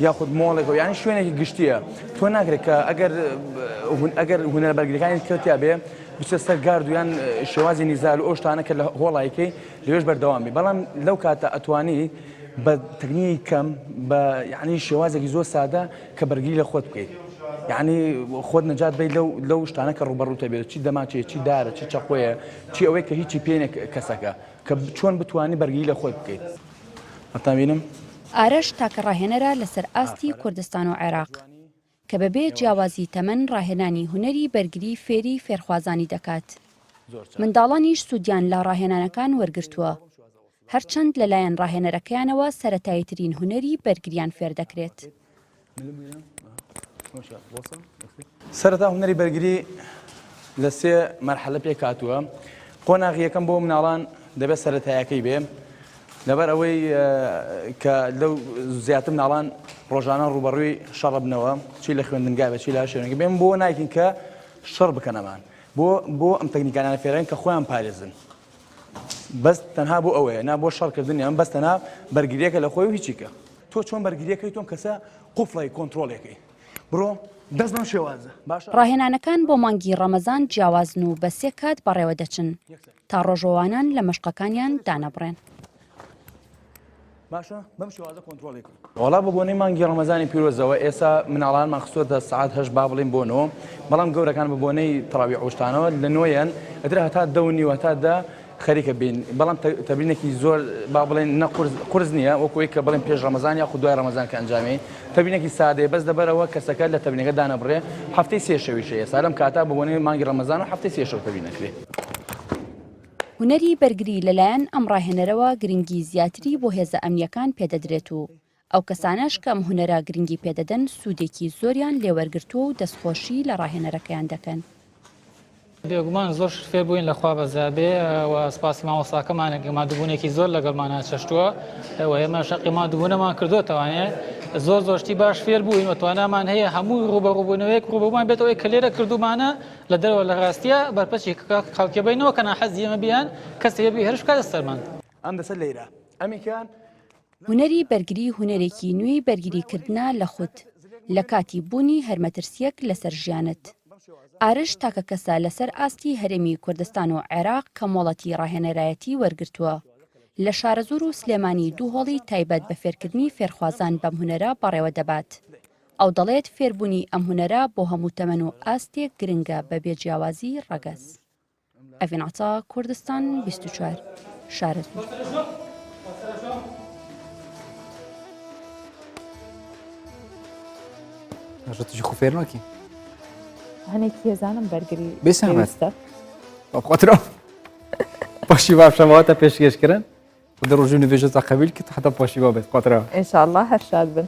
یاخود مۆڵێکەوە یانی شوێنێکی گشتیە تۆ ناکرێت کە ئەگەر هوەرە بەرگریەکانی کەوتیا بێ بچە سەر گاردویان شێوازی نیزال و ئەو شتانە کە لە هۆڵایەکەی لەوێش بەردەوامی بەڵام لەو کاتە ئەتوانی بە تەکنیکی کەم بە یعنی شێوازێکی زۆر سادە کە بەرگری لە خۆت بکەیت یعنی خۆت نەجات بێت لەو شتانە کە ڕوبەڕووتە بێت چی دەماچێت چی دارە چی چەقۆیە چی ئەوەی کە هیچی پێنێک کەسەکە کە چۆن بتوانانی بەرگری لە خۆت بکەیت هەتابینم ئارەش تاکە ڕاهێنەرە لەسەر ئاستی کوردستان و عێراق کە بەبێ جیاوازی تەمەن ڕاهێنانی هوەری بەرگری فێری فێرخوازانی دەکات منداڵانیش سوودیان لە ڕاهێنانەکان وەرگرتووە هەرچەند لەلایەن ڕاهێنەرەکەیانەوە سەرەتاییترین هوەری بەرگریان فێر دەکرێت. سەرەتا هوەری بەرگری لە سێ مەرحەلە پێک هاتووە قۆناغی یەکەم بۆ مناڵان دەبێت سەرەتاییەکەی بێ لەبەر ئەوەی کە لەو زیاتر مناڵان ڕۆژانە ڕوبەڕووی شەڕە بنەوە چی لە خوێندنگا بە چی لە شوێنەکە بێن بۆ نایکن کە شەڕ بکەنەمان بۆ ئەم تەکنیکانە فێرەن کە خۆیان پارێزن بەس تەنها بۆ ئەوەیە نا بۆ شەڕکردنی ئەم بەس تەنها بەرگریەکە لە خۆی و هیچیکە تۆ چۆن بەرگریەکەی تۆم کەسە قوفڵی کۆنتترۆلەکەی بڕۆ دەست بەم شێوازە ڕاهێنانەکان بۆ مانگی ڕەمەزان جیاوازن و بە سێ کات بەڕێوە دەچن تا ڕۆژەوانان لە مەشقەکانیان دانەبڕێن. باشە بەم شێوازە کۆنتترۆلی وڵا بە بۆنەی مانگی ڕەمەزانی پیرۆزەوە ئێستا مناڵانمان خستۆتە سعات هەش با بڵین بۆنەوە بەڵام گەورەکان بە بۆنەی تەراوی عوشتانەوە لە نوێیان ئەدرا هەتا دەونی و هەتا خەریکە بین بەڵام تەبینێکی زۆر با بڵێن نە قورس نییە وەکوی کە بڵێن پێش ڕەمەزان یا خو دوای ڕەمەزان کە ئەنجامی تەبینێکی سادەیە بەس دەبەرەوە کەسەکە لە تەبینەکە دانەبڕێ هەفتەی سێ شەویشە ئێستا لەم کاتا بە بۆنەی مانگی ڕەمەزان و هەفتەی سێ شەو تەبینەکرێ. هوەری بەرگری لەلایەن ئەم ڕاهێنەرەوە گرنگی زیاتری بۆ هێزە ئەمنیەکان پێدەدرێت و ئەو کەسانەش کە ئەم هوەرە گرنگی پێدەدەن سوودێکی زۆریان لێوەرگرتووە و دەستخۆشی لە ڕاهێنەرەکەیان دەکەن. بێگومان زۆر فێر بووین لەخوا بەزابێ و سپاسی مامۆستاکەمانە مادووبوونێکی زۆر لەگەڵمانە چەشتووە و ئێمە شەقی مادووبوونەمان کردوتەوانێ زۆر باش فێر بووین و توانامان هەیە هەموو ڕوبەڕووبوونەوەیەک ڕوبەمان بێتەوەی کە لێرە کردومانە لە دەرەوە لە ڕاستیە بەرپەچی خەڵکێبینەوە کە ناحەزی ئێمە بیان کەس هەبی هەرش بکاتە سەرمان ئەم دەسەر لێرە ئەمیکان هوەری بەرگری هوەرێکی نوێی بەرگریکردنە لە خود لە کاتی بوونی هەرمەترسیەک لەسەر ژیانت. ئارش تاکە کەسە لەسەر ئاستی هەرێمی کوردستان و عێراق کە مۆڵەتی ڕاهێنەرایەتی وەرگرتووە لە شارەزور و سلێمانی دوو هۆڵی تایبەت بە فێرکردنی فێرخوازان بەم هوەرە بەڕێوە دەبات. ئەو دەڵێت فێربوونی ئەم هوەرە بۆ هەموو تەمەن و ئاستێک گرنگە بە بێجیاوازی ڕەگەز. ئەڤین عەتا کوردستان 24 شارەزور. توی خوب فێر ناکی هەنێکی هێزانم بەرگری بێسەمەستە خاطرە پاشی باشەواتە پێشکەشکردن و دە ڕۆژوو نوێژە قبیل کە حتا پاشی بابێت خاطرە ئینشاءالله هەر شاد بن.